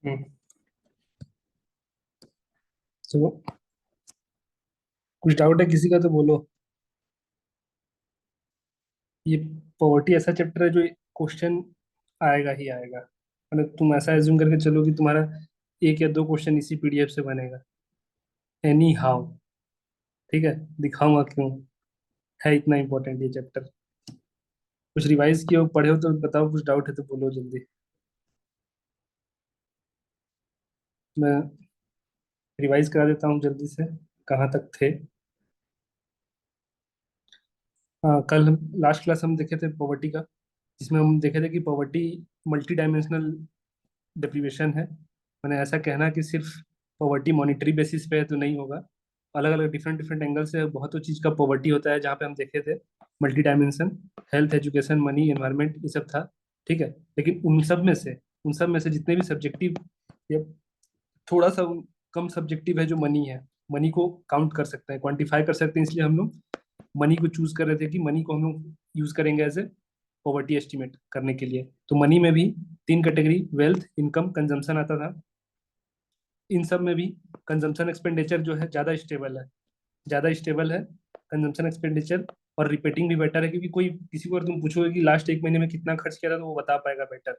हम्म। तो कुछ डाउट है किसी का तो बोलो। ये पॉवर्टी ऐसा चैप्टर है जो क्वेश्चन आएगा ही आएगा, मतलब तुम ऐसा एज्यूम करके चलो कि तुम्हारा एक या दो क्वेश्चन इसी पीडीएफ से बनेगा एनी हाउ। ठीक है, दिखाऊंगा क्यों है इतना इंपॉर्टेंट ये चैप्टर। कुछ रिवाइज किए हो, पढ़े हो तो बताओ, कुछ डाउट है तो बोलो जल्दी। मैं रिवाइज करा देता हूँ जल्दी से। कहाँ तक थे? हाँ, कल हम लास्ट क्लास हम देखे थे पॉवर्टी का, जिसमें हम देखे थे कि पॉवर्टी मल्टी डायमेंशनल डिप्रीवेशन है। मैंने ऐसा कहना कि सिर्फ पॉवर्टी मॉनिटरी बेसिस पे है तो नहीं होगा। अलग अलग डिफरेंट डिफरेंट एंगल से बहुत चीज़ का पॉवर्टी होता है, जहाँ पे हम देखे थे multi dimension, health, education, money, environment, ये सब था। ठीक है, लेकिन उन सब में से जितने भी सब्जेक्टिव या थोड़ा सा कम सब्जेक्टिव है जो मनी है, मनी को काउंट कर सकते हैं, क्वांटिफाई कर सकते हैं, इसलिए हम लोग मनी को चूज कर रहे थे कि मनी को हम लोग यूज करेंगे एज ए पॉवर्टी एस्टिमेट करने के लिए। तो मनी में भी तीन कैटेगरी, वेल्थ, इनकम, कंजम्पशन आता था। इन सब में भी कंजम्पशन एक्सपेंडिचर जो है ज़्यादा स्टेबल है कंजम्पशन एक्सपेंडिचर। और रिपीटिंग भी बेटर है, क्योंकि कोई किसी को अगर तुम पूछोगे कि लास्ट एक महीने में कितना खर्च किया था, तो वो बता पाएगा बेटर।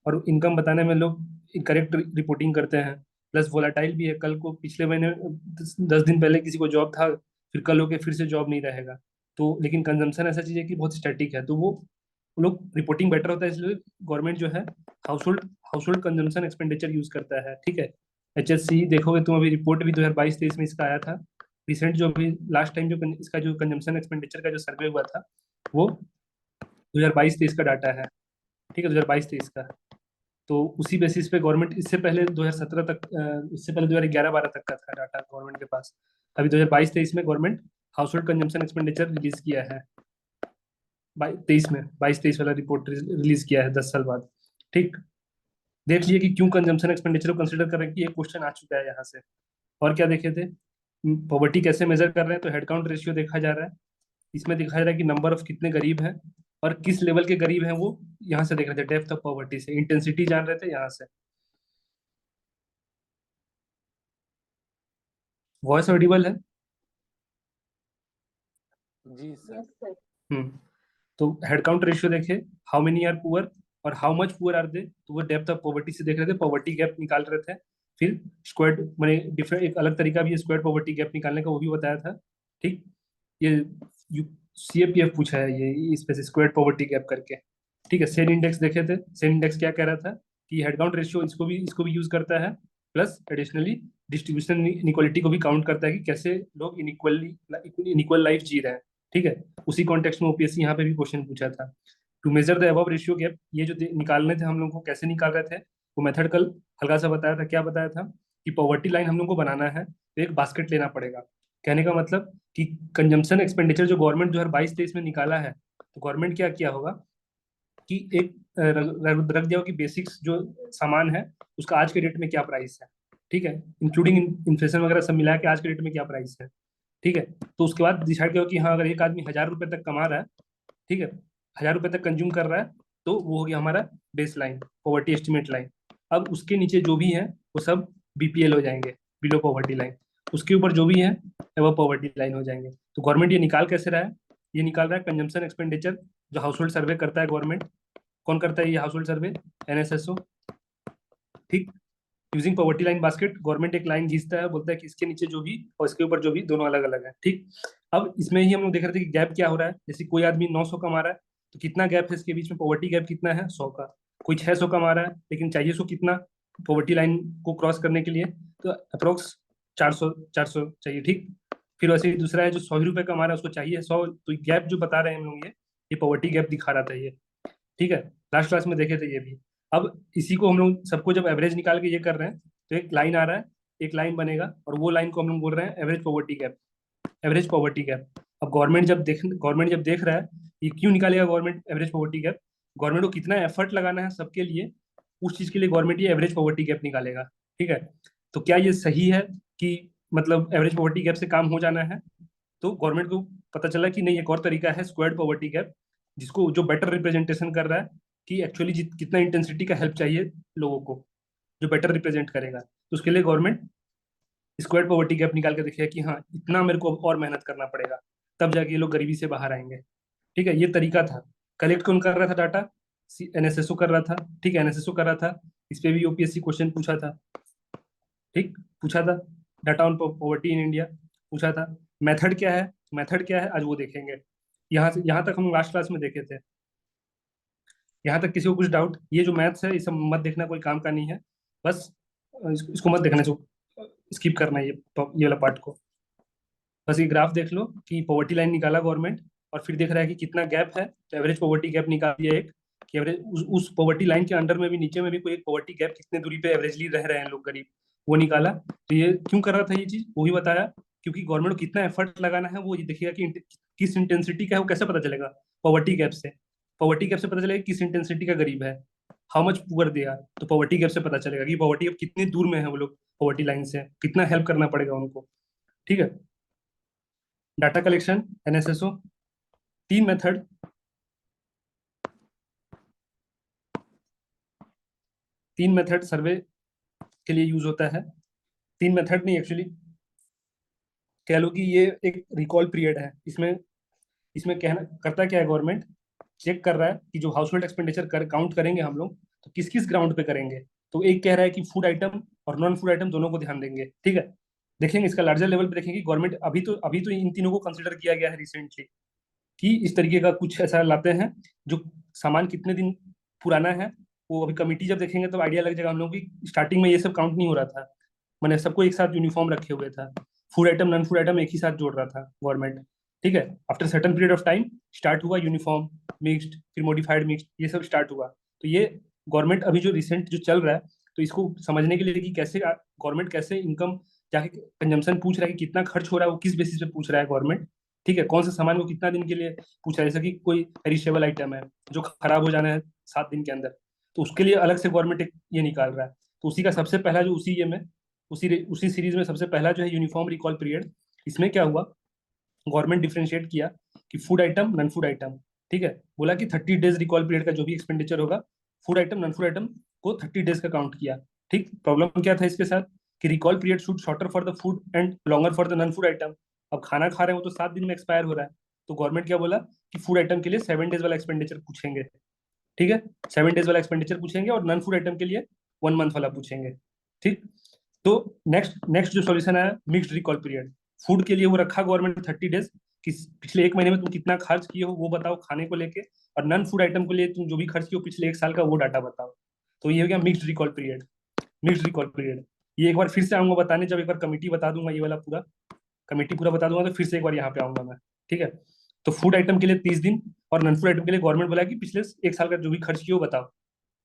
और इनकम बताने में लोग करेक्ट रिपोर्टिंग करते हैं। प्लस वोलाटाइल भी है, कल को पिछले महीने 10 दिन पहले किसी को जॉब था, फिर कल होके फिर से जॉब नहीं रहेगा। तो लेकिन कंजम्पशन ऐसा चीज़ है कि बहुत स्टैटिक है, तो वो लोग रिपोर्टिंग बेटर होता है, इसलिए गवर्नमेंट जो है house hold consumption expenditure use करता है। ठीक है, एचएससी देखोगे तुम, अभी रिपोर्ट भी 2022-23 में इसका आया था। रिसेंट जो अभी लास्ट टाइम जो इसका जो कंजम्पशन एक्सपेंडिचर का जो सर्वे हुआ था, वो 2022-23 का डाटा है। ठीक है, 2022-23 का। तो उसी बेसिस पे गवर्नमेंट, इससे पहले 2017 तक, इससे पहले 2011-12 तक का था डाटा गवर्नमेंट के पास। अभी 2022-23 में government house hold consumption expenditure release किया है। 22-23 वाला रिपोर्ट रिलीज किया है 10 साल बाद। ठीक, देख लिए कि क्यों कंजम्पशन एक्सपेंडिचर को कंसिडर कर रहे हैं, कि ये क्वेश्चन आ चुका है यहाँ से। और क्या देखे थे, पॉवर्टी कैसे मेजर कर रहे हैं, तो हेड काउंट रेशियो देखा जा रहा है। इसमें दिखाया जा रहा है कि नंबर ऑफ कितने गरीब हैं और किस लेवल के गरीब हैं, वो यहाँ से देख रहे थे, डेप्थ ऑफ पॉवर्टी से, इंटेंसिटी जान रहे थे यहाँ से। वॉइस ऑडिबल है? जी सर। हम्म। तो हेड काउंट रेशियो देखे, हाउ मेनी आर पुअर और how much poor are they, तो वो डेप्थ ऑफ पॉवर्टी से देख रहे थे, पॉवर्टी गैप निकाल रहे थे। फिर स्क्वाड मैंने डिफरेंट, एक अलग तरीका भी है स्क्वाड पॉवर्टी गैप निकालने का, वो भी बताया था। ठीक, ये यू सीएपीएफ पूछा है ये इस पे से स्क्वाड पॉवर्टी गैप करके। ठीक है, सेन इंडेक्स देखे थे, सेन इंडेक्स क्या कह रहा था कि हेड काउंट रेशियो इसको भी यूज करता है, प्लस एडिशनली डिस्ट्रीब्यूशन इनइक्वालिटी को भी काउंट करता है कि कैसे लोग इनइक्वल लाइफ जी रहे हैं। ठीक है, उसी कॉन्टेक्स्ट में ओपीएससी यहाँ पे भी क्वेश्चन पूछा था। To measure the above ratio gap, ये जो निकालने थे हम लोग को, कैसे निकाल रहे थे, वो मेथड कल हल्का सा बताया था। क्या बताया था कि पॉवर्टी लाइन हम लोग को बनाना है तो एक बास्केट लेना पड़ेगा। कहने का मतलब कि कंजम्पशन एक्सपेंडिचर जो गवर्नमेंट 2022-23 में निकाला है, तो गवर्नमेंट क्या किया होगा कि एक रख दिया हो कि बेसिक्स जो सामान है उसका आज के डेट में क्या प्राइस है। ठीक है, इंक्लूडिंग इन्फ्लेशन वगैरह सब मिला के आज के डेट में क्या प्राइस है। ठीक है, तो उसके बाद डिसाइड किया कि हाँ, अगर एक आदमी 1,000 रुपये तक कमा रहा है, ठीक है, 1,000 रुपये तक कंज्यूम कर रहा है, तो वो हो गया हमारा base line, poverty estimate line. अब उसके नीचे जो भी है वो सब बीपीएल हो जाएंगे, बिलो पॉवर्टी लाइन। उसके ऊपर जो भी है वो पॉवर्टी लाइन हो जाएंगे। तो गवर्नमेंट ये निकाल कैसे रहा है, ये निकाल रहा है कंजम्पशन एक्सपेंडिचर, जो हाउस होल्ड सर्वे करता है गवर्नमेंट। कौन करता है ये हाउस होल्ड सर्वे? एनएसएसओ। ठीक, using poverty line basket, government एक लाइन खींचता है, बोलता है कि इसके नीचे जो भी और इसके ऊपर जो भी, दोनों अलग अलग है। ठीक, अब इसमें ही हम लोग देख रहे थे कि गैप क्या हो रहा है। जैसे कोई आदमी 900 कमा रहा है, तो कितना गैप है इसके बीच में, पॉवर्टी गैप कितना है, 100 का। कोई 600 कमा रहा है लेकिन चाहिए सो कितना पॉवर्टी लाइन को क्रॉस करने के लिए, तो अप्रोक्स 400 चाहिए। ठीक, फिर वैसे ही दूसरा है जो 100 ही रुपये कमा रहा है, उसको चाहिए 100, तो गैप जो बता रहे हैं हम लोग, ये पॉवर्टी गैप दिखा रहा था ये। ठीक है, लास्ट क्लास में देखे थे ये भी। अब इसी को हम लोग सबको जब एवरेज निकाल के ये कर रहे हैं, तो एक लाइन आ रहा है, एक लाइन बनेगा, और वो लाइन को हम लोग बोल रहे हैं average poverty gap. Average poverty gap, अब गवर्नमेंट जब देख रहा है ये क्यों निकालेगा government average poverty gap, government को कितना एफर्ट लगाना है सबके लिए, उस चीज के लिए गवर्नमेंट ये एवरेज पॉवर्टी गैप निकालेगा। ठीक है, तो क्या ये सही है कि मतलब एवरेज पॉवर्टी गैप से काम हो जाना है? तो गवर्नमेंट को पता चला कि नहीं, एक और तरीका है स्क्वायर्ड पॉवर्टी गैप, जिसको जो बेटर रिप्रेजेंटेशन कर रहा है कि एक्चुअली कितना इंटेंसिटी का हेल्प चाहिए लोगों को। जो बेटर रिप्रेजेंट करेगा। तो उसके लिए गवर्नमेंट स्क्वायर पॉवर्टी गैप निकाल के देखेगा कि हाँ इतना मेरे को और मेहनत करना पड़ेगा, तब जाके ये लोग गरीबी से बाहर आएंगे। ठीक है, ये तरीका था। कलेक्ट कौन कर रहा था डाटा? एनएसएसओ कर रहा था। ठीक है, एनएसएसओ कर रहा था। इस पे भी यूपीएससी क्वेश्चन पूछा था। ठीक, पूछा था। Data on poverty in India पूछा था। मेथड क्या है? मेथड क्या है आज वो देखेंगे। यहाँ तक हम लास्ट क्लास में देखे थे। यहाँ तक किसी को कुछ डाउट? ये जो मैथ्स है ये सब मत देखना, कोई काम का नहीं है। बस इसको मत देखना, जो स्किप करना है ये वाला पार्ट को। बस ये ग्राफ देख लो कि पॉवर्टी लाइन निकाला गवर्नमेंट, और फिर देख रहा है कि कितना गैप है, तो एवरेज पॉवर्टी गैप निकाल दिया एक, कि एवरेज उस पॉवर्टी लाइन के अंडर में भी, नीचे में भी कोई एक पॉवर्टी गैप कितने दूरी पे एवरेजली रह रहे हैं लोग गरीब, वो निकाला। तो ये क्यों कर रहा था ये चीज, वो भी बताया। क्योंकि गवर्नमेंट को कितना एफर्ट लगाना है वो ये देखिएगा कि किस इंटेंसिटी का है, वो कैसे पता चलेगा? पॉवर्टी गैप से। पॉवर्टी गैप से पता चलेगा किस इंटेंसिटी का गरीब है, how much poor they are. तो पॉवर्टी गैप से पता चलेगा कि पॉवर्टी गैप कितनी दूर में है वो लोग, पॉवर्टी लाइन से कितना हेल्प करना पड़ेगा उनको। ठीक है। डाटा कलेक्शन, एनएसएसओ, तीन मेथड, तीन मेथड सर्वे के लिए यूज होता है। तीन मेथड नहीं, एक्चुअली कह लो कि ये एक रिकॉल पीरियड है। इसमें इसमें कहना करता क्या है, गवर्नमेंट चेक कर रहा है कि जो हाउस होल्ड एक्सपेंडिचर काउंट करेंगे हम लोग, तो किस किस ग्राउंड पे करेंगे। तो एक कह रहा है कि फूड आइटम और नॉन फूड आइटम दोनों को ध्यान देंगे। ठीक है, देखेंगे इसका लार्जर लेवल पे, देखेंगे गवर्नमेंट अभी तो इन तीनों को कंसिडर किया गया है रिसेंटली, कि इस तरीके का कुछ ऐसा लाते हैं जो सामान कितने दिन पुराना है। वो अभी कमिटी जब देखेंगे तो आइडिया लग जाएगा हम लोग की। स्टार्टिंग में ये सब काउंट नहीं हो रहा था, मैंने सबको एक साथ यूनिफॉर्म रखे हुए था। Food item non food item एक ही साथ जोड़ रहा था गवर्नमेंट। ठीक है, after certain period of time start हुआ यूनिफॉर्म, मिक्स्ड, फिर मॉडिफाइड मिक्स्ड, ये सब स्टार्ट हुआ। तो ये गवर्नमेंट अभी जो रिसेंट जो चल रहा है, तो इसको समझने के लिए कि कैसे गवर्नमेंट कैसे इनकम जाके कंजम्पशन पूछ रहा है, कि कितना खर्च हो रहा है, वो किस बेसिस पे पूछ रहा है गवर्नमेंट। ठीक है, कौन सा सामान को कितना दिन के लिए पूछा है, जैसे कि कोई पेरिशेबल आइटम है जो खराब हो जाना है 7 दिन के अंदर, तो उसके लिए अलग से गवर्नमेंट एक ये निकाल रहा है। तो उसी का सबसे पहला जो उसी ये में उसी उसी सीरीज में सबसे पहला जो है यूनिफॉर्म रिकॉल पीरियड। इसमें क्या हुआ, गवर्नमेंट डिफरेंशिएट किया कि food item non food item. ठीक है, बोला कि 30 डेज रिकॉल पीरियड का जो भी एक्सपेंडिचर होगा, food item non food item को 30 डेज का काउंट किया। ठीक, प्रॉब्लम क्या था इसके साथ, कि recall period should shorter for the food and longer for the non food item. अब खाना खा रहे हो तो 7 दिन में एक्सपायर हो रहा है। तो गवर्नमेंट क्या बोला कि फूड आइटम के लिए 7 डेज वाला एक्सपेंडिचर पूछेंगे। ठीक है, 7 डेज वाला एक्सपेंडिचर पूछेंगे, और नॉन फूड आइटम के लिए 1 मंथ वाला पूछेंगे। ठीक, तो नेक्स्ट नेक्स्ट जो सॉल्यूशन है, मिक्स्ड रिकॉल पीरियड। फूड के लिए वो रखा गवर्नमेंट 30 डेज, कि पिछले 1 महीने में तुम कितना खर्च किए हो वो बताओ खाने को लेके, और नॉन फूड आइटम के लिए तुम जो भी खर्च किए हो पिछले 1 साल का वो डाटा बताओ। तो ये हो गया mixed recall period. Mixed recall period ये एक बार फिर से आऊंगा बताने, जब एक बार कमिटी बता दूंगा, ये वाला पूरा कमेटी पूरा बता दूंगा, तो फिर से एक बार यहाँ पे आऊंगा मैं। ठीक है, तो फूड आइटम के लिए 30 दिन, और नॉन फूड आइटम के लिए गवर्नमेंट बोला कि पिछले 1 साल का जो भी खर्च किया हो बताओ।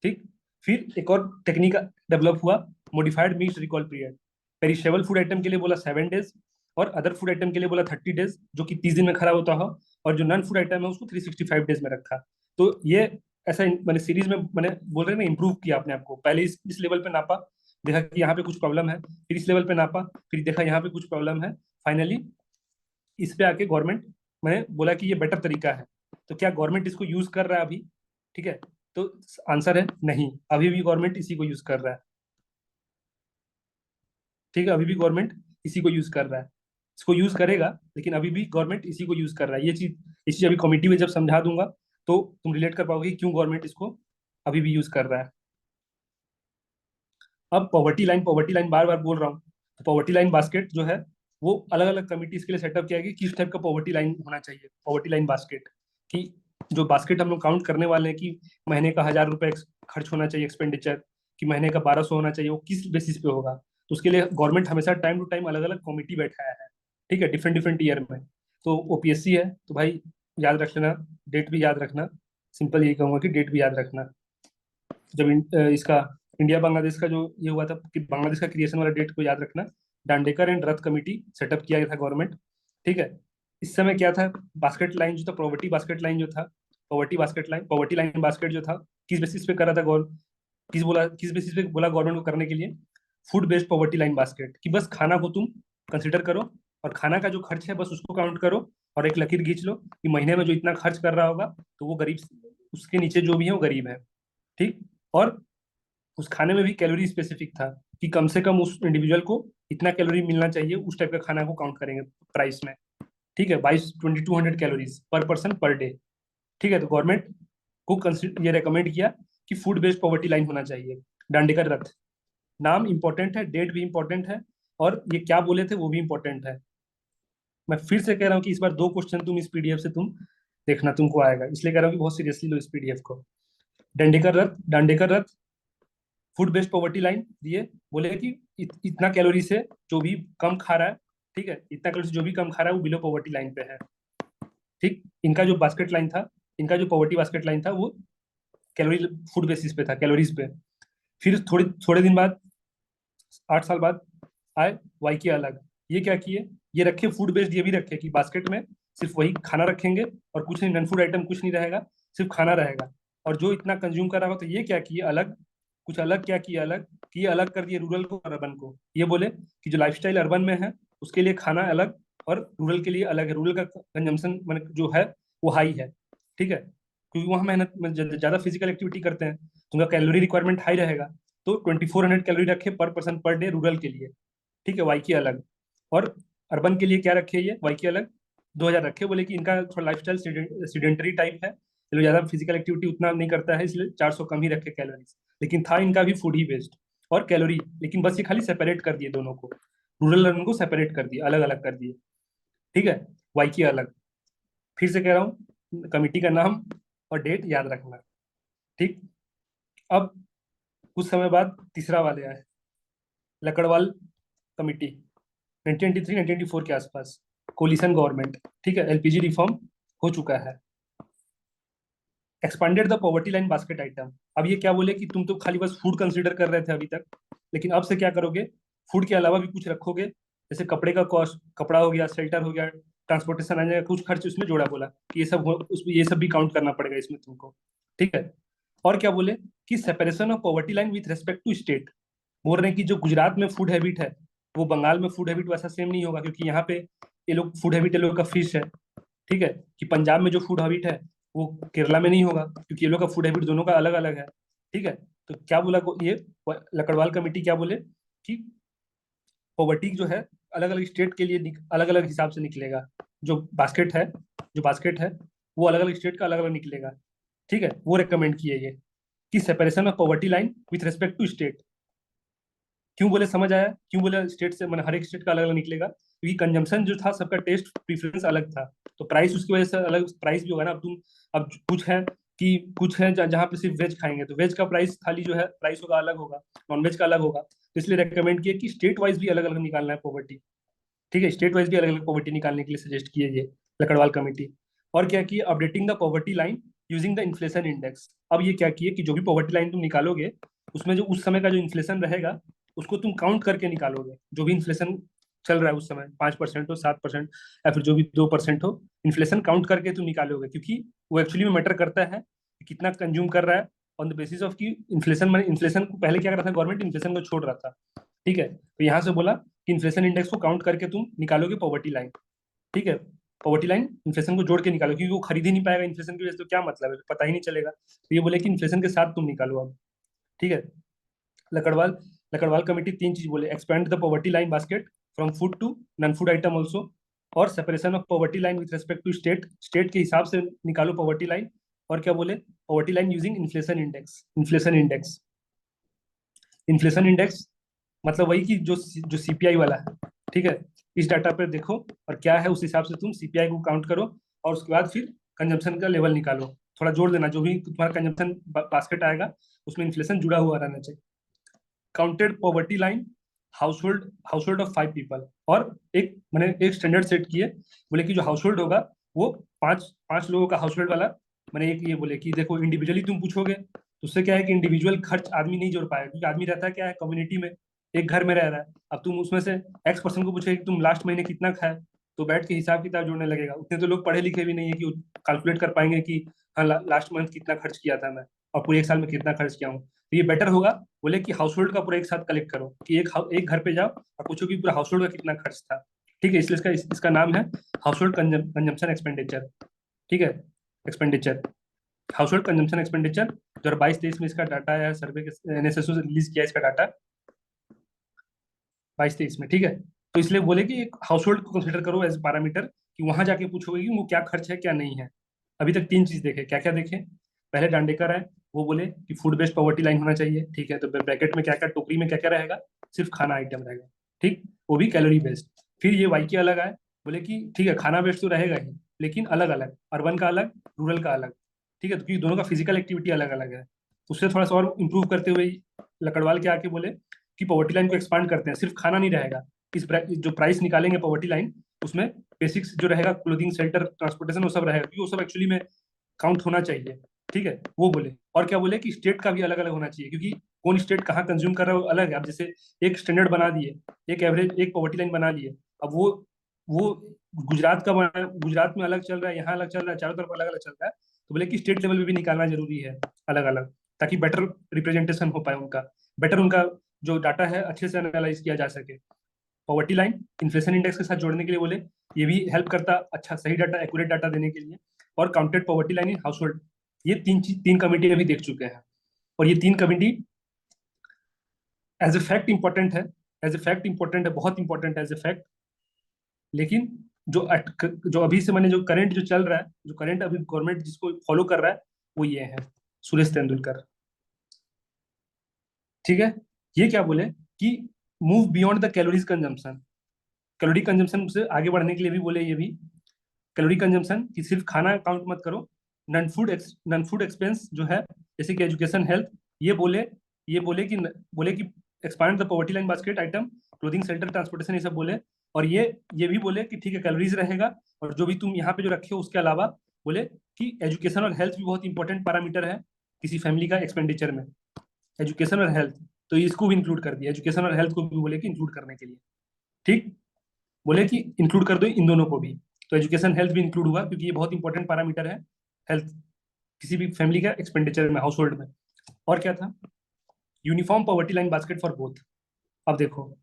ठीक, फिर एक और टेक्निक डेवलप हुआ, modified mixed recall period. Perishable food item के लिए बोला 7 डेज, और अदर फूड आइटम के लिए बोला 30 डेज, जो कि 30 दिन में खराब होता हो। और जो नॉन फूड आइटम है उसको 365 डेज में रखा। तो ये ऐसा मैंने सीरीज में मैंने बोल रहे ना, इंप्रूव किया अपने आप को। पहले इस लेवल पे नापा, देखा कि यहाँ पे कुछ प्रॉब्लम है, फिर इस लेवल पे नापा, फिर देखा यहाँ पे कुछ प्रॉब्लम है, फाइनली इस पे आके गवर्नमेंट मैंने बोला कि ये बेटर तरीका है। तो क्या गवर्नमेंट इसको यूज कर रहा है अभी? ठीक है, तो आंसर है नहीं, अभी भी गवर्नमेंट इसी को यूज कर रहा है। ठीक है, अभी भी गवर्नमेंट इसी को यूज कर रहा है। इसको यूज करेगा, लेकिन अभी भी गवर्नमेंट इसी को यूज कर रहा है। ये चीज अभी कमेटी में जब समझा दूंगा, तो तुम रिलेट कर पाओगे कि क्यों गवर्नमेंट इसको अभी भी यूज कर रहा है। अब पॉवर्टी लाइन बार बार बोल रहा हूँ। तो पॉवर्टी लाइन बास्केट जो है, वो अलग अलग कमिटीज के लिए सेटअप किया गया कि किस टाइप का पॉवर्टी लाइन होना चाहिए। पॉवर्टी लाइन बास्केट, कि जो बास्केट हम लोग काउंट करने वाले हैं, कि महीने का 1,000 रुपए खर्च होना चाहिए एक्सपेंडिचर, कि महीने का 1,200 होना चाहिए, वो किस बेसिस पे होगा। तो उसके लिए गवर्नमेंट हमेशा टाइम टू टाइम अलग अलग कमिटी बैठाया है। ठीक है, डिफरेंट डिफरेंट ईयर में। तो ओपीएससी है तो भाई याद रख लेना, डेट भी याद रखना। सिंपल यही कहूंगा कि डेट भी याद रखना। जब इसका इंडिया बांग्लादेश का जो ये हुआ था, कि बांग्लादेश का क्रिएशन वाला डेट को याद रखना। Dandekar and Rath committee setup किया गया था गवर्नमेंट। ठीक है, इस समय क्या था, बास्केट लाइन जो था, पॉवर्टी बास्केट लाइन जो था, पॉवर्टी लाइन बास्केट जो था, किस बेसिस पे करा था गवर्न किस बेसिस पे बोला गवर्नमेंट को करने के लिए, food based poverty line basket, कि बस खाना को तुम कंसिडर करो, और खाना का जो खर्च है बस उसको काउंट करो, और एक लकीर खींच लो कि महीने में जो इतना खर्च कर रहा होगा, तो वो गरीब, उसके नीचे जो भी है वो गरीब है। ठीक, और उस खाने में भी कैलोरी स्पेसिफिक था कि कम से कम उस इंडिविजुअल को इतना कैलोरी मिलना चाहिए, उस टाइप का खाना को काउंट करेंगे प्राइस में। ठीक है, 2200 कैलोरीज पर पर्सन पर डे। ठीक है, तो गवर्नमेंट को ये रेकमेंड किया कि फूड बेस्ड पॉवर्टी लाइन होना चाहिए। दांडेकर रथ, नाम इंपॉर्टेंट है, डेट भी इंपॉर्टेंट है, और ये क्या बोले थे वो भी इंपॉर्टेंट है। मैं फिर से कह रहा हूँ कि इस बार 2 क्वेश्चन तुम इस पीडीएफ से तुम देखना, तुमको आएगा, इसलिए कह रहा हूँ कि बहुत सीरियसली लो इस पीडीएफ को। दांडेकर रथ फूड बेस्ड पॉवर्टी लाइन दिए, बोले कि इतना कैलोरी से जो भी कम खा रहा है, ठीक है, इतना कैलोरी से जो भी कम खा रहा है वो बिलो पॉवर्टी लाइन पे है। ठीक, इनका जो बास्केट लाइन था, इनका जो पॉवर्टी बास्केट लाइन था वो कैलोरी फूड बेसिस पे था, कैलोरीज पे। फिर थोड़े थोड़े दिन बाद, 8 साल बाद आए वाई के अलग। ये क्या किए, ये रखे फूड बेस्ड, ये भी रखे कि बास्केट में सिर्फ वही खाना रखेंगे और कुछ नहीं, नॉन फूड आइटम कुछ नहीं रहेगा, सिर्फ खाना रहेगा। और जो इतना कंज्यूम कर रहा हो, तो ये क्या किए अलग, कुछ अलग क्या किया अलग, कि ये अलग कर दिए रूरल को और अर्बन को। ये बोले कि जो लाइफस्टाइल अर्बन में है उसके लिए खाना अलग, और रूरल के लिए अलग है, रूरल का कंजम्पशन जो है वो हाई है। ठीक है, क्योंकि वहाँ मेहनत में ज्यादा फिजिकल एक्टिविटी करते हैं, तो उनका कैलोरी रिक्वायरमेंट हाई रहेगा। तो 2400 कैलोरी रखे पर पर्सन पर डे रूरल के लिए। ठीक है, वाई की अलग। और अर्बन के लिए क्या रखे, ये वाई की अलग 2000 रखे, बोले कि इनका थोड़ा लाइफस्टाइल सीडेंटरी टाइप है, ये लोग ज्यादा फिजिकल एक्टिविटी उतना नहीं करता है, इसलिए 400 कम ही रखे कैलोरीज। लेकिन था इनका भी फूड ही बेस्ड और कैलोरी, लेकिन बस ये खाली सेपरेट कर दिए दोनों को, रूरल अर्बन को सेपरेट कर दिए, अलग अलग कर दिए। ठीक है, वाई की अलग। फिर से कह रहा हूँ, कमिटी का नाम और डेट याद रखना। ठीक, अब कुछ समय बाद तीसरा वाले आए, लकड़वाल कमिटी, 1993 1994 के आसपास, कोलिशन गवर्नमेंट। ठीक है, एलपीजी रिफॉर्म हो चुका है, expanded the poverty line basket item. अब ये क्या बोले कि तुम तो खाली बस फूड कंसीडर कर रहे थे अभी तक, लेकिन अब से क्या करोगे, फूड के अलावा भी कुछ रखोगे, जैसे कपड़े का कॉस्ट, कपड़ा हो गया, शेल्टर हो गया, ट्रांसपोर्टेशन आ जाएगा, कुछ खर्च उसमें जोड़ा, बोला कि उसमें ये सब भी काउंट करना पड़ेगा इसमें तुमको। ठीक है, और क्या बोले कि separation of poverty line with respect to state. बोल रहे हैं कि जो गुजरात में फूड हैबिट है वो बंगाल में फूड हैबिट वैसा सेम नहीं होगा, क्योंकि यहाँ पे ये लोग फूड हैबिट, ये लोग का फिश है। ठीक है, कि पंजाब में जो फूड हैबिट है वो केरला में नहीं होगा, क्योंकि ये लोग का फूड हैबिट दोनों का अलग अलग है। ठीक है, तो क्या बोला ये लकड़वाल कमेटी, क्या बोले कि पॉवर्टी जो है अलग अलग स्टेट के लिए अलग अलग हिसाब से निकलेगा, जो बास्केट है, जो बास्केट है वो अलग अलग स्टेट का अलग अलग निकलेगा। ठीक है, वो रेकमेंड किए ये कि separation of poverty line with respect to state. क्यों बोले, समझ आया क्यों बोले स्टेट से, मैंने हर एक स्टेट का अलग अलग निकलेगा, क्योंकि कंजम्पशन जो था सबका, टेस्ट प्रीफरेंस अलग था, तो प्राइस उसकी वजह से अलग प्राइस भी होगा ना। अब तुम, अब कुछ है कि कुछ है जहाँ पे सिर्फ वेज खाएंगे, तो वेज का प्राइस थाली जो है प्राइस होगा अलग होगा, नॉन वेज का अलग होगा, तो इसलिए रेकमेंड किया कि स्टेट वाइज भी अलग अलग निकालना है पॉवर्टी। ठीक है, स्टेट वाइज भी अलग अलग पॉवर्टी निकालने के लिए सजेस्ट किए ये लकड़वाल कमेटी। और क्या किए, updating the poverty line using the inflation index. अब ये क्या किए कि जो भी पॉवर्टी लाइन तुम निकालोगे, उसमें जो उस समय का जो इन्फ्लेशन रहेगा उसको तुम काउंट करके निकालोगे, जो भी इन्फ्लेशन चल रहा है उस समय, 5% हो, 7%, या फिर जो भी 2% हो, इन्फ्लेशन काउंट करके तुम निकालोगे, क्योंकि वो एक्चुअली में मैटर करता है कि कितना कंज्यूम कर रहा है, ऑन द बेसिस ऑफ की इन्फ्लेशन। मैंने इन्फ्लेशन को पहले क्या कर रहा था, गवर्नमेंट इन्फ्लेशन को छोड़ रहा था। ठीक है, तो यहाँ से बोला कि इन्फ्लेशन इंडेक्स को काउंट करके तुम निकालोगे पॉवर्टी लाइन। ठीक है, पॉवर्टी लाइन इन्फ्लेशन को जोड़ के निकालो, क्योंकि वो खरीद ही नहीं पाएगा इन्फ्लेशन की वजह से, तो क्या मतलब है, पता ही नहीं चलेगा, तो ये बोले कि इन्फ्लेशन के साथ तुम निकालो अब। ठीक है, लकड़वाल लकड़वाल कमेटी 3 चीज बोले, expand the poverty line basket from food to non food item also, और separation of poverty line with respect to state, state के हिसाब से निकालो पॉवर्टी लाइन। और क्या बोले, poverty line using inflation index. Inflation index मतलब वही कि जो सीपीआई वाला है। ठीक है, इस डाटा पे देखो और क्या है, उस हिसाब से तुम सीपीआई को काउंट करो, और उसके बाद फिर कंजम्पशन का लेवल निकालो, थोड़ा जोड़ देना, जो भी तुम्हारा कंजम्पशन बास्केट आएगा उसमें इन्फ्लेशन जुड़ा हुआ रहना चाहिए। Counted poverty line, house hold of 5 people, और एक मैंने एक स्टैंडर्ड सेट किए, बोले कि जो हाउस होल्ड होगा वो पांच पांच लोगों का हाउस होल्ड वाला। मैंने एक ये बोले कि देखो इंडिविजुअली तुम पूछोगे तो उससे क्या है कि इंडिविजुअल खर्च आदमी नहीं जोड़ पाएगा, क्योंकि आदमी रहता है क्या है, कम्युनिटी में, एक घर में रह रहा है। अब तुम उसमें से X% को पूछे कि तुम लास्ट महीने कितना खाए, तो बैठ के हिसाब किताब जोड़ने लगेगा, उतने तो लोग पढ़े लिखे भी नहीं है कि कैलकुलेट कर पाएंगे कि हाँ लास्ट मंथ कितना खर्च किया था मैं, और पूरे एक साल में कितना खर्च किया हूँ। तो ये बेटर होगा, बोले कि हाउस होल्ड का पूरा एक साथ कलेक्ट करो, कि एक घर पे जाओ और पूछो कि पूरा हाउस होल्ड का कितना खर्च था। ठीक है, इसलिए इसका नाम है हाउस होल्ड कंजम्पशन एक्सपेंडिचर। ठीक है, expenditure, house hold consumption expenditure. 2022-23 में इसका डाटा है, सर्वे के एनएसएसओ से रिलीज किया इसका डाटा 22-23 में, ठीक है। तो इसलिए बोले कि एक हाउस होल्ड को कंसिडर करो एज पैरामीटर, कि वहां जाके पूछोगे कि वो क्या खर्च है क्या नहीं है। अभी तक 3 चीज देखे, क्या क्या देखे। पहले डांडेकर है, वो बोले कि फूड बेस्ड पॉवर्टी लाइन होना चाहिए, ठीक है। तो ब्रैकेट में क्या क्या, टोकरी में क्या क्या रहेगा, सिर्फ खाना आइटम रहेगा, ठीक, वो भी कैलोरी बेस्ड। फिर ये वाई के अलग आए, बोले कि ठीक है खाना बेस्ड तो रहेगा ही, लेकिन अलग अलग, अर्बन का अलग, रूरल का अलग, ठीक है। तो क्योंकि दोनों का फिजिकल एक्टिविटी अलग अलग है, उससे थोड़ा सा और इंप्रूव करते हुए लकड़वाल के आके बोले कि पॉवर्टी लाइन को एक्सपांड करते हैं, सिर्फ खाना नहीं रहेगा। जो प्राइस निकालेंगे पॉवर्टी लाइन, उसमें बेसिक्स जो रहेगा, क्लोथिंग, शेल्टर, ट्रांसपोर्टेशन, वो सब रहेगा, क्योंकि वो सब एक्चुअली में काउंट होना चाहिए, ठीक है। वो बोले, और क्या बोले कि स्टेट का भी अलग अलग होना चाहिए, क्योंकि कौन स्टेट कहाँ कंज्यूम कर रहा है वो अलग है। अब जैसे एक स्टैंडर्ड बना दिए, एक एवरेज, एक पॉवर्टी लाइन बना लिए, अब वो गुजरात का गुजरात में अलग चल रहा है, यहाँ अलग चल रहा है, चारों तरफ अलग अलग चल रहा है। तो बोले कि स्टेट लेवल पे भी निकालना जरूरी है अलग अलग, ताकि बेटर रिप्रेजेंटेशन हो पाए उनका, बेटर उनका जो डाटा है अच्छे से एनालाइज किया जा सके। पॉवर्टी लाइन इन्फ्लेशन इंडेक्स के साथ जोड़ने के लिए बोले, ये भी हेल्प करता अच्छा सही डाटा, एक्यूरेट डाटा देने के लिए। और counted poverty line in house hold, ये तीन कमिटी अभी देख चुके हैं, और ये 3 committee as a fact important है, एज ए फैक्ट इंपॉर्टेंट है, बहुत इंपॉर्टेंट है एज ए फैक्ट। लेकिन जो अभी से मैंने, जो करंट जो चल रहा है, जो करंट अभी गवर्नमेंट जिसको फॉलो कर रहा है, वो ये है, सुरेश तेंदुलकर, ठीक है। ये क्या बोले कि move beyond the calories consumption, calorie consumption से आगे बढ़ने के लिए भी बोले, ये भी कैलोरी कंजम्पशन कि सिर्फ खाना काउंट मत करो, नॉन फूड एक्सपेंस जो है, जैसे कि एजुकेशन, हेल्थ, ये बोले, ये बोले कि expand the poverty line basket item, clothing, shelter, transportation, ये सब बोले। और ये भी बोले कि ठीक है कैलोरीज रहेगा, और जो भी तुम यहाँ पे जो रखे हो उसके अलावा बोले कि एजुकेशन और हेल्थ भी बहुत इंपॉर्टेंट पैरामीटर है किसी फैमिली का एक्सपेंडिचर में, एजुकेशन और हेल्थ। तो इसको भी इंक्लूड कर दिया, एजुकेशन और हेल्थ को भी बोले कि इंक्लूड करने के लिए, ठीक। बोले कि इंक्लूड कर दो इन दोनों को भी। तो एजुकेशन हेल्थ भी इंक्लूड हुआ, क्योंकि ये बहुत इंपॉर्टेंट पैरामीटर है, हेल्थ किसी भी फैमिली का एक्सपेंडिचर में, हाउस होल्ड में। और क्या था, uniform poverty line basket for both. अब देखो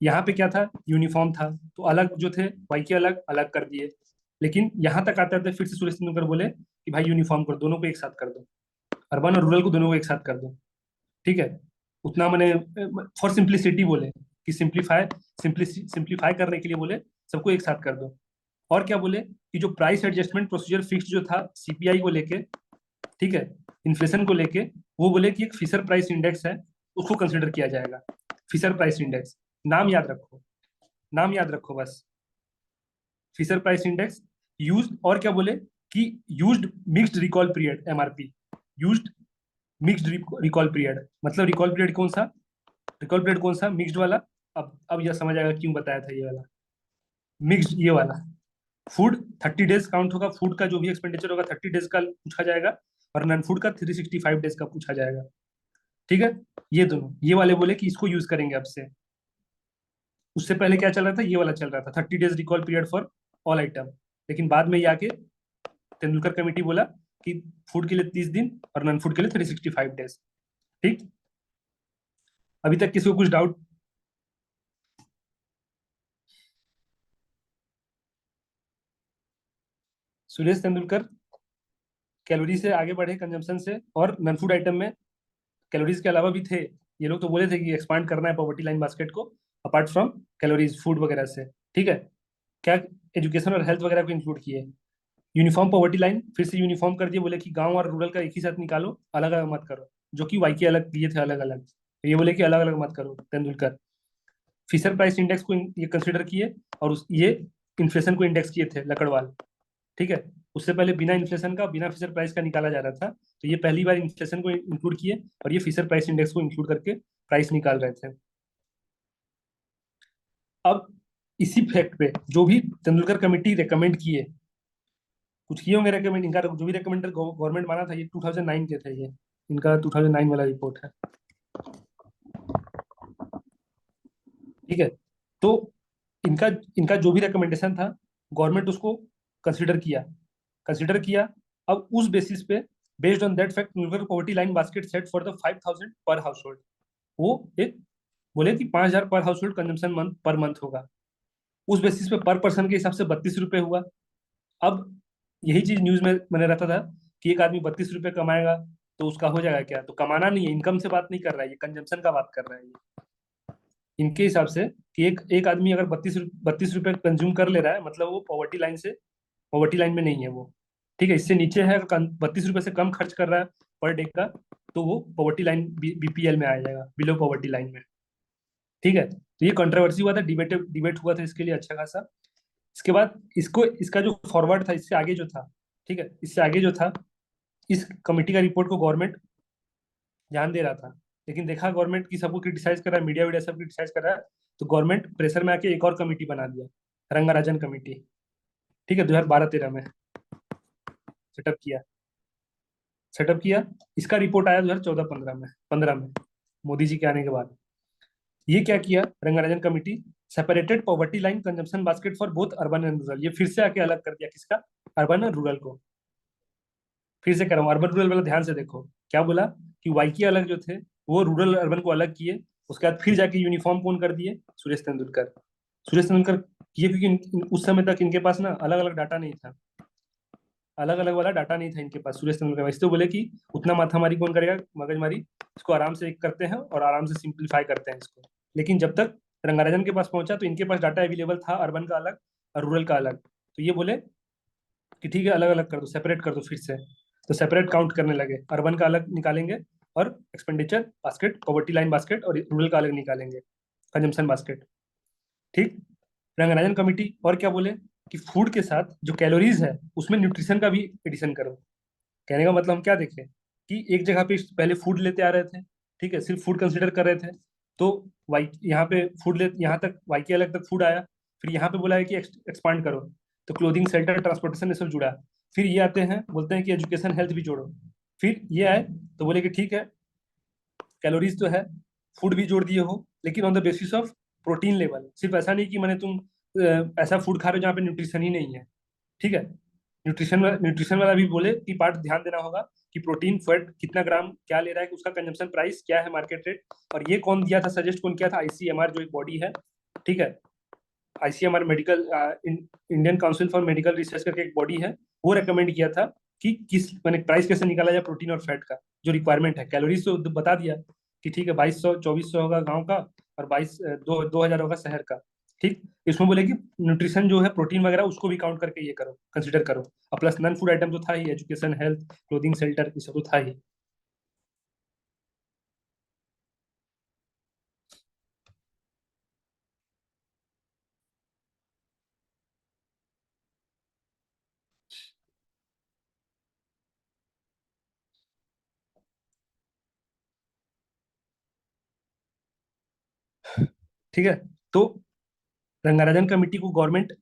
यहाँ पे क्या था, यूनिफॉर्म था, तो अलग जो थे वाई के अलग अलग कर दिए। लेकिन यहाँ तक आते आते फिर से सुरेश तेंदुलकर बोले कि भाई यूनिफॉर्म कर, दोनों को एक साथ कर दो, अर्बन और रूरल को दोनों को एक साथ कर दो, ठीक है। उतना मैंने फॉर सिंप्लिसिटी बोले कि सिंप्लीफाई करने के लिए बोले सबको एक साथ कर दो। और क्या बोले कि जो प्राइस एडजस्टमेंट प्रोसीजर फिक्स जो था सीपीआई को लेके, ठीक है, इन्फ्लेशन को लेके, वो बोले कि एक फिशर प्राइस इंडेक्स है, उसको कंसिडर किया जाएगा। फिशर प्राइस इंडेक्स, नाम याद रखो, नाम याद रखो बस, फिशर प्राइस इंडेक्स यूज। और क्या बोले कि used mixed recall period, MRP, used mixed recall period, मतलब रिकॉल पीरियड कौन सा, रिकॉल पीरियड कौन सा, मिक्स्ड वाला। अब यह समझ आएगा क्यों बताया था ये वाला मिक्स्ड, ये वाला फूड 30 डेज काउंट होगा, फूड का जो भी एक्सपेंडिचर होगा 30 डेज का पूछा जाएगा, और नॉन फूड का 365 डेज का पूछा जाएगा, ठीक है। ये दोनों, ये वाले बोले कि इसको यूज करेंगे अब से। उससे पहले क्या चल रहा था, ये वाला चल रहा था 30 days recall period for all item. लेकिन बाद में ये आके तेंदुलकर कमेटी बोला कि फूड के लिए 30 दिन और नॉन फूड के लिए 365 डेज, ठीक। अभी तक किसी को कुछ डाउट। सुरेश तेंदुलकर कैलोरी से आगे बढ़े कंजम्पशन से, और नॉन फूड आइटम में कैलोरीज के अलावा भी थे। ये लोग तो बोले थे कि एक्सपांड करना है पॉवर्टी लाइन बास्केट को अपार्ट फ्रॉम कैलोरीज, फूड वगैरह से, ठीक है। क्या एजुकेशन और हेल्थ वगैरह को इंक्लूड किए। यूनिफॉर्म पॉवर्टी लाइन फिर से यूनिफॉर्म कर दिए, बोले कि गांव और रूरल का एक ही साथ निकालो, अलग अलग मत करो, जो कि वाई के अलग दिए थे अलग अलग, ये बोले कि अलग अलग मत करो तेंदुलकर। फिशर प्राइस इंडेक्स को ये कंसिडर किए, और ये इन्फ्लेशन को इंडेक्स किए थे लकड़वाल, ठीक है। उससे पहले बिना इन्फ्लेशन का, बिना फिशर प्राइस का निकाला जा रहा था, तो ये पहली बार इन्फ्लेशन को इंक्लूड किए, और ये फिशर प्राइस इंडेक्स को इंक्लूड करके प्राइस निकाल रहे थे। अब इसी फैक्ट पे जो भी तेंदुलकर कमेटी रेकमेंड किए, कुछ किए होंगे रेकमेंड, इनका जो भी रेकमेंडर गवर्नमेंट माना था, ये 2009 के थे, ये इनका 2009 वाला रिपोर्ट है, ठीक है। तो इनका इनका जो भी रिकमेंडेशन था, गवर्नमेंट उसको कंसिडर किया, कंसिडर किया। अब उस बेसिस पे, based on that fact, Tendulkar poverty line basket set for the 5,000 पर हाउस होल्ड। वो एक बोले कि 5,000 पर house hold consumption month per month होगा। उस बेसिस पे पर पर्सन के हिसाब से 32 रुपये हुआ। अब यही चीज न्यूज में मैंने रहता था कि एक आदमी 32 रुपये कमाएगा, तो उसका हो जाएगा क्या, तो कमाना नहीं है, इनकम से बात नहीं कर रहा है ये, कंजम्पशन का बात कर रहा है ये। इनके हिसाब से कि एक एक आदमी अगर 32 रुपए कंज्यूम कर ले रहा है, मतलब वो पॉवर्टी लाइन में नहीं है वो। ठीक है, इससे नीचे है, 32 रुपए से कम खर्च कर रहा है पर डे का, तो वो पॉवर्टी लाइन, बीपीएल में आ जाएगा, बिलो पॉवर्टी लाइन में। ठीक है, तो ये कंट्रोवर्सी हुआ था, डिबेट हुआ था इसके लिए अच्छा खासा। इसके बाद इसका जो फॉरवर्ड था, इससे आगे जो था, ठीक है, इससे आगे जो था, इस कमेटी का रिपोर्ट को गवर्नमेंट ध्यान दे रहा था, लेकिन देखा गवर्नमेंट की सबको क्रिटिसाइज कर रहा है, मीडिया वीडिया सब क्रिटिसाइज कर रहा है, तो गवर्नमेंट प्रेशर में आके एक और कमेटी बना दिया, रंगाराजन कमेटी। ठीक है, 2012-13 में सेटअप किया सेटअप किया। इसका रिपोर्ट आया 2014-15 में मोदी जी के आने के बाद। ये क्या किया Rangarajan committee, separated poverty line consumption basket for both urban and rural. ये फिर से आके अलग कर दिया, किसका, अर्बन और रूरल को। फिर से कह रहा हूँ, अर्बन रूरल वाला ध्यान से देखो, क्या बोला कि वाईके अलग जो थे, वो रूरल अर्बन को अलग किए। उसके बाद फिर जाके यूनिफॉर्म कौन कर दिए, सुरेश तेंदुलकर किए, क्योंकि उस समय तक इनके पास ना अलग अलग डाटा नहीं था, अलग अलग वाला डाटा नहीं था इनके पास, सुरेश तेंदुलकर। इसलिए बोले कि उतना माथामारी कौन करेगा, मगजमारी, इसको आराम से एक करते हैं और आराम से सिंप्लीफाई करते हैं इसको। लेकिन जब तक रंगाराजन के पास पहुंचा तो इनके पास डाटा अवेलेबल था, अर्बन का अलग और रूरल का अलग। तो ये बोले कि ठीक है, अलग अलग कर दो, सेपरेट कर दो फिर से। तो सेपरेट काउंट करने लगे, अर्बन का अलग निकालेंगे और expenditure basket, poverty line basket, और रूरल का अलग निकालेंगे, कंजम्पशन बास्केट। ठीक। रंगराजन कमेटी और क्या बोले कि फूड के साथ जो कैलोरीज है उसमें न्यूट्रिशन का भी एडिशन करो। कहने का मतलब हम क्या देखें कि एक जगह पे पहले फूड लेते आ रहे थे, ठीक है, सिर्फ फूड कंसिडर कर रहे थे, तो वाई यहाँ पे फूड ले, यहाँ तक वाई के अलग तक फूड आया, फिर यहाँ पे बोला है कि एक्सपांड करो, तो क्लोथिंग, शेल्टर, ट्रांसपोर्टेशन ये सब जुड़ा। फिर ये आते हैं, बोलते हैं कि एजुकेशन हेल्थ भी जोड़ो। फिर ये आए तो बोले कि ठीक है, कैलोरीज तो है, फूड भी जोड़ दिए हो, लेकिन on the basis of protein level. सिर्फ ऐसा नहीं कि मैंने तुम ऐसा फूड खा रहे हो जहाँ पे न्यूट्रिशन ही नहीं है। ठीक है, न्यूट्रिशन वाला भी बोले कि पार्ट ध्यान देना होगा कि प्रोटीन, फैट कितना ग्राम क्या ले रहा है, उसका कंजम्पशन प्राइस क्या है, मार्केट रेट। और ये कौन दिया था, सजेस्ट कौन किया था, आईसीएमआर जो एक बॉडी है। ठीक है, ICMR medical, Indian council for medical research करके एक बॉडी है, वो रेकमेंड किया था कि किस मैंने प्राइस कैसे निकाला जाए प्रोटीन और फैट का, जो रिक्वायरमेंट है। कैलोरीज तो बता दिया कि ठीक है, 2200-2400 होगा गाँव का, और 2000 होगा शहर का। ठीक, इसमें बोले कि न्यूट्रिशन जो है, प्रोटीन वगैरह, उसको भी काउंट करके ये करो, कंसिडर करो। और प्लस नॉन फूड आइटम तो था ही, एजुकेशन, हेल्थ, क्लोथिंग, शेल्टर, ये सब तो था ही। ठीक है, तो रंगाराजन कमेटी को गवर्नमेंट,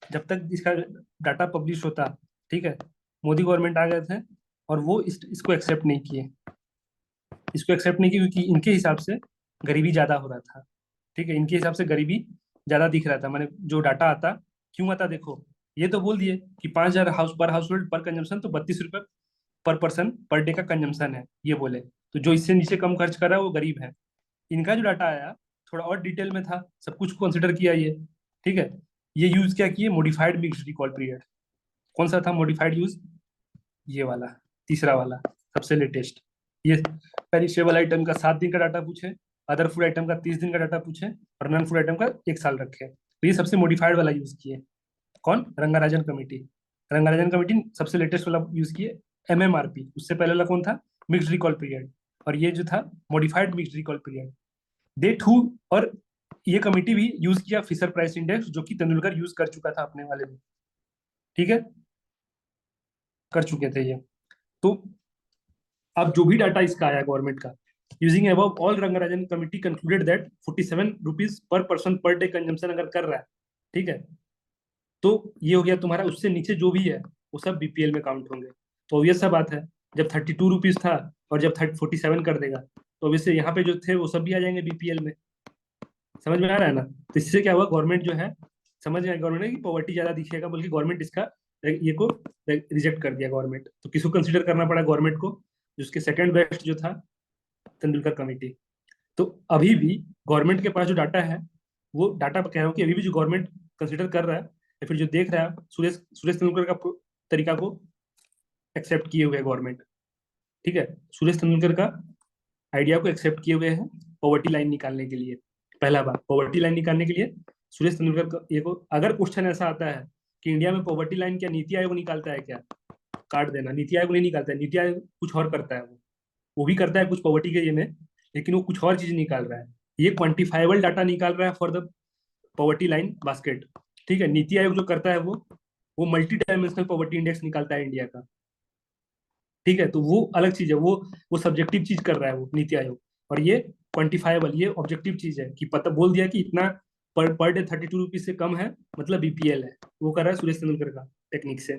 जब तक इसका डाटा पब्लिश होता, ठीक है, मोदी गवर्नमेंट आ गए थे और वो इसको एक्सेप्ट नहीं किए। इसको एक्सेप्ट नहीं किए क्योंकि इनके हिसाब से गरीबी ज्यादा हो रहा था। ठीक है, इनके हिसाब से गरीबी ज्यादा दिख रहा था, मैंने जो डाटा आता, क्यों आता देखो। ये तो बोल दिए कि 5,000 हाउस होल्ड पर कंजम्पशन, तो 32 रुपए पर पर्सन पर डे का कंजम्पशन है, ये बोले। तो जो इससे नीचे कम खर्च कर रहा है वो गरीब है। इनका जो डाटा आया थोड़ा और डिटेल में था, सब कुछ कंसिडर किया ये। ठीक है, ये यूज क्या किए, मॉडिफाइड मिक्स्ड रिकॉल पीरियड। कौन सा था मॉडिफाइड यूज, ये वाला, तीसरा वाला, सबसे लेटेस्ट। ये पेरिशेबल आइटम का 7 दिन का डाटा पूछे, अदर फूड आइटम का 30 दिन का डाटा पूछे, और नॉन फूड आइटम का 1 साल रखे, तो ये सबसे मॉडिफाइड वाला यूज किए। कौन, रंगाराजन कमेटी। रंगाराजन कमेटी सबसे लेटेस्ट वाला यूज किए। एमएमआरपी, उससे पहले वाला कौन था, मिक्स्ड रिकॉल पीरियड। और ये जो था modified mixed recall period. They two, और ये कमेटी भी यूज किया फिशर प्राइस इंडेक्स, जो कि तेंदुलकर यूज कर चुका था अपने वाले में। ठीक है, कर चुके थे ये। तो अब जो भी डाटा इसका आया गवर्नमेंट का, using above all, Rangarajan committee concluded that 47 rupees per person per day consumption अगर कर रहा है, ठीक है, तो ये हो गया तुम्हारा। उससे नीचे जो भी है वो सब बीपीएल में काउंट होंगे। तो ऑब्वियस सा बात है, जब 32 रुपीज था और जब 47 कर देगा, तो ऑब्वियसली यहाँ पे जो थे वो सब भी आ जाएंगे बीपीएल में। समझ में आ रहा है ना। तो इससे क्या हुआ, गवर्नमेंट जो है, समझ गया गवर्नमेंट ने कि पॉवर्टी ज्यादा दिखेगा, बल्कि गवर्नमेंट इसका ये को रिजेक्ट कर दिया गवर्नमेंट। तो किसको कंसिडर करना पड़ा गवर्नमेंट को, जिसके सेकंड बेस्ट जो था, तेंदुलकर कमेटी। तो अभी भी गवर्नमेंट के पास जो डाटा है, वो डाटा कह रहा हूँ कि अभी भी जो गवर्नमेंट कंसिडर कर रहा है या फिर जो देख रहा है, सुरेश सुरेश तेंदुलकर का तरीका को एक्सेप्ट किए हुए गवर्नमेंट। ठीक है, सूरज तेंदुलकर का आइडिया को एक्सेप्ट किए हुए हैं पॉवर्टी लाइन निकालने के लिए। पहला बात, पॉवर्टी लाइन निकालने के लिए सूरज तेंदुलकर का ये को, अगर क्वेश्चन ऐसा आता है कि इंडिया में पॉवर्टी लाइन क्या नीति आयोग निकालता है क्या, काट देना, नीति आयोग नहीं निकालता है, नीति आयोग कुछ और करता है। वो भी करता है कुछ पॉवर्टी के ये में, लेकिन वो कुछ और चीज निकाल रहा है। ये क्वांटिफाइबल डाटा निकाल रहा है for the poverty line basket. ठीक है, नीति आयोग जो करता है वो मल्टी डायमेंशनल पॉवर्टी इंडेक्स निकालता है इंडिया का। ठीक है, तो वो अलग चीज है, वो सब्जेक्टिव चीज कर रहा है वो नीति आयोग। और ये क्वांटिफाइबल, ये ऑब्जेक्टिव चीज है कि पता बोल दिया कि इतना पर डे 32 रुपीज से कम है, मतलब बीपीएल है। वो कर रहा है सुरेश तेंदुलकर का टेक्निक से।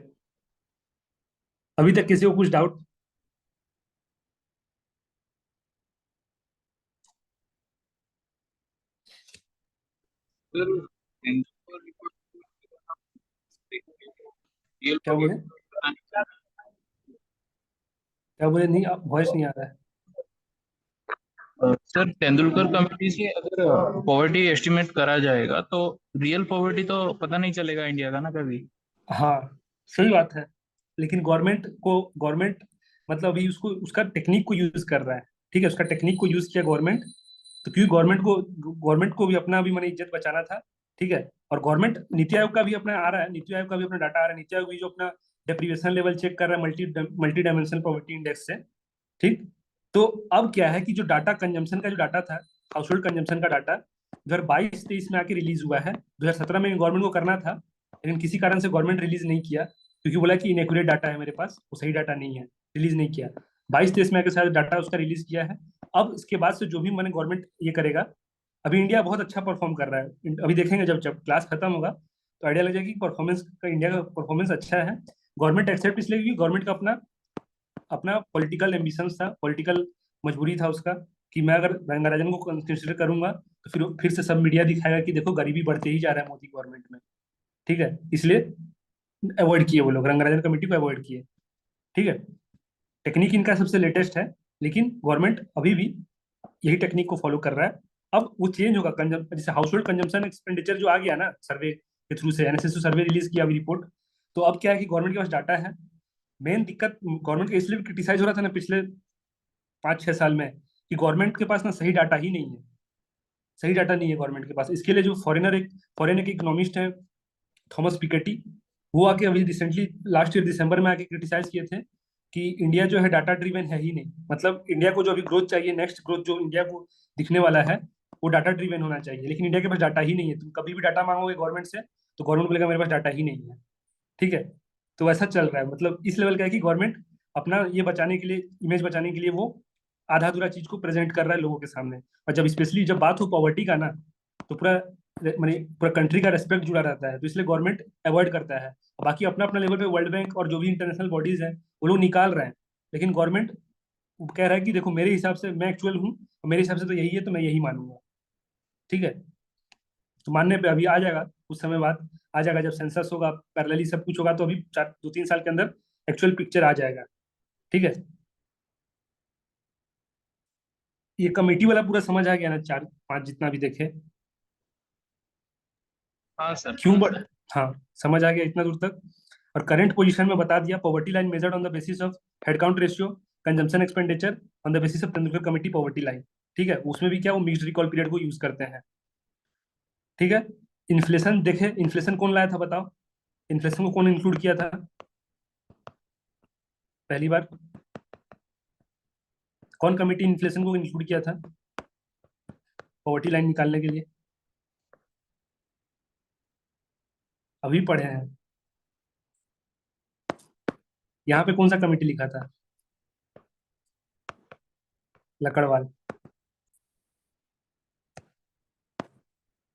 अभी तक किसी को कुछ डाउट? सर रियल क्या बोले? क्या बोले? नहीं, वॉइस नहीं आ रहा है। सर तेंदुलकर कमेटी से अगर पॉवर्टी एस्टिमेट करा जाएगा तो रियल पॉवर्टी तो पता नहीं चलेगा इंडिया का ना कभी। हाँ, सही बात है। लेकिन गवर्नमेंट मतलब अभी उसको उसका टेक्निक को यूज कर रहा है। ठीक है, उसका टेक्निक को यूज किया गवर्नमेंट। तो क्योंकि गवर्नमेंट को भी अपना भी मैंने इज्जत बचाना था। ठीक है, और गवर्नमेंट नीति आयोग का भी अपना आ रहा है, नीति आयोग का भी अपना डाटा आ रहा है, नीति आयोग भी जो अपना डेप्रीवेशन लेवल चेक कर रहा है मल्टी डायमेंशनल पॉवर्टी इंडेक्स से। ठीक। तो अब क्या है कि जो डाटा कंजम्पशन का जो डाटा था, हाउस होल्ड कंजम्पशन का डाटा 2022-23 में आके रिलीज हुआ है। 2017 में गवर्नमेंट को करना था, लेकिन किसी कारण से गवर्नमेंट रिलीज नहीं किया, क्योंकि बोला कि इनएक्यूरेट डाटा है मेरे पास, वो सही डाटा नहीं है, रिलीज नहीं किया। 22-23 में आके शायद डाटा उसका रिलीज किया है। अब इसके बाद से जो भी मैंने गवर्नमेंट ये करेगा, अभी इंडिया बहुत अच्छा परफॉर्म कर रहा है। अभी देखेंगे जब जब क्लास खत्म होगा तो आइडिया लग जाएगा कि परफॉर्मेंस का, इंडिया का परफॉर्मेंस अच्छा है। गवर्नमेंट एक्सेप्ट इसलिए क्योंकि गवर्नमेंट का अपना अपना पॉलिटिकल एम्बिशंस था, पॉलिटिकल मजबूरी था उसका, कि मैं अगर रंगाराजन को कंसिडर करूंगा तो फिर से सब मीडिया दिखाएगा कि देखो गरीबी बढ़ते ही जा रहा है मोदी गवर्नमेंट में। ठीक है, इसलिए अवॉइड किए वो लोग, रंगाराजन कमेटी को अवॉइड किए। ठीक है, टेक्निक इनका सबसे लेटेस्ट है, लेकिन गवर्नमेंट अभी भी यही टेक्निक को फॉलो कर रहा है। अब वो चेंज होगा, जैसे हाउस होल्ड कंजम्पशन एक्सपेंडिचर जो आ गया ना सर्वे के थ्रू से, एनएसएस सर्वे रिलीज किया अभी रिपोर्ट। तो अब क्या है कि गवर्नमेंट के पास डाटा है। मेन दिक्कत गवर्नमेंट का इसलिए क्रिटिसाइज हो रहा था ना पिछले 5-6 साल में, कि गवर्नमेंट के पास ना सही डाटा ही नहीं है। सही डाटा नहीं है गवर्नमेंट के पास। इसके लिए जो फॉरेन एक इकोनॉमिस्ट है, थॉमस पिकेटी, वो आके अभी रिसेंटली लास्ट ईयर दिसंबर में आके क्रिटिसाइज किए थे कि इंडिया जो है डाटा ड्रिवन है ही नहीं। मतलब इंडिया को जो अभी ग्रोथ चाहिए, नेक्स्ट ग्रोथ जो इंडिया को दिखने वाला है, वो डाटा ड्रिवन होना चाहिए, लेकिन इंडिया के पास डाटा ही नहीं है। तुम कभी भी डाटा मांगोगे गवर्नमेंट से तो गवर्नमेंट बोलेगा मेरे पास डाटा ही नहीं है। ठीक है, तो ऐसा चल रहा है, मतलब इस लेवल का है कि गवर्नमेंट अपना ये बचाने के लिए, इमेज बचाने के लिए वो आधा अधूरा चीज को प्रेजेंट कर रहा है लोगों के सामने। और जब स्पेशली जब बात हो पॉवर्टी का ना, तो पूरा माने पूरा कंट्री का रेस्पेक्ट जुड़ा रहता है, तो इसलिए गवर्नमेंट अवॉइड करता है। बाकी अपना अपना लेवल पे वर्ल्ड बैंक और जो भी इंटरनेशनल बॉडीज हैं वो लोग निकाल रहे हैं, लेकिन गवर्नमेंट कह रहा है कि देखो मेरे हिसाब से मैं एक्चुअल हूँ, मेरे हिसाब से तो यही है, तो मैं यही मानूंगा। ठीक है, तो मानने पे अभी आ जाएगा, कुछ समय बाद आ जाएगा, जब सेंसस होगा, पैरेलली सब कुछ होगा, तो अभी 2-3 साल के अंदर एक्चुअल पिक्चर आ जाएगा। ठीक है, ये कमेटी वाला पूरा समझ आ गया ना, 4-5 जितना भी देखे? हाँ सर। क्यों बढ़ हाँ, समझ आ गया इतना दूर तक। और करंट पोजीशन में बता दिया, poverty line measured on the basis of head count ratio, consumption expenditure on the basis of Tendulkar committee poverty line. ठीक है, उसमें भी क्या वो मिक्स्ड रिकॉल पीरियड को यूज करते हैं। ठीक है, इन्फ्लेशन देखे, इन्फ्लेशन कौन लाया था बताओ? इन्फ्लेशन को कौन इंक्लूड किया था पहली बार? कौन कमेटी इन्फ्लेशन को इंक्लूड किया था पॉवर्टी लाइन निकालने के लिए? अभी पढ़े हैं। यहाँ पे कौन सा कमेटी लिखा था? लकड़वाल।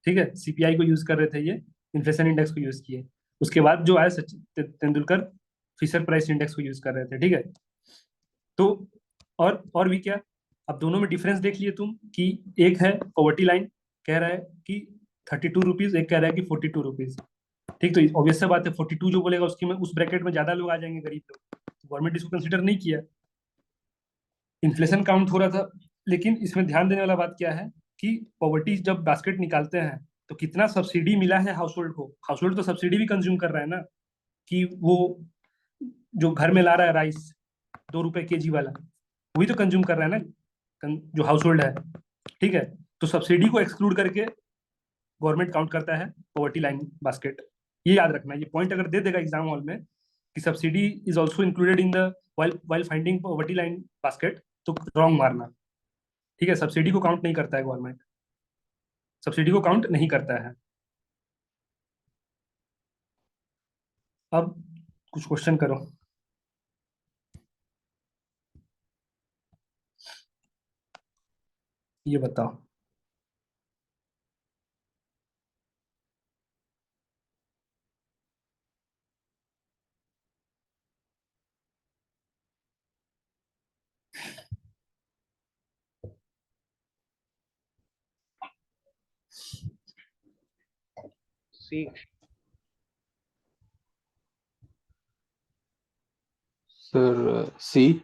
ठीक है, सीपीआई को यूज कर रहे थे ये, इन्फ्लेशन इंडेक्स को यूज किए। उसके बाद जो आया Sachin Tendulkar Fisher price index को यूज कर रहे थे। ठीक है, तो और भी क्या, अब दोनों में डिफरेंस देख लिए तुम कि एक है पॉवर्टी लाइन कह रहा है कि 32 रुपीज, एक कह रहा है कि 42 रुपीज। ठीक, तो ऑब्वियस सा बात है 42 जो बोलेगा उसकी में उस ब्रैकेट में ज्यादा लोग आ जाएंगे, गरीब लोग। गवर्नमेंट इसको कंसिडर नहीं किया, इन्फ्लेशन काउंट हो रहा था। लेकिन इसमें ध्यान देने वाला बात क्या है कि पॉवर्टी जब बास्केट निकालते हैं तो कितना सब्सिडी मिला है हाउस होल्ड को। हाउस होल्ड तो सब्सिडी भी कंज्यूम कर रहा है ना, कि वो जो घर में ला रहा है राइस 2 रुपए केजी वाला, वही तो कंज्यूम कर रहा है ना, जो हाउस होल्ड है। ठीक है, तो सब्सिडी को एक्सक्लूड करके गवर्नमेंट काउंट करता है पॉवर्टी लाइन बास्केट। ये याद रखना, ये पॉइंट अगर दे देगा एग्जाम हॉल में कि subsidy is also included in the while finding poverty line basket, तो रॉन्ग मारना। ठीक है, सब्सिडी को काउंट नहीं करता है गवर्नमेंट, सब्सिडी को काउंट नहीं करता है। अब कुछ क्वेश्चन करो। ये बताओ। सी। सर सी।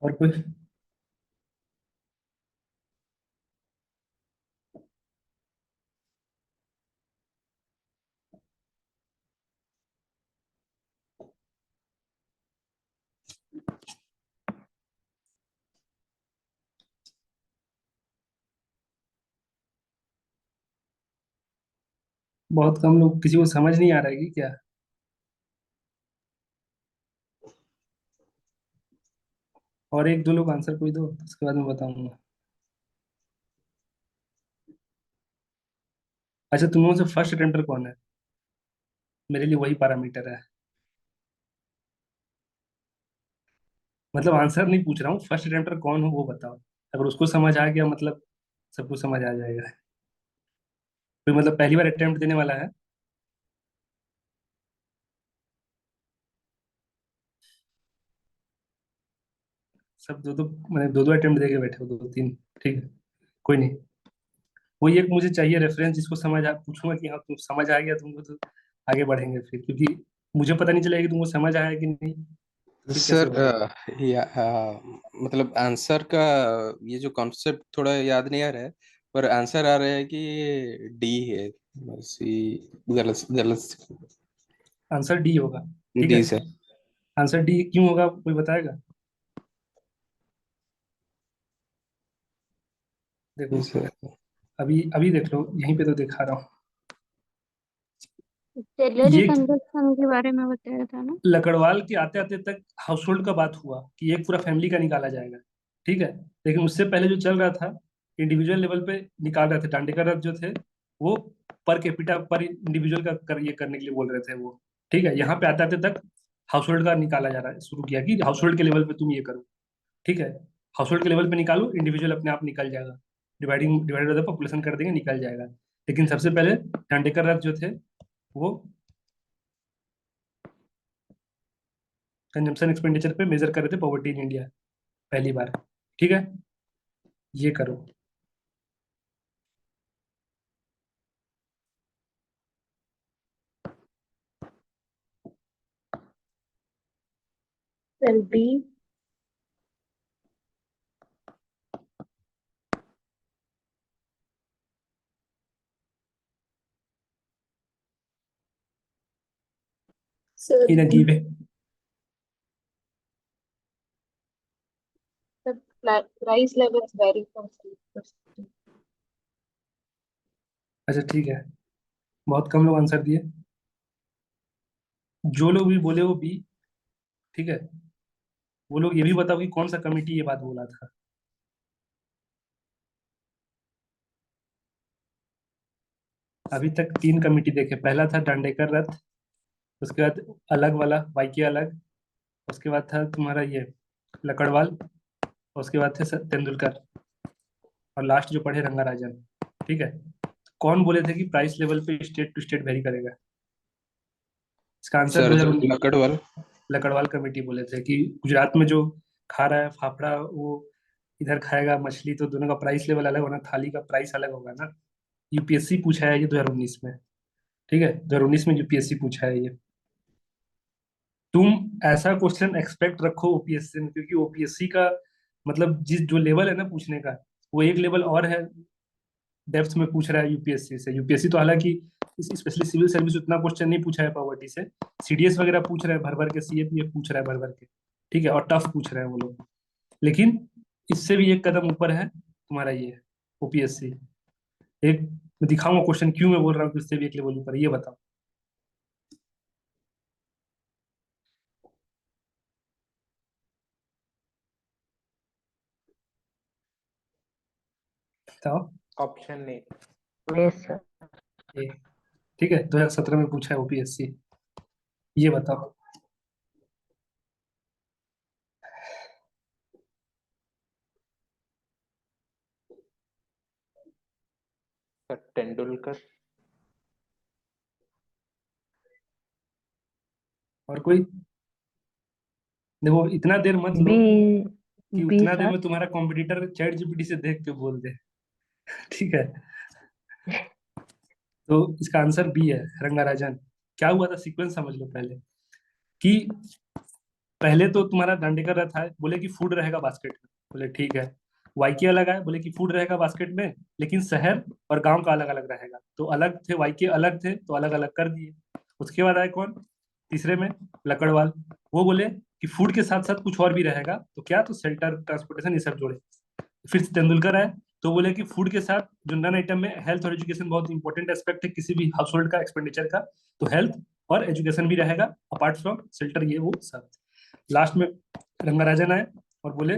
और कोई? बहुत कम लोग, किसी को समझ नहीं आ रहा है कि क्या? और एक दो लोग आंसर कोई दो, उसके बाद मैं बताऊंगा। अच्छा, तुम लोगों से फर्स्ट अटेम्प्टर कौन है? मेरे लिए वही पैरामीटर है। मतलब आंसर नहीं पूछ रहा हूँ, फर्स्ट अटेम्प्टर कौन हो वो बताओ। अगर उसको समझ आ गया मतलब सबको समझ आ जाएगा। कोई मतलब पहली बार अटेम्प्ट देने वाला है? सब दो दो, मैंने दो दो अटेम्प्ट दे के बैठे हो, दो दो तीन। ठीक है, कोई नहीं। वही एक मुझे चाहिए रेफरेंस जिसको समझ आ, पूछूंगा कि हाँ तुम समझ आ गया तुमको, तो आगे बढ़ेंगे फिर, क्योंकि मुझे पता नहीं चलेगा कि तुमको समझ आया कि नहीं, फिर कैसे सर होगा? मतलब आंसर का ये जो कॉन्सेप्ट थोड़ा याद नहीं आ रहा है, पर आंसर आ रहा है कि डी है। सी गलत गलत। आंसर डी होगा। ठीक है, डी सर। आंसर डी क्यों होगा कोई बताएगा? जी देखो, सर। अभी अभी देख लो, यहीं पे तो दिखा रहा हूँ। सैलरी ये कंजप्शन के बारे में बताया था ना। लकड़वाल के आते आते तक हाउस होल्ड का बात हुआ कि एक पूरा फैमिली का निकाला जाएगा। ठीक है, लेकिन उससे पहले जो चल रहा था, इंडिविजुअल लेवल पे निकाल रहे थे। दांडेकर रथ जो थे वो पर कैपिटा पर इंडिविजुअल का ये करने के लिए बोल रहे थे वो। ठीक है, यहाँ पे आते आते तक हाउस होल्ड का निकाला जा रहा है, शुरू किया कि हाउस होल्ड के लेवल पे तुम ये करो। ठीक है, हाउस होल्ड के लेवल पे निकालो, इंडिविजुअल अपने आप निकल जाएगा, डिवाइडेड बाय द पॉपुलेशन कर देंगे, निकल जाएगा। लेकिन सबसे पहले दांडेकर रथ जो थे वो कंजम्पशन एक्सपेंडिचर पे मेजर कर रहे थे पॉवर्टी इन इंडिया, पहली बार। ठीक है, ये करो। सेल बी। इन अ गिव। Price levels vary from state to state. अच्छा ठीक है, बहुत कम लोग आंसर दिए। जो लोग भी बोले वो बी। ठीक है, वो लोग ये भी बताओ कि कौन सा कमिटी ये बात बोला था। अभी तक तीन कमिटी देखे, पहला था दांडेकर रथ, उसके बाद अलग वाला वाईके अलग, उसके बाद था तुम्हारा ये लकड़वाल, उसके बाद थे तेंदुलकर, और लास्ट जो पढ़े रंगाराजन। ठीक है, कौन बोले थे कि प्राइस लेवल पे स्टेट टू स्टेट वेरी करेगा? इसका आंसर सर जो 2019 लकड़वाल। लकड़वाल कमेटी बोले थे कि गुजरात में जो खा रहा है फाफड़ा, वो इधर खाएगा मछली, तो दोनों का प्राइस लेवल अलग होना, थाली का प्राइस अलग होगा ना। यूपीएससी पूछा है ये 2019 में। ठीक है, 2019 में यूपीएससी पूछा है ये। तुम ऐसा क्वेश्चन एक्सपेक्ट रखो ओपीएससी में, क्योंकि ओपीएससी का मतलब जिस जो लेवल है ना पूछने का, वो एक लेवल और है, डेप्थ में पूछ रहा है यूपीएससी से। यूपीएससी तो हालांकि स्पेशली सिविल सर्विस उतना क्वेश्चन नहीं पूछा है पॉवर्टी से। सीडीएस वगैरह पूछ रहे हैं भर भर के, सीएपीएफ पूछ रहा है भर भर के, ठीक है, और टफ पूछ रहे हैं वो लोग। लेकिन इससे भी एक कदम ऊपर है तुम्हारा ये ओपीएससी। एक मैं दिखाऊंगा क्वेश्चन, क्यों मैं बोल रहा हूँ कि उससे भी एक लेवल ऊपर है, ये बताओ। बताओ। ऑप्शन नहीं। Yes, sir. ये ठीक है, 2017 में पूछा है ओपीएससी, ये बताओ। सर तेंदुलकर। और कोई? देखो इतना देर मत लो B, कि B, उतना देर sir. में तुम्हारा कॉम्पिटिटर चैट जीपीटी से देख के बोल दे। ठीक है, तो इसका आंसर बी है, रंगाराजन। क्या हुआ था सीक्वेंस समझ लो पहले, कि पहले तो तुम्हारा दांडेकर रहा था, बोले कि फूड रहेगा बास्केट में, बोले ठीक है। वाईके अलग आए, बोले कि फूड रहेगा बास्केट में लेकिन शहर और गांव का अलग अलग रहेगा, तो अलग थे, वाईके अलग थे तो अलग अलग कर दिए। उसके बाद आए कौन तीसरे में? लकड़वाल। वो बोले कि फूड के साथ साथ कुछ और भी रहेगा, तो क्या, तो शेल्टर, ट्रांसपोर्टेशन, ये सब जोड़े। फिर तेंदुलकर आए, तो बोले कि फूड के साथ जो नन आइटम में हेल्थ और एजुकेशन बहुत इंपॉर्टेंट एस्पेक्ट है किसी भी हाउस होल्ड का एक्सपेंडिचर का, तो हेल्थ और एजुकेशन भी रहेगा अपार्ट फ्रॉम शेल्टर, ये वो सब। लास्ट में रंगाराजन आए और बोले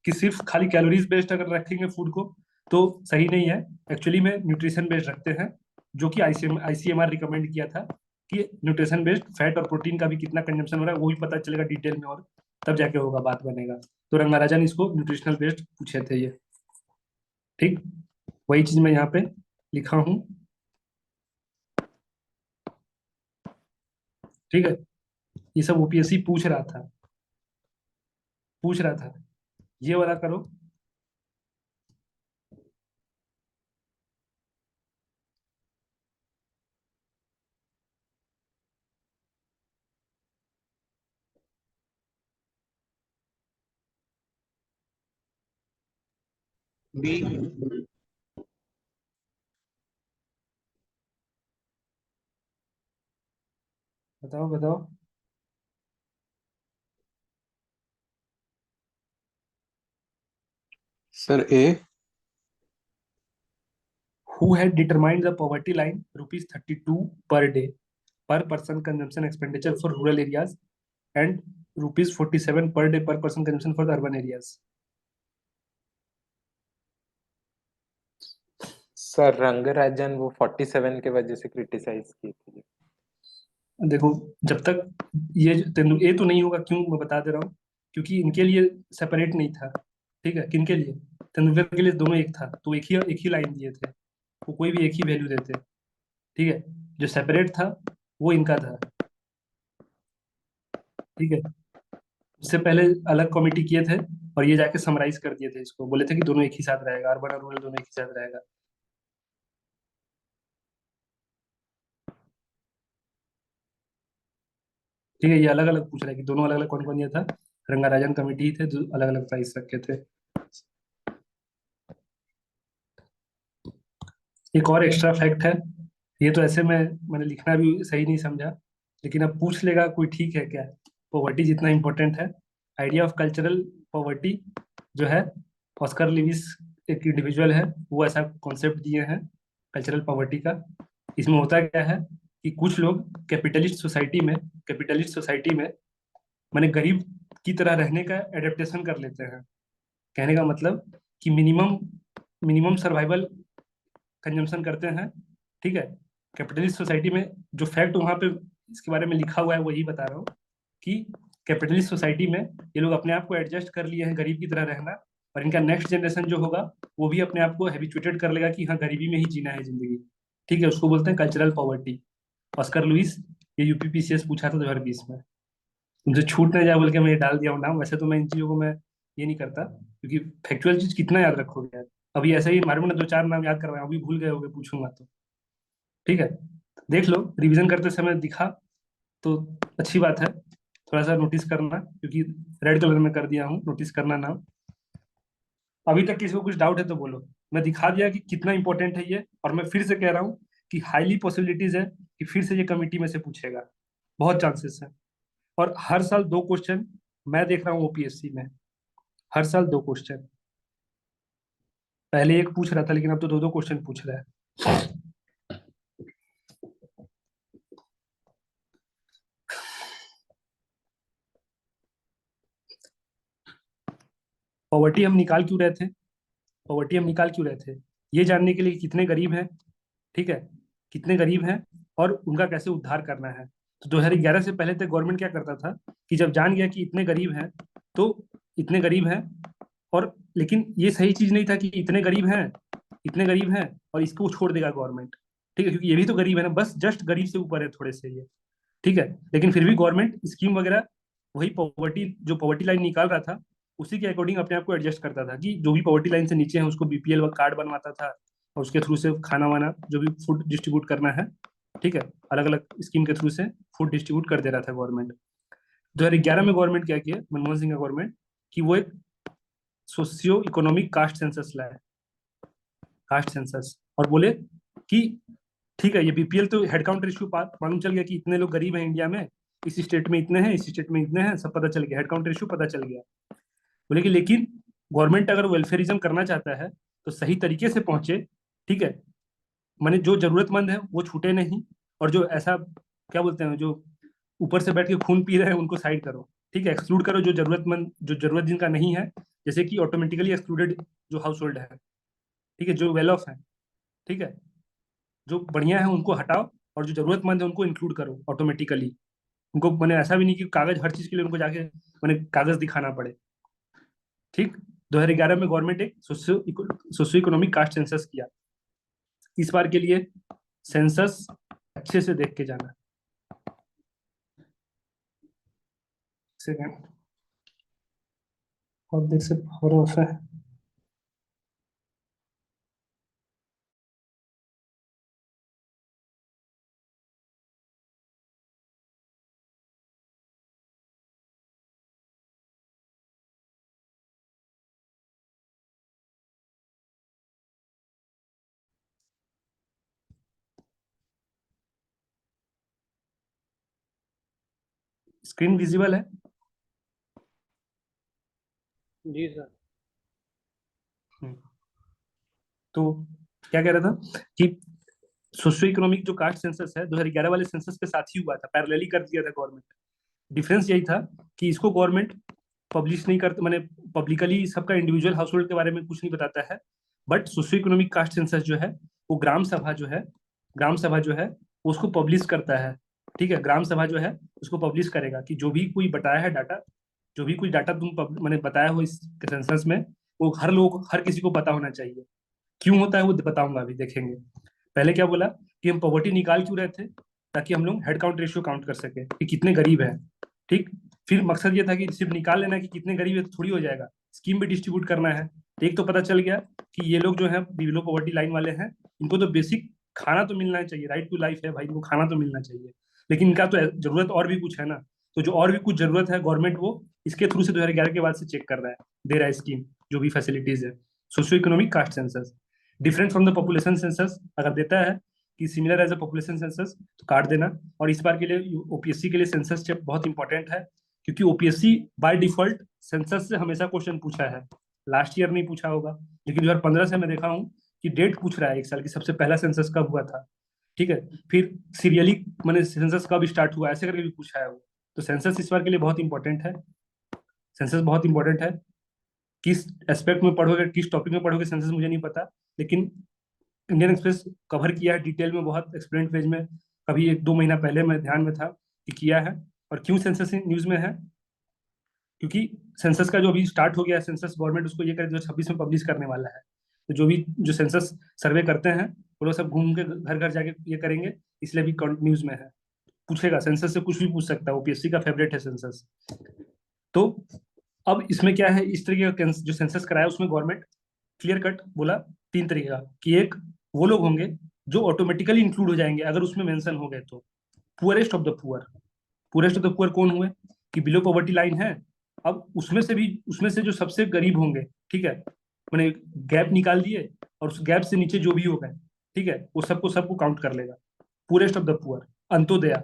कि सिर्फ खाली कैलोरीज बेस्ड अगर रखेंगे फूड को तो सही नहीं है, एक्चुअली में न्यूट्रिशन बेस्ड रखते हैं, जो कि आईसीएमआर रिकमेंड किया था कि न्यूट्रिशन बेस्ड फैट और प्रोटीन का भी कितना कंजम्पशन हो रहा है वो भी पता चलेगा डिटेल में, और तब जाके होगा, बात बनेगा। तो रंगाराजन इसको न्यूट्रिशनल बेस्ड पूछे थे ये, ठीक। वही चीज मैं यहाँ पे लिखा हूँ, ठीक है। ये सब ओपीएससी पूछ रहा था, ये वाला करो। बी। बताओ बताओ। Sir A. Who had determined the poverty line rupees 32 per day per person consumption expenditure for rural areas and rupees 47 per day per person consumption for the urban areas? Sir Rangarajan वो 47 के वजह से criticise की थी। देखो, जब तक ये तेंदु ए तो नहीं होगा, क्यों मैं बता दे रहा हूँ, क्योंकि इनके लिए सेपरेट नहीं था, ठीक है। किन के लिए? तेंदुलकर के लिए दोनों एक था, तो एक ही लाइन दिए थे, वो कोई भी एक ही वैल्यू देते, ठीक है। जो सेपरेट था वो इनका था, ठीक है। उससे पहले अलग कमेटी किए थे और ये जाके समराइज कर दिए थे, इसको बोले थे कि दोनों एक ही साथ रहेगा, अर्बन और रूरल दोनों एक ही साथ रहेगा। ठीक है, ये अलग अलग पूछ रहा है कि दोनों अलग अलग कौन कौन दिया था, रंगाराजन कमेटी ही थे जो अलग अलग प्राइस रखे थे। एक और एक्स्ट्रा फैक्ट है, ये तो ऐसे में मैंने लिखना भी सही नहीं समझा, लेकिन अब पूछ लेगा कोई, ठीक है क्या, पॉवर्टी जितना इंपॉर्टेंट है, आइडिया ऑफ कल्चरल पॉवर्टी जो है, ऑस्कर लिविस एक इंडिविजुअल है, वो ऐसा कॉन्सेप्ट दिए हैं कल्चरल पॉवर्टी का। इसमें होता क्या है कि कुछ लोग कैपिटलिस्ट सोसाइटी में माने गरीब की तरह रहने का एडेप्टेशन कर लेते हैं। कहने का मतलब कि मिनिमम मिनिमम सर्वाइवल कंजम्पशन करते हैं, ठीक है। कैपिटलिस्ट सोसाइटी में जो फैक्ट वहां पे इसके बारे में लिखा हुआ है वही बता रहा हूँ, कि कैपिटलिस्ट सोसाइटी में ये लोग अपने आप को एडजस्ट कर लिए हैं गरीब की तरह रहना, और इनका नेक्स्ट जनरेशन जो होगा वो भी अपने आप को हैबिचुएटेड कर लेगा कि हाँ गरीबी में ही जीना है जिंदगी, ठीक है। उसको बोलते हैं कल्चरल पॉवर्टी। ऑस्कर लुइस, ये यूपीपीसीएस पूछा था 2020 में। तुमसे छूट नहीं जाए बोल के मैं ये डाल दिया हूँ नाम, वैसे तो मैं इन चीजों को मैं ये नहीं करता, क्योंकि फैक्चुअल चीज कितना याद रखोगे यार। अभी ऐसे ही मालूम ना, दो चार नाम याद करवाया, अभी भूल गए होगे पूछूंगा तो, ठीक है। देख लो, रिवीजन करते समय दिखा तो अच्छी बात है, थोड़ा सा नोटिस करना, क्योंकि रेड कलर में कर दिया हूँ, नोटिस करना नाम। अभी तक किसी को कुछ डाउट है तो बोलो। मैं दिखा दिया कि कितना इंपॉर्टेंट है ये, और मैं फिर से कह रहा हूँ कि हाईली पॉसिबिलिटीज है कि फिर से ये कमिटी में से पूछेगा, बहुत चांसेस है। और हर साल 2 क्वेश्चन मैं देख रहा हूँ ओपीएससी में, हर साल 2 क्वेश्चन। पहले एक पूछ रहा था लेकिन अब तो 2 क्वेश्चन पूछ रहा है। पॉवर्टी हम निकाल क्यों रहे थे? पॉवर्टी हम निकाल क्यों रहे थे? ये जानने के लिए कि कितने गरीब हैं, ठीक है, कितने गरीब हैं और उनका कैसे उद्धार करना है। तो 2011 से पहले तक गवर्नमेंट क्या करता था कि जब जान गया कि इतने गरीब हैं तो इतने गरीब हैं, और लेकिन ये सही चीज नहीं था कि इतने गरीब हैं, इतने गरीब हैं और इसको छोड़ देगा गवर्नमेंट, ठीक है, क्योंकि ये भी तो गरीब है ना, बस जस्ट गरीब से ऊपर है थोड़े से ये, ठीक है। लेकिन फिर भी गवर्नमेंट स्कीम वगैरह वही पॉवर्टी, जो पॉवर्टी लाइन निकाल रहा था उसी के अकॉर्डिंग अपने आप को एडजस्ट करता था कि जो भी पॉवर्टी लाइन से नीचे है उसको बीपीएल कार्ड बनवाता था और उसके थ्रू से खाना वाना जो भी फूड डिस्ट्रीब्यूट करना है, ठीक है, अलग अलग स्कीम के थ्रू से फूड डिस्ट्रीब्यूट कर दे रहा था गवर्नमेंट। 2011 में गवर्नमेंट क्या किया, मनमोहन सिंह का गवर्नमेंट, कि वो एक सोशियो इकोनॉमिक कास्ट सेंसस लाए, कास्ट सेंसस, और बोले कि ठीक है, ये बीपीएल तो हेड काउंट रेशियो मालूम चल गया कि इतने लोग गरीब हैं इंडिया में, इस स्टेट में इतने हैं, इस स्टेट में इतने हैं, सब पता चल गया, हेड काउंट रेशियो पता चल गया। बोले कि लेकिन गवर्नमेंट अगर वेलफेयरिज्म करना चाहता है तो सही तरीके से पहुंचे, ठीक है, माने जो जरूरतमंद है वो छूटे नहीं, और जो ऐसा क्या बोलते हैं, जो ऊपर से बैठ के खून पी रहे हैं उनको साइड करो, ठीक है, एक्सक्लूड करो जो जरूरतमंद, जो जरूरत जिनका नहीं है, जैसे कि ऑटोमेटिकली एक्सक्लूडेड जो हाउस होल्ड है, ठीक है, जो वेल ऑफ है, ठीक है, जो बढ़िया है उनको हटाओ और जो जरूरतमंद है उनको इंक्लूड करो ऑटोमेटिकली। उनको मैंने ऐसा भी नहीं कि कागज हर चीज के लिए उनको जाके मैंने कागज दिखाना पड़े, ठीक। 2011 में गवर्नमेंट एक सोशियो इकोनॉमिक कास्ट सेंसस किया। इस बार के लिए सेंसस अच्छे से देख के जाना। सेकंड, बहुत देर से पावर ऑफ है। स्क्रीन विजिबल है? जी सर। तो क्या कह रहा था कि सोशियो इकोनॉमिक जो कास्ट सेंसस है 2011 वाले सेंसस के साथ ही हुआ था, पैरेलली कर दिया था गवर्नमेंट। डिफरेंस यही था कि इसको गवर्नमेंट पब्लिश नहीं करते, मैंने पब्लिकली सबका इंडिविजुअल हाउस होल्ड के बारे में कुछ नहीं बताता है, but socio economic caste census जो है वो ग्राम सभा जो है, ग्राम सभा जो है वो उसको पब्लिश करता है, ठीक है, ग्राम सभा जो है उसको पब्लिश करेगा कि जो भी कोई बताया है डाटा, जो भी कोई डाटा मैंने बताया हो इस सेंसस में, वो हर लोग, हर किसी को पता होना चाहिए। क्यों होता है वो बताऊंगा, अभी देखेंगे। पहले क्या बोला कि हम पॉवर्टी निकाल क्यों रहे थे, ताकि हम लोग हेड काउंट रेशियो काउंट कर सके कि कितने गरीब हैं, ठीक। फिर मकसद ये था कि सिर्फ निकाल लेना कि कितने गरीब है तो थोड़ी हो जाएगा, स्कीम भी डिस्ट्रीब्यूट करना है। तो एक तो पता चल गया कि ये लोग जो है बिलो पॉवर्टी लाइन वाले हैं, इनको तो बेसिक खाना तो मिलना चाहिए, राइट टू लाइफ है भाई, इनको खाना तो मिलना चाहिए, लेकिन इनका तो जरूरत और भी कुछ है ना। तो जो और भी कुछ जरूरत है गवर्नमेंट वो इसके थ्रू से 2011 के बाद से चेक कर रहा है, दे रहा है स्कीम, जो भी फैसिलिटीज है। Socio economic caste census different from the population census अगर देता है कि similar as a population census तो काट देना। और इस बार के लिए ओपीएससी के लिए सेंसस बहुत इंपॉर्टेंट है, क्योंकि ओपीएससी बाय डिफॉल्ट सेंसस से हमेशा क्वेश्चन पूछा है। लास्ट ईयर नहीं पूछा होगा, लेकिन 2015 से मैं देखा हूँ कि डेट पूछ रहा है, एक साल की सबसे पहला सेंसस कब हुआ था, ठीक है, फिर सीरियली मैंने सेंसस कब स्टार्ट हुआ ऐसे करके भी पूछा है वो। तो सेंसस इस बार के लिए बहुत इंपॉर्टेंट है, सेंसस बहुत इंपॉर्टेंट है। किस एस्पेक्ट में पढ़ोगे, किस टॉपिक में पढ़ोगे सेंसस मुझे नहीं पता, लेकिन इंडियन एक्सप्रेस कवर किया है डिटेल में, बहुत एक्सप्लेन पेज में, कभी 1-2 महीना पहले मैं ध्यान में था कि किया है। और क्यों सेंसस न्यूज में है, क्योंकि सेंसस का जो अभी स्टार्ट हो गया है, सेंसस गवर्नमेंट उसको ये करे 2026 में पब्लिश करने वाला है। तो जो भी जो सेंसस सर्वे करते हैं वो लोग सब घूम के घर घर जाके ये करेंगे, इसलिए भी न्यूज में है। पूछेगा सेंसस से, कुछ भी पूछ सकता है, ओपीएससी का फेवरेट है सेंसस। तो अब इसमें क्या है, इस तरीके का जो सेंसस कराया उसमें गवर्नमेंट क्लियर कट बोला 3 तरीके का, कि एक वो लोग होंगे जो ऑटोमेटिकली इंक्लूड हो जाएंगे अगर उसमें मेंशन हो गए तो, poorest of the poor. Poorest of the poor कौन हुए, कि बिलो पॉवर्टी लाइन है, अब उसमें से जो सबसे गरीब होंगे, ठीक है, मैंने गैप निकाल दिए और उस गैप से नीचे जो भी हो गए, ठीक है, वो सबको काउंट कर लेगा। Poorest of the poor, Antyodaya,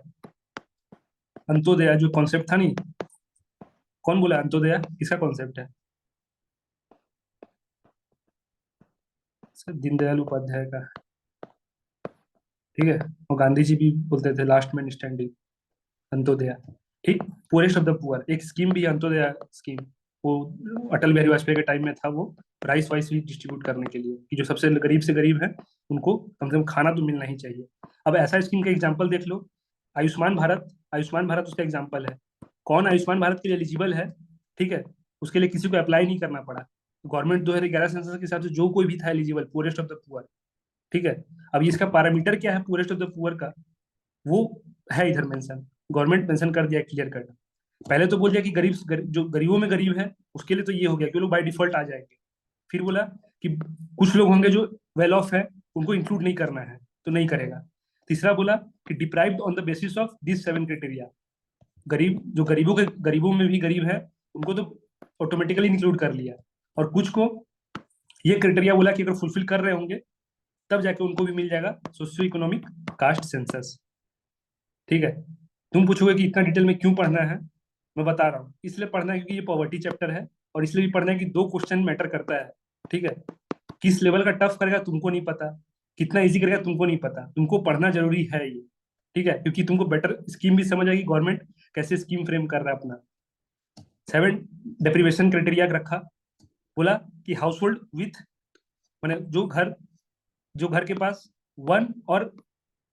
Antyodaya जो कॉन्सेप्ट था नहीं, कौन बोला अंत्योदया किसका कॉन्सेप्ट है? सर दीनदयाल उपाध्याय का, ठीक है, और गांधी जी भी बोलते थे लास्ट मैन स्टैंडिंग, अंत्योदया। ठीक, पुअरेस्ट ऑफ द पुअर, एक स्कीम भी है अंत्योदया स्कीम, वो अटल बिहारी वाजपेयी के टाइम में था, वो राइस वाइस भी डिस्ट्रीब्यूट करने के लिए कि जो सबसे गरीब से गरीब है उनको कम से कम खाना तो मिलना ही चाहिए। अब ऐसा स्कीम का एग्जाम्पल देख लो, आयुष्मान भारत, आयुष्मान भारत उसका एग्जाम्पल है। कौन आयुष्मान भारत के लिए एलिजिबल है? ठीक है, उसके लिए किसी को अप्लाई नहीं करना पड़ा, गवर्नमेंट 2011 सेंसस के हिसाब से जो कोई भी था eligible, poorest of the poor. ठीक है, अब इसका पैरामीटर क्या है पुअरेस्ट ऑफ द पुअर का, वो है इधर मेंशन, गवर्नमेंट मेंशन कर दिया क्लियर कट। पहले तो बोल दिया कि जो गरीबों में गरीब है उसके लिए तो ये हो गया कि वो लोग बाय डिफॉल्ट आ जाएंगे। फिर बोला कि कुछ लोग होंगे जो वेल ऑफ है, उनको इंक्लूड नहीं करना है तो नहीं करेगा। तीसरा बोला कि deprived on the basis of this 7 criteria, गरीब जो गरीबों में भी गरीब है उनको तो ऑटोमेटिकली इंक्लूड कर लिया, और कुछ को ये क्राइटेरिया बोला कि अगर फुलफिल कर रहे होंगे तब जाके उनको भी मिल जाएगा सोशियो इकोनॉमिक कास्ट सेंसस। ठीक है, तुम पूछोगे कि इतना डिटेल में क्यों पढ़ना है, मैं बता रहा हूँ, इसलिए पढ़ना है क्योंकि ये पॉवर्टी चैप्टर है, और इसलिए भी पढ़ना है कि 2 क्वेश्चन मैटर करता है। ठीक है, किस लेवल का टफ करेगा तुमको नहीं पता, कितना इजी करेगा तुमको नहीं पता, तुमको पढ़ना जरूरी है ये। ठीक है, क्योंकि तुमको बेटर स्कीम भी समझ आएगी, गवर्नमेंट कैसे स्कीम फ्रेम कर रहा है अपना। 7 डेप्रीवेशन क्राइटेरिया रखा, बोला कि हाउस होल्ड विथ, मैंने जो घर के पास 1 और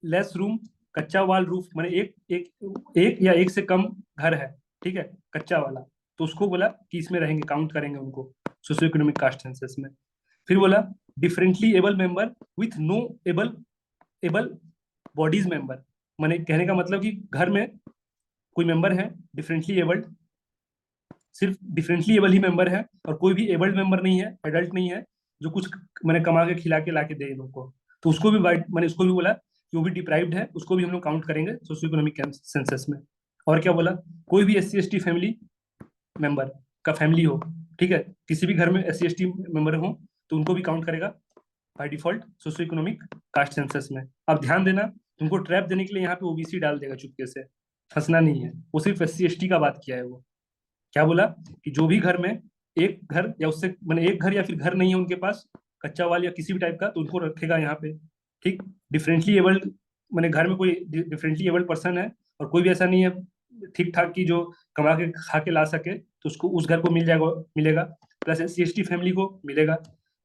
लेस रूम, कच्चा वाल रूफ, मैंने एक या एक से कम घर है, ठीक है, कच्चा वाला, तो उसको बोला कि इसमें रहेंगे, काउंट करेंगे उनको सोशियो इकोनॉमिक कास्ट सेंसस में। फिर बोला differently able member with no able bodies member, मैंने कहने का मतलब कि घर में कोई मेंबर है डिफरेंटली एबल्ड, सिर्फ डिफरेंटली एबल ही मेंबर है, और कोई भी एबल्ड मेंबर नहीं है, एडल्ट नहीं है, जो कुछ मैंने कमा के खिला के ला के दे लोगों को, तो उसको भी मैंने उसको भी बोला कि वो भी डिप्राइव्ड है, उसको भी हम लोग काउंट करेंगे सोशियो इकोनॉमिक सेंसस में। और क्या बोला, कोई भी SC ST फैमिली मेंबर का फैमिली हो, ठीक है, किसी भी घर में SC ST मेंबर हो तो उनको भी काउंट करेगा by default socio economic caste census में। अब ध्यान देना, तुमको ट्रैप देने के लिए यहाँ पे OBC डाल देगा चुपके से, फंसना नहीं है, वो सिर्फ SC ST का बात किया है। वो क्या बोला कि जो भी घर में एक घर या उससे मैंने एक घर या फिर घर नहीं है उनके पास, कच्चा वाल या किसी भी टाइप का, तो उनको रखेगा यहाँ पे। ठीक, डिफरेंटली एबल्ड, मैंने घर में कोई डिफरेंटली एबल्ड पर्सन है और कोई भी ऐसा नहीं है ठीक ठाक की जो कमा के खा के ला सके, तो उसको उस घर को मिलेगा, प्लस SC ST फैमिली को मिलेगा।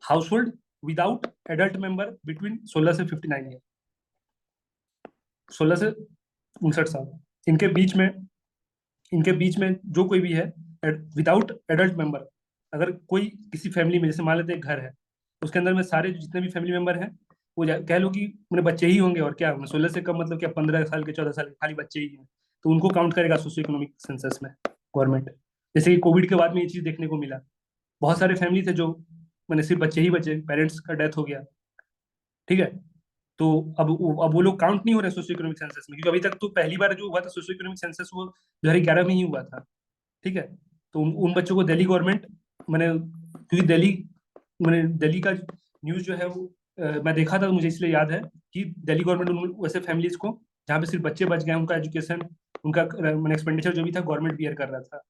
House hold without adult member between 16 से 59 ईयर, 16 से 59 साल, इनके बीच में जो कोई भी है विदाउट एडल्ट मेंबर, अगर कोई किसी फैमिली में, जैसे मान लेते हैं एक घर है, उसके अंदर में सारे जितने भी फैमिली मेंबर हैं वो कह लो कि मेरे बच्चे ही होंगे, और क्या 16 से कम मतलब क्या 15 साल के 14 साल के खाली बच्चे ही हैं, तो उनको काउंट करेगा सोशियो इकोनॉमिक सेंसस में गवर्नमेंट। जैसे कि कोविड के बाद में ये चीज देखने को मिला, बहुत सारे फैमिली थे जो मैंने सिर्फ बच्चे ही बचे, पेरेंट्स का डेथ हो गया। ठीक है, तो अब वो लोग काउंट नहीं हो रहे सोशियो इकोनॉमिक सेंसस में, क्योंकि अभी तक तो पहली बार जो हुआ था सोशियो इकोनॉमिक सेंसस वो 2011 में ही हुआ था। ठीक है, तो उन बच्चों को दिल्ली गवर्नमेंट, मैंने क्योंकि दिल्ली का न्यूज जो है वो मैं देखा था, तो मुझे इसलिए याद है कि दिल्ली गवर्नमेंट वैसे फैमिलीज को जहाँ पे सिर्फ बच्चे बच गए, उनका एजुकेशन, उनका मैंने एक्सपेंडिचर जो भी था गवर्नमेंट बियर कर रहा था।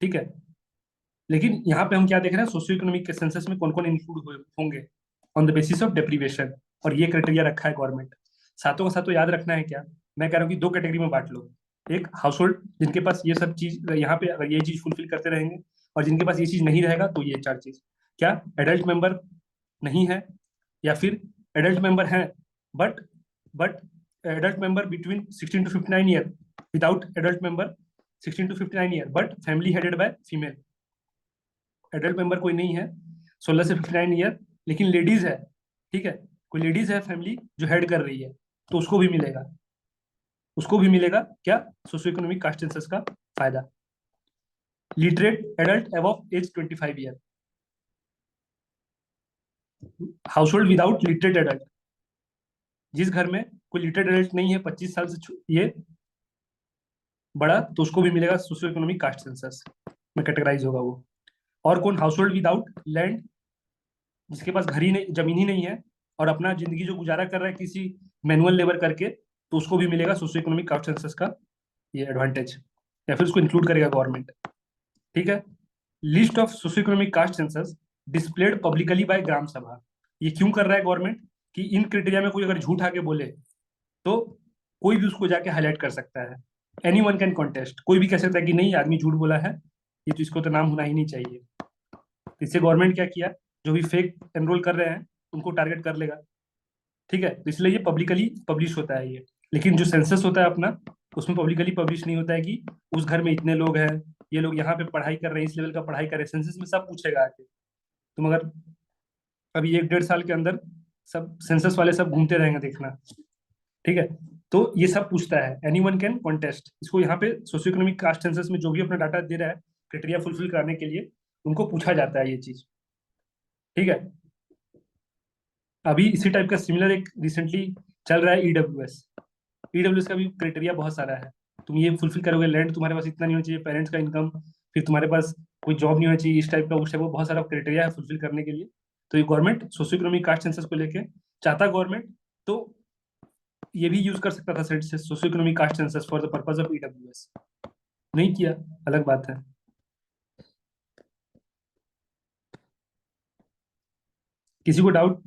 ठीक है, लेकिन यहाँ पे हम क्या देख रहे हैं, सोशियो इकोनॉमिक के सेंसस में कौन कौन इंक्लूड होंगे on the basis of deprivation, और ये क्राइटेरिया रखा है गवर्नमेंट। सातों का सातों याद रखना है क्या, मैं कह रहा हूँ कि 2 कैटेगरी में बांट लो, एक हाउस होल्ड जिनके पास ये सब चीज, यहाँ पे अगर ये चीज फुलफिल करते रहेंगे, और जिनके पास ये चीज नहीं रहेगा तो ये 4 चीज, क्या एडल्ट मेंबर नहीं है, या फिर एडल्ट मेंबर है but adult member between 16 to 59 year, without adult member 16 to 59 year but family headed by female, adult member कोई नहीं है 16 से 59 ईयर लेकिन लेडीज है, ठीक है, कोई लेडीज है फैमिली जो हेड कर रही है, तो उसको भी मिलेगा क्या, सोशियो इकोनॉमिक कास्ट सेंसस का फायदा। Literate adult above age 25 year, household without literate adult, जिस घर में कोई लिटरेट एडल्ट नहीं है 25 साल से ये बड़ा, तो उसको भी मिलेगा सोशियो इकोनॉमिक कास्ट सेंसस में कैटेगराइज होगा वो। और कौन, हाउस होल्ड विदाउट लैंड, जिसके पास घर ही नहीं, जमीन ही नहीं है, और अपना जिंदगी जो गुजारा कर रहा है किसी मैनुअल लेबर करके, तो उसको भी मिलेगा सोशियो इकोनॉमिक कास्ट सेंसस का ये एडवांटेज, या फिर उसको इंक्लूड करेगा गवर्नमेंट। ठीक है। List of socio economic caste census displayed publicly by Gram Sabha. ये क्यों कर रहा है गवर्नमेंट कि इन क्राइटेरिया में कोई अगर झूठ आके बोले तो कोई भी उसको जाके हाईलाइट कर सकता है। एनी वन कैन कॉन्टेस्ट, कोई भी कह सकता है कि नहीं आदमी झूठ बोला है, ये तो इसको तो नाम होना ही नहीं चाहिए। तो इससे गवर्नमेंट क्या किया, जो भी फेक एनरोल कर रहे हैं उनको टारगेट कर लेगा। ठीक है, तो इसलिए ये पब्लिकली पब्लिश होता है ये। लेकिन जो सेंसस होता है अपना, उसमें पब्लिकली पब्लिश नहीं होता है कि उस घर में इतने लोग हैं, ये लोग यहाँ पे पढ़ाई कर रहे हैं, इस लेवल का पढ़ाई कर रहे हैं। सेंसस में सब पूछेगा आके। तुम अगर अभी 1-1.5 साल के अंदर सब सेंसस वाले सब घूमते रहेंगे देखना। ठीक है, तो ये सब पूछता है, एनी वन कैन कॉन्टेस्ट। इसको यहाँ पे सोशियो इकोनॉमिक कास्ट सेंसस में जो भी अपना डाटा दे रहा है क्राइटेरिया फुलफिल कराने के लिए, उनको पूछा जाता है ये चीज। ठीक है। अभी इसी टाइप का सिमिलर एक रिसेंटली चल रहा है ईडब्ल्यूएस। ईडब्ल्यूएस का भी क्राइटेरिया बहुत सारा है। तुम ये फुलफिल करोगे, लैंड तुम्हारे पास इतना नहीं होना चाहिए, पेरेंट्स का इनकम, फिर तुम्हारे पास कोई जॉब नहीं होना चाहिए, इस टाइप का उस टाइप का बहुत सारा क्राइटेरिया है फुलफिल करने के लिए। तो ये government socio economic caste census को लेके चाहता गवर्नमेंट तो ये भी यूज कर सकता था socio economic caste census for the purpose of EWS. नहीं किया, अलग बात है। किसी को डाउट?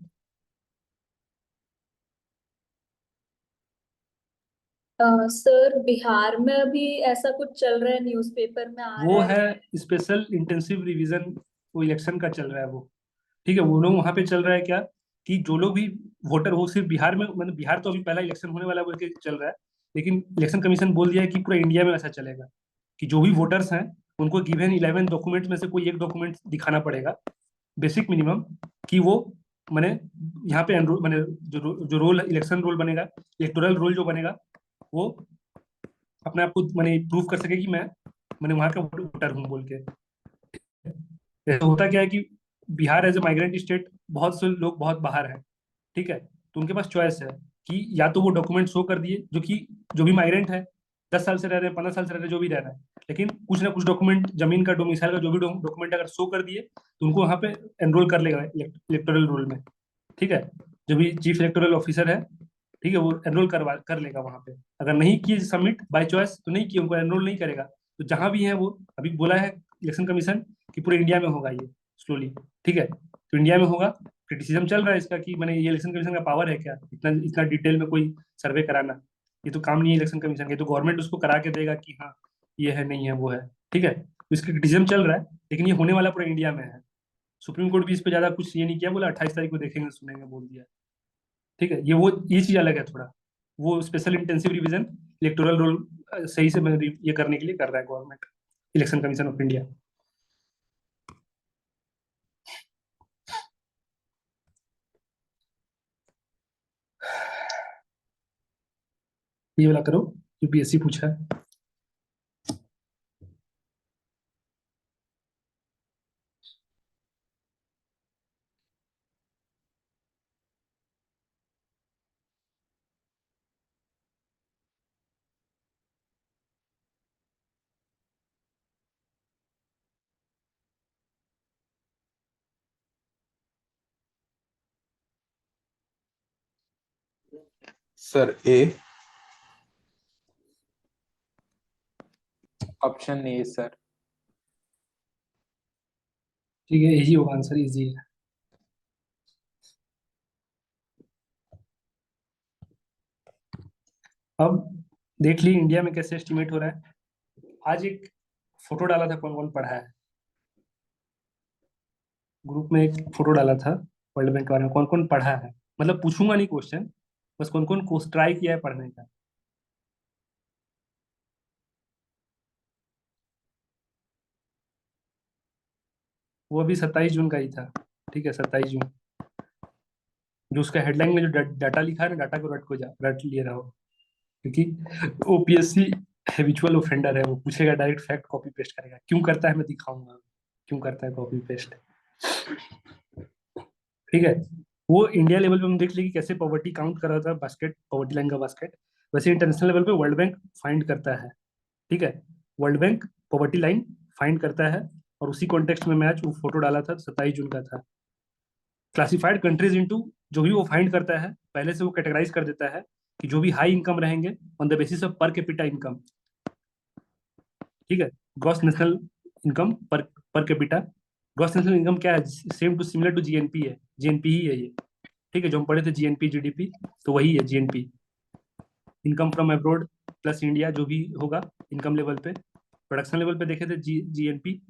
सर बिहार में अभी ऐसा कुछ चल रहा है, न्यूज़पेपर में आ वो रहा है। है स्पेशल इंटेंसिव रिवीजन, वो इलेक्शन का चल रहा है वो। ठीक है, वो लोग वहां पे चल रहा है क्या कि जो लोग भी वोटर हो, सिर्फ बिहार में, मतलब बिहार तो अभी पहला इलेक्शन होने वाला है बोल के चल रहा है, लेकिन इलेक्शन कमीशन बोल दिया है कि पूरा इंडिया में ऐसा चलेगा कि जो भी वोटर्स हैं उनको गिवन 11 डॉक्यूमेंट में से कोई एक डॉक्यूमेंट दिखाना पड़ेगा, बेसिक मिनिमम, कि वो मैंने यहाँ पे एनरोल, मैंने जो रोल इलेक्शन रोल बनेगा, इलेक्टोरल रोल जो बनेगा, वो अपने आप को मैंने प्रूव कर सके कि मैंने वहां का वोटर हूँ बोल के। ऐसा होता क्या है कि Bihar as a migrant state, बहुत से लोग बहुत बाहर हैं। ठीक है, तो उनके पास चॉइस है कि या तो वो डॉक्यूमेंट शो कर दिए, जो भी माइग्रेंट है, 10 साल से रह रहे हैं, 15 साल से रह रहे हैं, जो भी रह रहा है, लेकिन कुछ ना कुछ डॉक्यूमेंट, जमीन का, डोमिसाइल का जो भी डॉक्यूमेंट अगर शो कर दिए तो उनको वहां पे एनरोल कर लेगा इलेक्टोरल रोल में। ठीक है, जो भी चीफ इलेक्टोरल ऑफिसर है, ठीक है, वो एनरोल कर लेगा वहां पे। अगर नहीं किए सबमिट बाय चॉइस तो नहीं किए, उनको एनरोल नहीं करेगा। तो जहां भी है वो, अभी बोला है इलेक्शन कमीशन कि पूरे इंडिया में होगा ये स्लोली। ठीक है, तो इंडिया में होगा। क्रिटिसिज्म चल रहा है इसका कि मैंने ये इलेक्शन कमीशन का पावर है क्या इतना इतना डिटेल में कोई सर्वे कराना, ये तो काम नहीं है इलेक्शन कमीशन के, तो गवर्नमेंट उसको करा के देगा कि हाँ ये है, नहीं है, वो है। ठीक है, तो इसका क्रिटिसिज्म चल रहा है, लेकिन ये होने वाला पूरा इंडिया में है। सुप्रीम कोर्ट भी इस पे ज्यादा कुछ ये नहीं किया, बोला 28 तारीख को देखेंगे सुनेंगे बोल दिया। ठीक है, ये चीज अलग है थोड़ा। वो special intensive revision electoral roll सही से ये करने के लिए कर रहा है government, election commission of India. ये वाला करो, यूपीएससी पूछा है। Sir A. Option A sir. ठीक है, यही होगा आंसर, इजी है। अब देख ली इंडिया में कैसे एस्टिमेट हो रहा है। आज एक फोटो डाला था, कौन कौन पढ़ा है, ग्रुप में एक फोटो डाला था वर्ल्ड बैंक के बारे में, कौन कौन पढ़ा है। मतलब पूछूंगा नहीं क्वेश्चन, बस कौन कौन को ट्राई किया है पढ़ने का। वो अभी 27 जून का ही था। ठीक है, 27 जून। जो उसका हेडलाइन में जो डाटा लिखा है ना, डाटा को रट लिए रहो, क्योंकि ओपीएससी हैबिचुअल ऑफेंडर है, वो पूछेगा डायरेक्ट फैक्ट कॉपी पेस्ट करेगा। क्यों करता है मैं दिखाऊंगा, क्यों करता है कॉपी पेस्ट। ठीक है, वो इंडिया लेवल पे हम देख लेंगे कैसे पॉवर्टी काउंट कर रहा था, बास्केट, पॉवर्टी लाइन का बास्केट, वैसे इंटरनेशनल लेवल पे वर्ल्ड बैंक फाइंड करता है। ठीक है, world bank poverty line find करता है, और उसी कॉन्टेक्स्ट में मैच वो फोटो डाला था, 27 जून का था। क्लासिफाइड कंट्रीज इनटू, जो भी वो फाइंड करता है पहले से वो कैटेगराइज कर देता है कि जो भी हाई इनकम रहेंगे on the basis of per capita income, ठीक है। ग्रॉस नेशनल इनकम पर per capita, gross national income क्या है, same to similar to GNP है, जीएनपी ही है ये, ठीक है। जो हम पढ़े थे जीएनपी जीडीपी, तो वही है GNP. Income from abroad plus India, जो भी होगा इनकम लेवल पे, प्रोडक्शन लेवल पे देखे थे जीएनपी,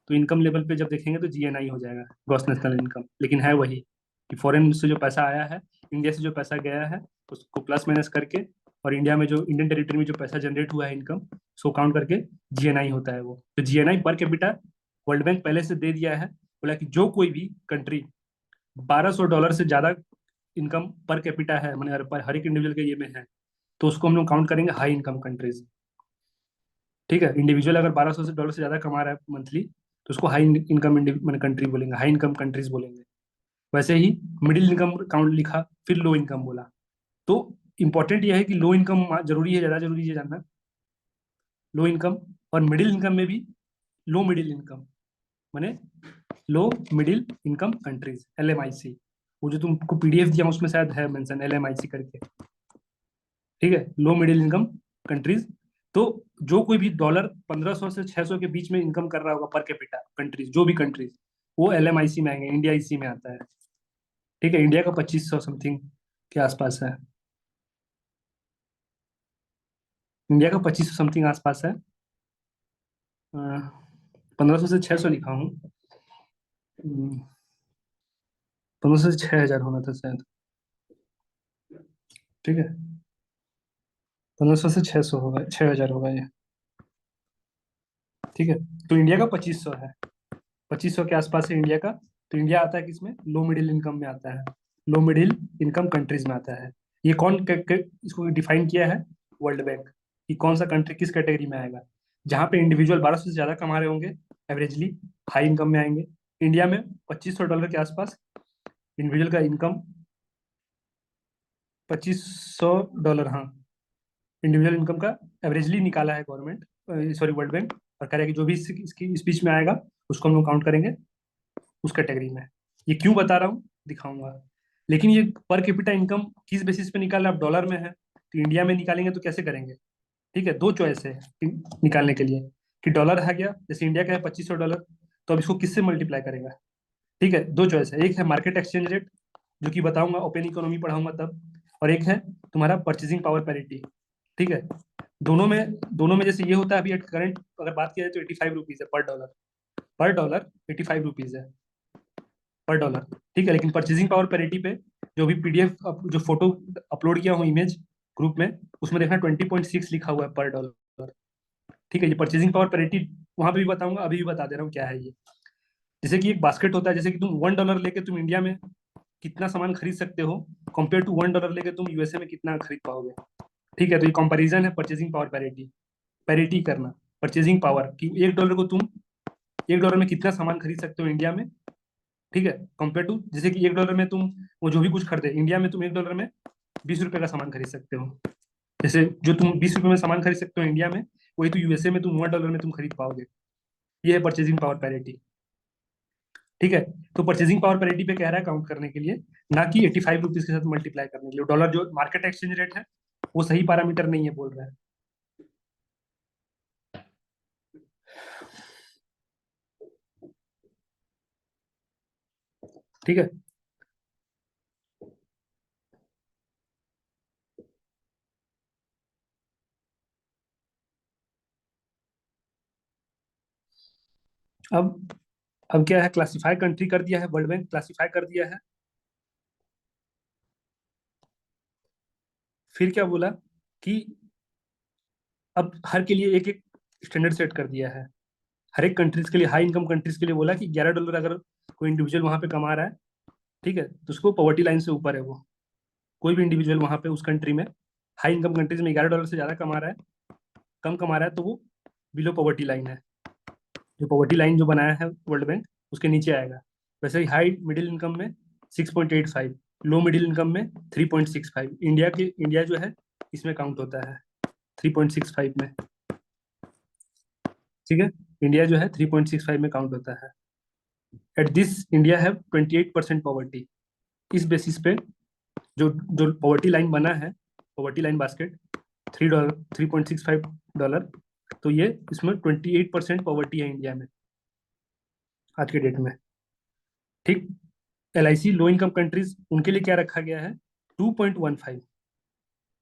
तो इनकम लेवल पे जब देखेंगे तो जीएनआई हो जाएगा, ग्रॉस नेशनल इनकम। लेकिन है वही कि फॉरेन से जो पैसा आया है, इंडिया से जो पैसा गया है, उसको प्लस माइनस करके, और इंडिया में जो इंडियन टेरिटरी में जो पैसा जनरेट हुआ है इनकम, उसको काउंट करके जीएनआई होता है वो। तो GNI per capita world bank पहले से दे दिया है, बोला कि जो कोई भी कंट्री $1200 से ज्यादा इनकम पर कैपिटा है, मैंने हर एक इंडिविजुअल के ये में है, तो उसको हम लोग काउंट करेंगे हाई इनकम कंट्रीज, ठीक है। इंडिविजुअल अगर $1200 से ज्यादा कमा रहा है मंथली, तो उसको हाई इनकम मैंने कंट्री बोलेंगे, हाई इनकम कंट्रीज बोलेंगे। वैसे ही मिडिल इनकम काउंट लिखा, फिर लो इनकम बोला। तो इंपॉर्टेंट यह है कि लो इनकम जरूरी है, ज्यादा जरूरी है जानना, लो इनकम। और मिडिल इनकम में भी लो मिडिल इनकम, माने low middle income countries, LMIC। वो जो तुमको पीडीएफ दिया उसमें शायद है मेंशन LMIC करके, ठीक है, लो मिडिल इनकम कंट्रीज। तो जो कोई भी $1500 से 600 के बीच में इनकम कर रहा होगा पर कैपिटा कंट्रीज, जो भी कंट्रीज, वो LMIC में आएंगे, इंडिया इसी में आता है, ठीक है। इंडिया का 2500 समथिंग के आसपास है, इंडिया का 2500 समथिंग आसपास है। 1500 से 600 लिखा हूँ, 1500 से 6000 होना था शायद, ठीक है। 1500 से 600 होगा, 6000 होगा ये, ठीक है। तो इंडिया का 2500 है, 2500 के आसपास है इंडिया का। तो इंडिया आता है किसमें, लो मिडिल इनकम में आता है, लो मिडिल इनकम कंट्रीज में आता है। ये कौन इसको डिफाइन किया है, वर्ल्ड बैंक, कि कौन सा कंट्री किस कैटेगरी में आएगा। जहाँ पे इंडिविजुअल 1200 से ज्यादा कमा रहे होंगे एवरेजली, हाई इनकम में आएंगे। इंडिया में $2500 के आसपास इंडिविजुअल का इनकम, $2500, हाँ, इंडिविजुअल इनकम का एवरेजली निकाला है गवर्नमेंट, सॉरी वर्ल्ड बैंक, और कह रहा है कि जो भी इसकी इस बीच में आएगा उसको हम लोग काउंट करेंगे उस कैटेगरी में। ये क्यों बता रहा हूँ दिखाऊंगा। लेकिन ये पर कैपिटा इनकम किस बेसिस पे निकाल रहा है, अब डॉलर में है, तो इंडिया में निकालेंगे तो कैसे करेंगे, ठीक है। दो चॉइस है निकालने के लिए, कि डॉलर है गया, जैसे इंडिया का है $2500, तो अब इसको किससे मल्टीप्लाई करेगा, ठीक है। दो चॉइस है, एक है मार्केट एक्सचेंज रेट, जो कि बताऊंगा ओपन इकोनॉमी पढ़ाऊंगा तब, और एक है तुम्हारा परचेजिंग पावर पैरिटी, ठीक है। दोनों में जैसे ये होता है अभी एट करंट अगर बात किया जाए तो 85 रुपीज है पर डॉलर 85 रुपीज है पर डॉलर, ठीक है। लेकिन परचेजिंग पावर पैरिटी पे जो भी पीडीएफ जो फोटो अपलोड किया हूँ इमेज ग्रुप में, उसमें देखना 20.6 लिखा हुआ है पर डॉलर, ठीक है। ये परचेजिंग पावर पैरिटी वहां पे भी बताऊंगा, अभी भी बता दे रहा हूँ क्या है ये। जैसे कि एक बास्केट होता है, जैसे कि तुम $1 लेके तुम इंडिया में कितना सामान खरीद सकते हो, कंपेयर टू $1 लेके तुम यूएसए में कितना खरीद पाओगे, ठीक है। तो ये कंपैरिजन है परचेजिंग पावर पैरिटी, पैरिटी करना परचेजिंग पावर, कि $1 को तुम $1 में कितना सामान खरीद सकते हो इंडिया में, ठीक है, कंपेयर टू, जैसे कि $1 में तुम वो जो भी कुछ खरीदे इंडिया में, तुम $1 में 20 रुपए का सामान खरीद सकते हो। जैसे जो तुम 20 रुपए में सामान खरीद सकते हो इंडिया में, वही तो यूएसए में तुम $1 में तुम खरीद पाओगे। ये है परचेजिंग पावर पैरिटी, ठीक है। तो परचेजिंग पावर पैरिटी पे कह रहा है काउंट करने के लिए, ना कि 85 रुपीज के साथ मल्टीप्लाई करने के लिए। डॉलर जो मार्केट एक्सचेंज रेट है वो सही पैरामीटर नहीं है बोल रहा है, ठीक है। अब क्या है, क्लासिफाई कंट्री कर दिया है वर्ल्ड बैंक, क्लासिफाई कर दिया है। फिर क्या बोला कि अब हर के लिए एक एक स्टैंडर्ड सेट कर दिया है, हर एक कंट्रीज के लिए, हाई इनकम कंट्रीज के लिए बोला कि $11 अगर कोई इंडिविजुअल वहां पे कमा रहा है, ठीक है, तो उसको पॉवर्टी लाइन से ऊपर है वो। कोई भी इंडिविजुअल वहां पे उस कंट्री में, हाई इनकम कंट्रीज में $11 से ज्यादा कमा रहा है, कम कमा रहा है, तो वो बिलो पॉवर्टी लाइन है। जो पॉवर्टी लाइन जो बनाया है वर्ल्ड बैंक उसके नीचे आएगा। वैसे ही हाई मिडिल इनकम में 6.85, लो मिडिल इनकम में 3.65। इंडिया जो है इसमें काउंट होता है 3.65 में, ठीक है। इंडिया जो है 3.65 में काउंट होता है। At this India have 28% poverty. इस बेसिस पे जो जो पॉवर्टी लाइन बना है, पॉवर्टी लाइन बास्केट $3 $3.65, तो ये इसमें 28% पॉवर्टी है इंडिया में आज के डेट में। ठीक। LIC लो इनकम कंट्रीज उनके लिए क्या रखा गया है? 2.15।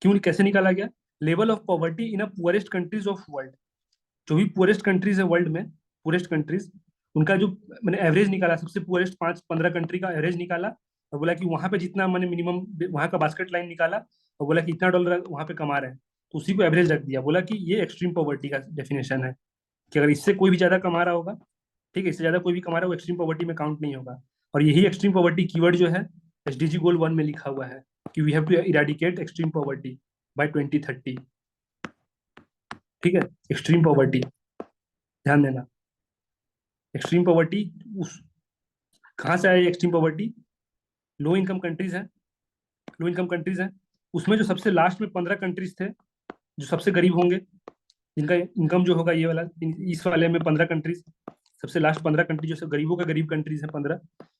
क्यों, कैसे निकाला गया? Level of poverty in a poorest countries of world. जो भी पुअरेस्ट कंट्रीज है वर्ल्ड में, पुअरेस्ट कंट्रीज, उनका जो मैंने एवरेज निकाला, सबसे पुअरेस्ट 5-15 कंट्री का एवरेज निकाला और बोला कि वहां पे जितना मैंने मिनिमम वहां का बास्केट लाइन निकाला और बोला कि इतना डॉलर वहां पे कमा रहे हैं, तो उसी को एवरेज रख दिया। बोला कि ये एक्सट्रीम पॉवर्टी का डेफिनेशन है कि अगर इससे कोई भी ज्यादा कमा रहा होगा, ठीक है, इससे ज्यादा कोई भी कमा रहा है, वो एक्सट्रीम पॉवर्टी में काउंट नहीं होगा। और यही एक्सट्रीम पॉवर्टी कीवर्ड जो है SDG गोल 1 में लिखा हुआ है कि we have to eradicate extreme poverty by 2030। ठीक है, एक्सट्रीम पॉवर्टी ध्यान देना। एक्सट्रीम पॉवर्टी उस कहाँ से आया? Extreme poverty low income countries है, लो इनकम कंट्रीज है, उसमें जो सबसे लास्ट में 15 कंट्रीज थे जो सबसे गरीब होंगे, जिनका इनकम जो होगा ये वाला, इस वाले में 15 कंट्रीज, सबसे लास्ट 15 कंट्री जो गरीबों का गरीब कंट्रीज है 15,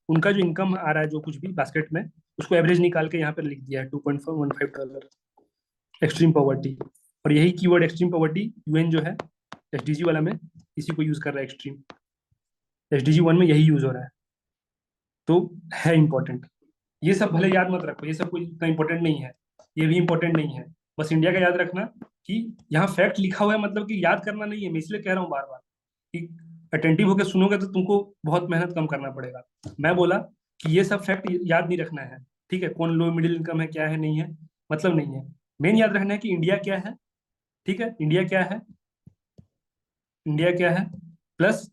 उनका जो इनकम आ रहा है जो कुछ भी बास्केट में, उसको एवरेज निकाल के यहाँ पर लिख दिया है $2.15 एक्सट्रीम पॉवर्टी। और यही कीवर्ड एक्सट्रीम पॉवर्टी UN जो है SDG वाला में इसी को यूज कर रहा है। एक्सट्रीम SDG 1 में यही यूज हो रहा है, तो है इंपॉर्टेंट। ये सब भले याद मत रखो, ये सब कोई इतना इंपॉर्टेंट नहीं है, ये भी इंपॉर्टेंट नहीं है। बस इंडिया का याद रखना कि यहाँ फैक्ट लिखा हुआ है, मतलब कि याद करना नहीं है। मैं इसलिए कह रहा हूँ बार बार कि अटेंटिव होकर सुनोगे तो तुमको बहुत मेहनत कम करना पड़ेगा। मैं बोला कि ये सब फैक्ट याद नहीं रखना है, ठीक है, कौन लो मिडिल इनकम है, क्या है, नहीं है, मतलब नहीं है। मेन याद रखना है कि इंडिया क्या है, ठीक है, इंडिया क्या है, इंडिया क्या है, प्लस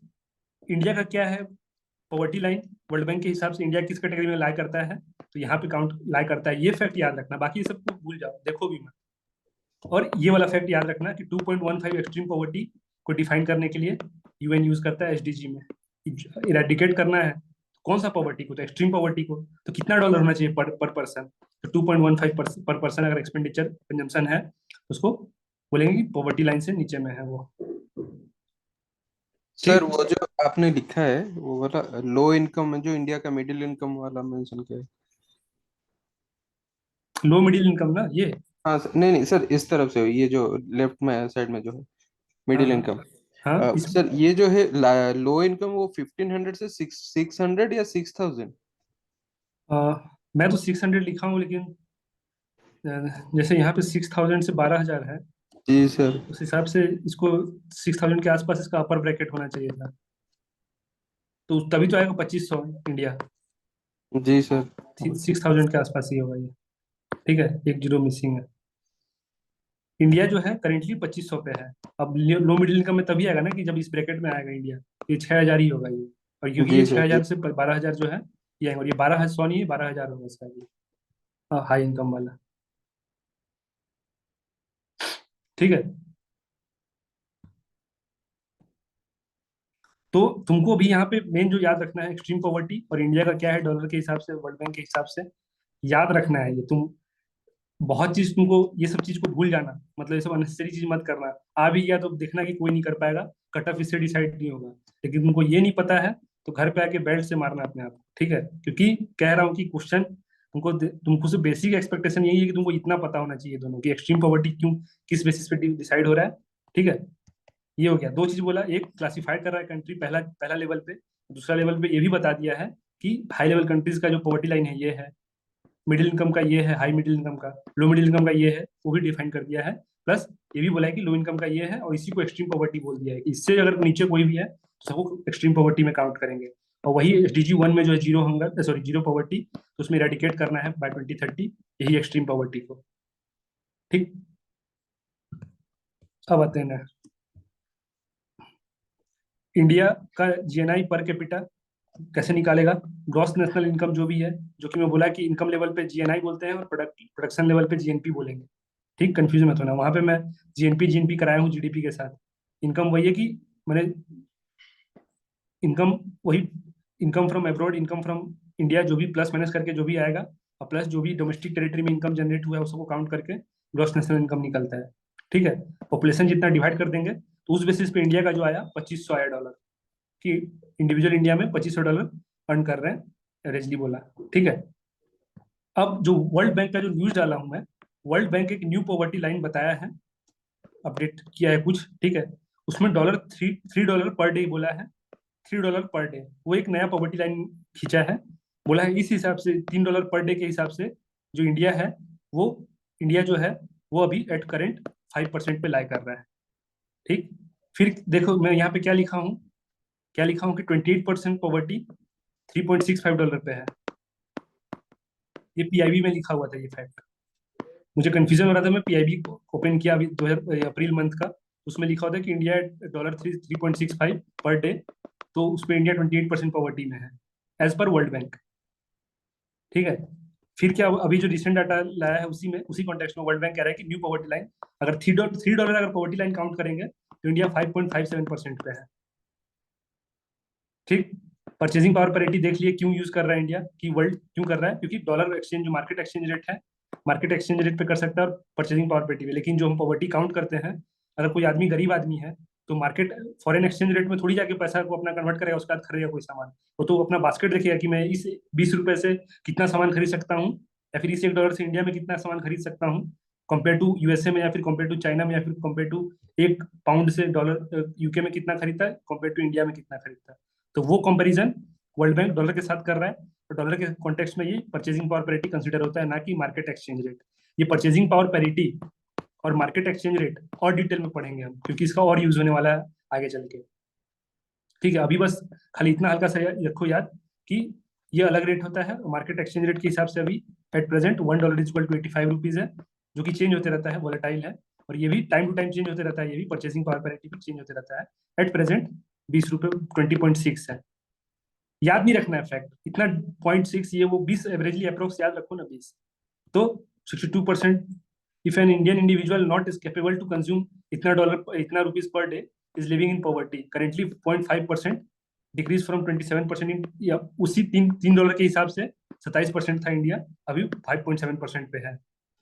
इंडिया का क्या है पॉवर्टी लाइन वर्ल्ड बैंक के हिसाब से, इंडिया किस कैटेगरी में लाई करता है, तो यहाँ पे काउंट लाई करता है। ये फैक्ट याद रखना, बाकी सबको भूल जाओ, देखो भी मत। और ये वाला फैक्ट याद रखना कि 2.15 एक्सट्रीम पॉवर्टी को डिफाइन करने के लिए UN यूज करता है SDG में। इरेडिकेट करना है कौन सा पॉवर्टी को? तो एक्सट्रीम पॉवर्टी को। तो कितना डॉलर होना चाहिए पर पर्सन? तो 2.15 पर पर्सन अगर एक्सपेंडिचर कंजम्पशन है तो उसको बोलेंगे कि पॉवर्टी लाइन से नीचे में है वो। सर वो जो आपने लिखा है वो वाला लो इनकम में जो इंडिया का मिडिल इनकम वाला मेंशन किया है। लो मिडिल इनकम ना ये? हाँ सर, नहीं नहीं सर, इस तरफ से ये जो लेफ्ट में साइड में जो है मिडिल हाँ इनकम। हाँ सर ये जो है लो इनकम वो 1500 से 600 या 6000? मैं तो 600 लिखा हूँ, लेकिन जैसे यहाँ पे 6000 से 12000 है, जी सर। उस हिसाब से इसको 6000 के आसपास इसका अपर ब्रैकेट होना चाहिए था, तो तभी तो आएगा 2500 इंडिया। जी सर। 6000 के आसपास ही होगा ये, ठीक है, एक जीरो मिसिंग है। इंडिया जो है करेंटली 2500 पे है। अब लो मिडिल इनकम में तभी आएगा ना कि जब इस ब्रैकेट में आएगा इंडिया, ये 6000 ही होगा ये। और क्योंकि ये जी सर। 6000 से 12000 जो है ये आएगा, और ये 12100 नहीं है, 12000 होगा इसका ये, हाँ, हाई इनकम वाला, ठीक है। तो तुमको भी यहाँ पे मेन जो याद रखना है एक्सट्रीम पॉवर्टी और इंडिया का क्या है डॉलर के हिसाब से, वर्ल्ड बैंक के हिसाब से, याद रखना है ये। तुम बहुत चीज तुमको ये सब चीज को भूल जाना, मतलब ये सब अननेसेसरी चीज मत करना। आ भी गया तो देखना कि कोई नहीं कर पाएगा, कट ऑफ इससे डिसाइड नहीं होगा। लेकिन तुमको ये नहीं पता है तो घर पे आके बेल्ट से मारना अपने आप को, ठीक है, क्योंकि कह रहा हूँ कि क्वेश्चन तुमको से बेसिक एक्सपेक्टेशन यही है कि तुमको इतना पता होना चाहिए दोनों कि एक्सट्रीम पॉवर्टी क्यों, किस बेसिस पे डिसाइड हो रहा है, ठीक है। ये हो गया, दो चीज बोला, एक क्लासिफाइड कर रहा है कंट्री पहला पहला लेवल पे, दूसरा लेवल पे ये भी बता दिया है कि हाई लेवल कंट्रीज का जो पॉवर्टी लाइन है ये है, मिडिल इनकम का ये है, हाई मिडिल इनकम का, लो मिडिल इनकम का ये है, वो भी डिफाइन कर दिया है। प्लस ये भी बोला है कि लो इनकम का ये है, और इसी को एक्सट्रीम पॉवर्टी बोल दिया है कि इससे अगर नीचे कोई भी है तो सबको एक्सट्रीम पॉवर्टी में काउंट करेंगे। और वही SDG 1 में जो है zero hunger, sorry zero poverty, तो उसमें इरेडिकेट करना है बाय 2030 यही एक्सट्रीम पॉवर्टी को, ठीक। अब आते हैं इंडिया का GNI पर कैपिटा कैसे निकालेगा। ग्रॉस नेशनल इनकम जो भी है, जो कि मैं बोला कि इनकम लेवल पे GNI बोलते हैं और प्रोडक्शन लेवल पे GNP बोलेंगे, ठीक, कंफ्यूजन मत होना। वहां पे मैं GNP कराया हूँ GDP के साथ। इनकम वही है कि मैंने इनकम वही income from abroad, income from India, जो भी प्लस माइनस करके जो भी आएगा, और प्लस जो भी डोमेस्टिक टेरिटरी में इनकम जनरेट हुआ है उसको काउंट करके ग्रॉस नेशनल इनकम निकलता है, ठीक है। पॉपुलेशन जितना डिवाइड कर देंगे तो उस बेसिस पे इंडिया का जो आया 2500 आया डॉलर, कि इंडिविजुअल इंडिया में $2500 अर्न कर रहे हैं, रेजली बोला। ठीक है, अब जो वर्ल्ड बैंक का जो न्यूज डाला हूं मैं, वर्ल्ड बैंक एक न्यू पॉवर्टी लाइन बताया है, अपडेट किया है कुछ। ठीक है, उसमें $3 पर डे बोला है, $3 पर डे, वो एक नया पॉवर्टी लाइन खींचा है। बोला है इस हिसाब से $3 पर डे के हिसाब से जो इंडिया है, वो इंडिया जो है वो अभी एट करेंट 5% पे लाई कर रहा है। ठीक, फिर देखो मैं यहाँ पे क्या लिखा हूँ कि 28% पॉवर्टी $3.65 पे है। ये पीआईबी में लिखा हुआ था ये फैक्ट, मुझे कंफ्यूजन हो रहा था, मैं पीआईबी ओपन किया अभी 2000 अप्रैल मंथ का, उसमें लिखा होता है कि इंडिया $3.65 पर डे, तो उसमें इंडिया 28% पॉवर्टी में है एज पर वर्ल्ड बैंक। ठीक है, फिर क्या अभी जो रिसेंट डाटा लाया है उसी कॉन्टेक्स्ट में वर्ल्ड बैंक कह रहा है कि न्यू पॉवर्टी लाइन अगर $3 अगर पॉवर्टी लाइन काउंट करेंगे तो इंडिया 5.57% पे है। ठीक, परचेजिंग पावर पैरिटी देख लिए क्यों यूज कर रहा है इंडिया, कि वर्ल्ड क्यों कर रहा है, क्योंकि डॉलर एक्सचेंज जो मार्केट एक्सचेंज रेट है, मार्केट एक्सचेंज रेट पे कर सकता है और परचेजिंग पावर पैरिटी पे। लेकिन जो हम पॉवर्टी काउंट करते हैं, अगर कोई आदमी गरीब आदमी है तो मार्केट फॉरेन एक्सचेंज रेट में थोड़ी जाके पैसा को अपना कन्वर्ट करेगा, उसके बाद खरीदेगा कोई सामान। वो तो अपना बास्केट देखेगा कि मैं इस 20 रुपए से कितना सामान खरीद सकता हूँ, या फिर इस $1 से इंडिया में कितना सामान खरीद सकता हूँ कंपेयर टू यूएसए में, या फिर कंपेयर टू चाइना में, या फिर कंपेयर टू 1 पाउंड से डॉलर यूके में कितना खरीदता है कंपेयर टू इंडिया में कितना खरीदता है। तो वो कंपैरिजन वर्ल्ड बैंक डॉलर के साथ कर रहा है, तो डॉलर के कॉन्टेक्स्ट में ये परचेजिंग पावर पैरिटी कंसीडर होता है, ना कि मार्केट एक्सचेंज रेट। ये परचेजिंग पावर पैरिटी और मार्केट एक्सचेंज रेट और डिटेल में पढ़ेंगे हम, क्योंकि इसका और यूज होने वाला है आगे चल के। ठीक है, अभी बस खाली इतना हल्का सा रखो याद कि ये अलग रेट होता है, मार्केट एक्सचेंज रेट के हिसाब से अभी at present $1 equal to 85 rupees है, जो कि चेंज होते रहता है, वोलेटाइल है, और ये भी टाइम टू टाइम चेंज होते रहता है, ये भी परचेसिंग पावर पैरिटी भी चेंज होते रहता है। एट प्रेजेंट 20 रुपये 20.6 है, याद नहीं रखना है फैक्ट इतना, 0.6 ये वो 20 एवरेजली अप्रोक्स याद रखो ना 20। तो 62% if an Indian individual not is capable to consume इतना rupees per day is living in poverty, currently 0.5% decrease from 27% in, या उसी $3 के हिसाब से 27% था इंडिया, अभी 5.7% पे है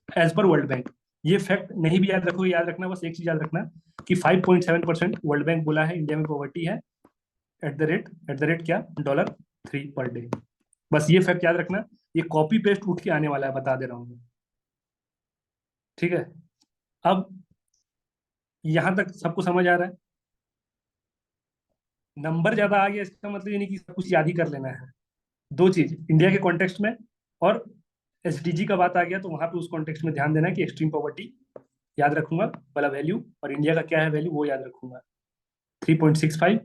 एज पर वर्ल्ड बैंक। ये फैक्ट नहीं भी याद रखोगे, याद रखना बस एक चीज याद रखना कि 5.7% वर्ल्ड बैंक बोला है इंडिया में पॉवर्टी है एट द रेट क्या $3 पर डे। बस ये फैक्ट याद रखना, ये कॉपी पेस्ट उठ के आने वाला है, बता दे रहा हूं मैं। ठीक है, अब यहां तक सबको समझ आ रहा है? नंबर ज्यादा आ गया इसका मतलब ये नहीं कि सब कुछ याद ही कर लेना है। दो चीज इंडिया के कॉन्टेक्स्ट में और एसडीजी का बात आ गया तो वहां पे उस कॉन्टेक्स्ट में ध्यान देना कि एक्सट्रीम पॉवर्टी याद रखूंगा वाला वैल्यू, और इंडिया का क्या है वैल्यू वो याद रखूंगा। 3.65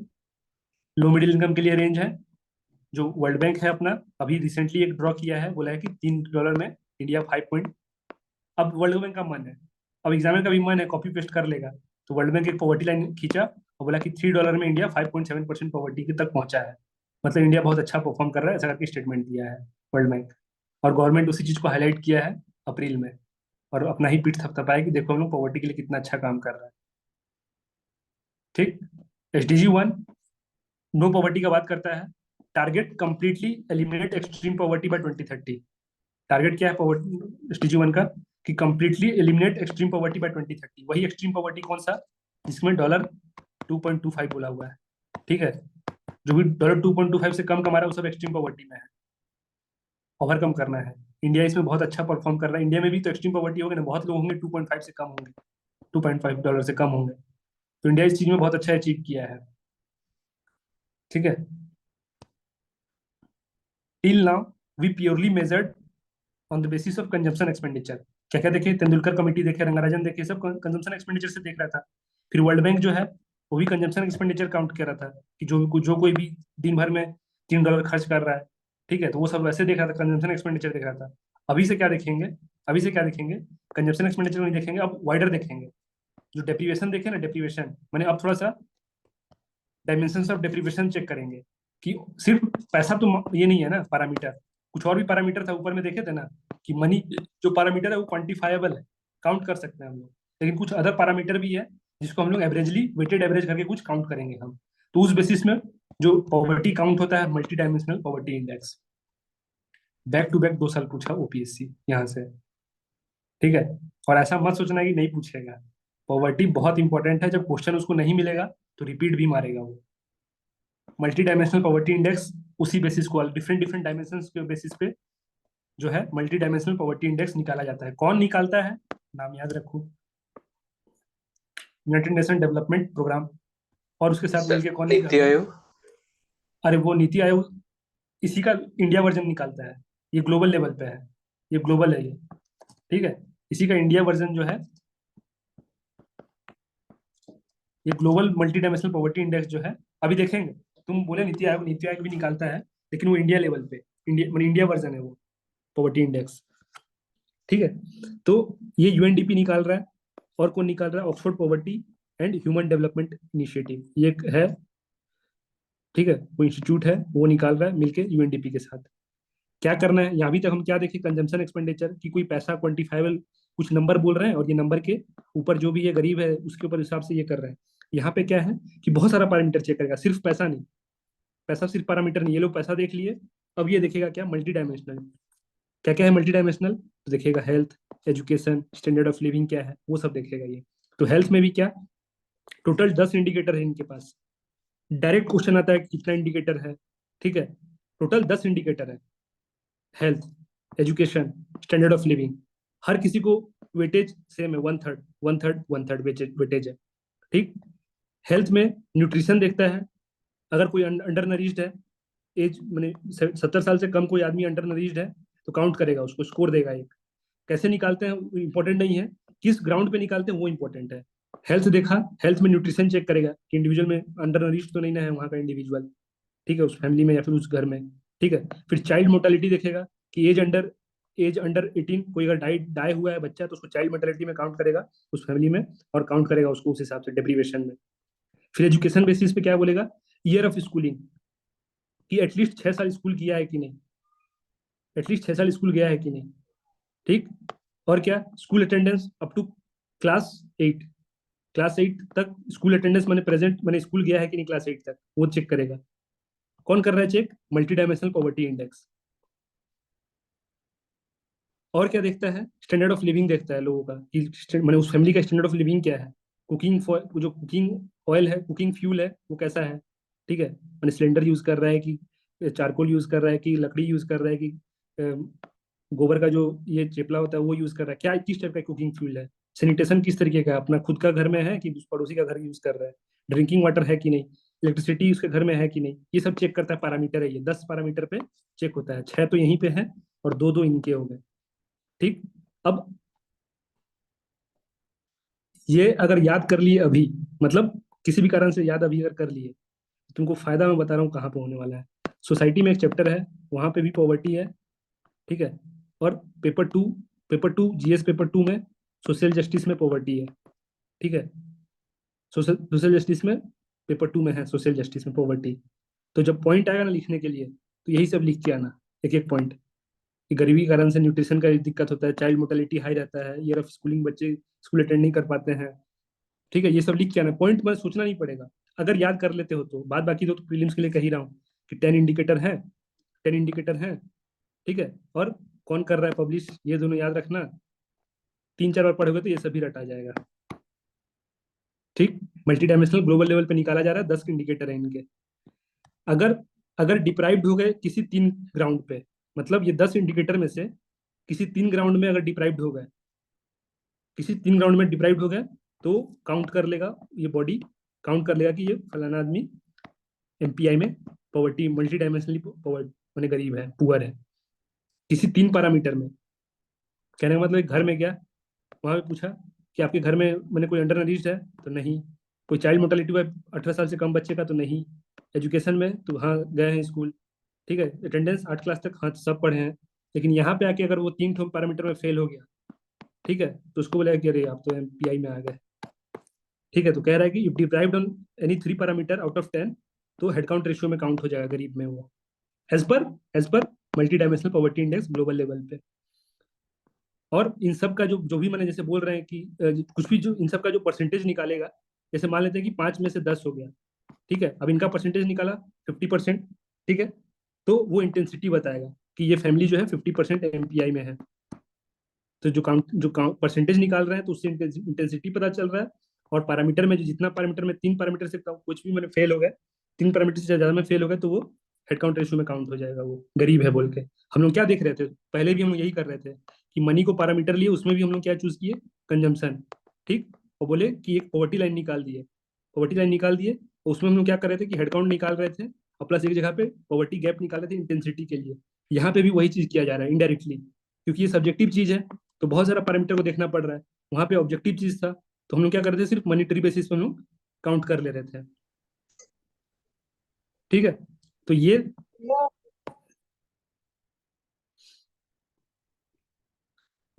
लो मिडिल इनकम के लिए रेंज है, जो वर्ल्ड बैंक है अपना अभी रिसेंटली एक ड्रॉ किया है, बोला है कि $3 में इंडिया 5 अब वर्ल्ड बैंक का मन है, अब एग्जामिनर का भी मन है, कॉपी पेस्ट कर लेगा, तो वर्ल्ड बैंक एक पॉवर्टी लाइन खींचा और बोला कि $3 में इंडिया 5.7% पॉवर्टी तक पहुंचा है, मतलब इंडिया बहुत अच्छा परफॉर्म कर रहा है, ऐसा करके स्टेटमेंट दिया है वर्ल्ड बैंक। और गवर्नमेंट उसी चीज को हाईलाइट किया है अप्रैल में, और अपना ही पीठ थपथपाया कि देखो हम लोग पॉवर्टी के लिए कितना अच्छा काम कर रहा है। ठीक, SDG 1 नो पॉवर्टी का बात करता है, target completely eliminate extreme poverty by 2030। Target क्या है पॉवर्टी SDG 1 का, कि completely eliminate extreme poverty by 2030। वही एक्सट्रीम पॉवर्टी कौन सा, जिसमें $2.25 बोला हुआ है। ठीक है, जो भी $2.25 से कम कमा रहा है वो सब एक्सट्रीम पॉवर्टी में है, ओवरकम करना है। इंडिया इसमें बहुत अच्छा परफॉर्म कर रहा है, इंडिया में भी तो एक्सट्रीम पॉवर्टी होगी ना, बहुत लोग होंगे 2.5 से कम होंगे, $2.5 से कम होंगे, तो इंडिया इस चीज में बहुत अच्छा अचीव किया है। ठीक है, till now we purely measured on the basis of consumption expenditure. क्या क्या देखे, तेंदुलकर कमेटी देखे, रंगाराजन देखे, सब कंजम्पशन एक्सपेंडिचर से देख रहा था। फिर वर्ल्ड बैंक जो है वो भी कंजम्पशन एक्सपेंडिचर काउंट कर रहा था कि जो कोई भी दिन भर में $3 खर्च कर रहा है, ठीक है, तो वो सब वैसे देख रहा था, कंजम्पशन एक्सपेंडिचर देख रहा था। अभी से क्या देखेंगे, कंजम्पशन एक्सपेंडिचर नहीं देखेंगे, अब वाइडर देखेंगे। जो डेप्रीवेशन देखे ना, डेप्रीवेशन मैंने अब थोड़ा सा डायमेंशन ऑफ डेप्रीवेशन चेक करेंगे कि सिर्फ पैसा तो ये नहीं है ना पैरामीटर, कुछ और भी पैरामीटर था ऊपर में देखे थे ना, कि मनी जो पैरामीटर है वो क्वांटिफाइबल है, काउंट कर सकते हैं हम लोग, लेकिन कुछ अदर पैरामीटर भी है जिसको हम लोग एवरेजली वेटेड एवरेज करके कुछ काउंट करेंगे हम। तो उस बेसिस में जो पॉवर्टी काउंट होता है multidimensional poverty index, back to back 2 साल पूछा ओपीएससी यहाँ से। ठीक है, और ऐसा मत सोचना कि नहीं पूछेगा, पॉवर्टी बहुत इंपॉर्टेंट है, जब क्वेश्चन उसको नहीं मिलेगा तो रिपीट भी मारेगा वो। मल्टी डायमेंशनल पॉवर्टी इंडेक्स उसी बेसिस को डिफरेंट डिफरेंट डायमेंशंस के बेसिस पे जो है मल्टी डायमेंशनल पॉवर्टी इंडेक्स निकाला जाता है। कौन निकालता है? नाम याद रखो, यूनाइटेड नेशन डेवलपमेंट प्रोग्राम। और उसके साथ मिलकर कौन नीति निकालता है? आयोग। अरे वो नीति आयोग इसी का इंडिया वर्जन निकालता है, ये ग्लोबल लेवल पे है, ये ग्लोबल है ये, ठीक है। इसी का इंडिया वर्जन जो है, ये global multi dimensional poverty index जो है, अभी देखेंगे। तुम बोले नीति आयोग भी निकालता है, लेकिन वो इंडिया लेवल पे, इंडिया वर्जन है वो पॉवर्टी इंडेक्स, ठीक है। तो ये यूएनडीपी निकाल रहा है, और कौन निकाल रहा है? Oxford poverty and human development initiative, ये एक है, ठीक है, वो इंस्टीट्यूट है, वो निकाल रहा है मिलके यूएनडीपी के साथ। क्या करना है यहाँ? अभी तक हम क्या देखे? कंजम्पशन एक्सपेंडिचर की कोई पैसा क्वांटिफाइबल कुछ नंबर बोल रहे हैं, और ये नंबर के ऊपर जो भी ये गरीब है उसके ऊपर हिसाब से ये कर रहे हैं। यहाँ पे क्या है कि बहुत सारा पैरामीटर चेक करेगा, सिर्फ पैसा नहीं, पैसा सिर्फ पैरामीटर नहीं। ये लोग पैसा देख लिए, अब ये देखेगा क्या? Multi dimensional. क्या क्या है मल्टी डायमेंशनल? तो देखेगा health, education, standard of living क्या है, वो सब देखेगा ये। तो हेल्थ में भी क्या, टोटल 10 इंडिकेटर है इनके पास। डायरेक्ट क्वेश्चन आता है कि कितना इंडिकेटर है, ठीक है। टोटल 10 इंडिकेटर है, health, education, standard of living. हर किसी को वेटेज सेम है, 1/3 1/3 1/3 वेटेज है, ठीक। हेल्थ में न्यूट्रिशन देखता है, अगर कोई अंडर नरिश्ड है, एज मैंने 70 साल से कम कोई आदमी अंडर नरिश्ड है तो काउंट करेगा, उसको स्कोर देगा एक। कैसे निकालते हैं इंपॉर्टेंट नहीं है, किस ग्राउंड पे निकालते हैं वो इंपॉर्टेंट है। हेल्थ देखा, हेल्थ में न्यूट्रिशन चेक करेगा कि इंडिविजुअल में अंडर नरिश्ड तो नहीं ना है वहाँ का इंडिविजुअल, ठीक है, उस फैमिली में या फिर उस घर में, ठीक है। फिर चाइल्ड मोर्टेलिटी देखेगा कि एज अंडर 18 कोई अगर डाई हुआ है बच्चा तो उसको चाइल्ड मोर्टेलिटी में काउंट करेगा उस फैमिली में, और काउंट करेगा उसको उस हिसाब से डेप्रीवेशन में। फिर एजुकेशन बेसिस पे क्या बोलेगा? ईयर ऑफ स्कूलिंग, कि एटलीस्ट 6 साल स्कूल किया है कि नहीं, एटलीस्ट 6 साल स्कूल गया है कि नहीं, ठीक। और क्या? School attendance up to class 8, class 8 तक स्कूल अटेंडेंस मैंने प्रेजेंट मैंने स्कूल गया है कि नहीं क्लास 8 तक, वो चेक करेगा। कौन कर रहा है check? Multidimensional poverty index. और क्या देखता है? स्टैंडर्ड ऑफ लिविंग देखता है लोगों का, कि मैंने उस फैमिली का स्टैंडर्ड ऑफ लिविंग क्या है। कुकिंग जो कुकिंग ऑयल है, कुकिंग फ्यूल है, वो कैसा है, ठीक है। मैंने सिलेंडर यूज कर रहा है कि चारकोल यूज कर रहा है कि लकड़ी यूज कर रहा है कि गोबर का जो ये चिपला होता है वो यूज कर रहा है, क्या किस टाइप का कुकिंग फ्यूल है। सैनिटेशन किस तरीके का है, अपना खुद का घर में है कि पड़ोसी का घर यूज कर रहा है। ड्रिंकिंग वाटर है कि नहीं, इलेक्ट्रिसिटी उसके घर में है कि नहीं, ये सब चेक करता है। पैरामीटर है ये, 10 पैरामीटर पे चेक होता है, 6 तो यहीं पे है और 2 इनके हो गए, ठीक। अब ये अगर याद कर लिए अभी, मतलब किसी भी कारण से याद अभी अगर कर लिए, तुमको फायदा मैं बता रहा हूँ कहाँ पे होने वाला है। सोसाइटी में एक चैप्टर है, वहां पे भी पॉवर्टी है, ठीक है। और पेपर टू जीएस पेपर 2 में सोशल जस्टिस में पॉवर्टी है, ठीक है। सोशल जस्टिस में पेपर 2 में है, सोशल जस्टिस में पॉवर्टी। तो जब पॉइंट आएगा ना लिखने के लिए, तो यही सब लिख के आना, एक एक पॉइंट, कि गरीबी के कारण से न्यूट्रिशन का दिक्कत होता है, चाइल्ड मोर्टेलिटी हाई रहता है, ईयर ऑफ स्कूलिंग, बच्चे स्कूल अटेंड नहीं कर पाते हैं, ठीक है। ये सब लिख के आना, पॉइंट में सोचना नहीं पड़ेगा, अगर याद कर लेते हो तो। बात बाकी तो प्रीलिम्स के लिए कह ही रहा हूँ कि 10 इंडिकेटर है, 10 इंडिकेटर है, ठीक है। और कौन कर रहा है पब्लिश, ये दोनों याद रखना। 3-4 बार पढ़ोगे तो ये सभी रटा जाएगा, ठीक। मल्टी डायमेंशनल ग्लोबल लेवल पे निकाला जा रहा है, 10 इंडिकेटर है इनके। अगर अगर डिप्राइव्ड हो गए किसी 3 ग्राउंड पे, मतलब ये 10 इंडिकेटर में से किसी 3 ग्राउंड में अगर डिप्राइव्ड हो गए, किसी 3 ग्राउंड में डिप्राइव्ड हो गए, तो काउंट कर लेगा ये बॉडी, काउंट कर लेगा कि ये फलाना आदमी एमपीआई में पॉवर्टी, मल्टी डायमेंशनली पॉवर्टी मैंने गरीब है, पुअर है, किसी 3 पैरामीटर में। कहने का मतलब एक घर में गया, वहां पे पूछा कि आपके घर में मैंने कोई अंडर नरिश्ड है, तो नहीं। कोई चाइल्ड मोर्टेलिटी हुआ 18 साल से कम बच्चे का, तो नहीं। एजुकेशन में तो हाँ गए हैं स्कूल, ठीक है। अटेंडेंस 8 क्लास तक हाँ सब पढ़े हैं। लेकिन यहाँ पे आके अगर वो 3 पैरामीटर में फेल हो गया, ठीक है, तो उसको बोला कि अरे आप तो एमपीआई में आ गए, ठीक है। तो कह रहा है कि if deprived on any 3 parameter out of 10, तो हेड काउंट रेशियो में काउंट हो जाएगा गरीब में वो, as per multidimensional poverty index global level पे। और इन सब का जो जो भी मैंने जैसे बोल रहे हैं कि कुछ भी जो इन सब का जो परसेंटेज निकालेगा, जैसे मान लेते हैं कि 5 में से 10 हो गया, ठीक है। अब इनका परसेंटेज निकाला 50%, ठीक है। तो वो इंटेंसिटी बताएगा कि ये फैमिली जो है 50% एमपीआई में है। तो जो परसेंटेज निकाल रहे हैं तो उससे इंटेंसिटी पता चल रहा है। और पैरामीटर में जो जितना पैरामीटर में 3 पैरामीटर से कुछ भी मैंने फेल हो गए, 3 पैरामीटर से ज्यादा में फेल होगा तो वो हेड काउंट रेशियो में काउंट हो जाएगा, वो गरीब है बोल के। हम लोग क्या देख रहे थे पहले भी, हम लोग यही कर रहे थे कि मनी को पैरामीटर लिए, उसमें भी हम लोग क्या चूज किए, कंजम्पशन, ठीक, और बोले कि एक पॉवर्टी लाइन निकाल दिए, पॉवर्टी लाइन निकाल दिए, उसमें हम लोग क्या कर रहे थे कि हेड काउंट निकाल रहे थे और प्लस एक जगह पे पॉवर्टी गैप निकाल रहे थे इंटेंसिटी के लिए। यहाँ पे भी वही चीज किया जा रहा है इनडायरेक्टली, क्योंकि ये सब्जेक्टिव चीज है तो बहुत सारा पैरामीटर को देखना पड़ रहा है। वहाँ पे ऑब्जेक्टिव चीज था तो हम लोग क्या कर रहे थे, सिर्फ मॉनिटरी बेसिस पे हम लोग काउंट कर ले रहे थे, ठीक है। तो ये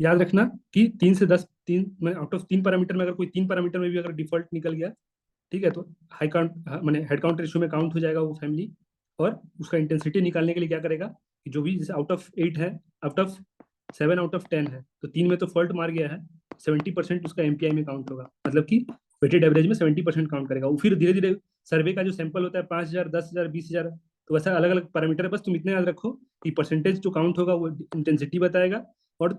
याद रखना कि 3 से 10, तीन में आउट ऑफ 3 पैरामीटर में अगर कोई 3 पैरामीटर में भी अगर डिफॉल्ट निकल गया, ठीक है, तो हाई काउंट माने हेड काउंट रेशियो में काउंट हो जाएगा वो फैमिली। और उसका इंटेंसिटी निकालने के लिए क्या करेगा कि जो भी जैसे आउट ऑफ 8 है, आउट ऑफ 7 आउट ऑफ 10 है, तो 3 में तो फॉल्ट मार गया है, 70% उसका एमपीआई में काउंट होगा, मतलब कि वेटेड एवरेज में 70% काउंट करेगा वो। फिर धीरे धीरे सर्वे का जो सैंपल होता है 5,000, 10,000, 20,000, तो वैसा अलग अलग पैरामीटर है। बस तुम इतना याद रखो कि परसेंटेज जो काउंट होगा वो इंटेंसिटी बताएगा, और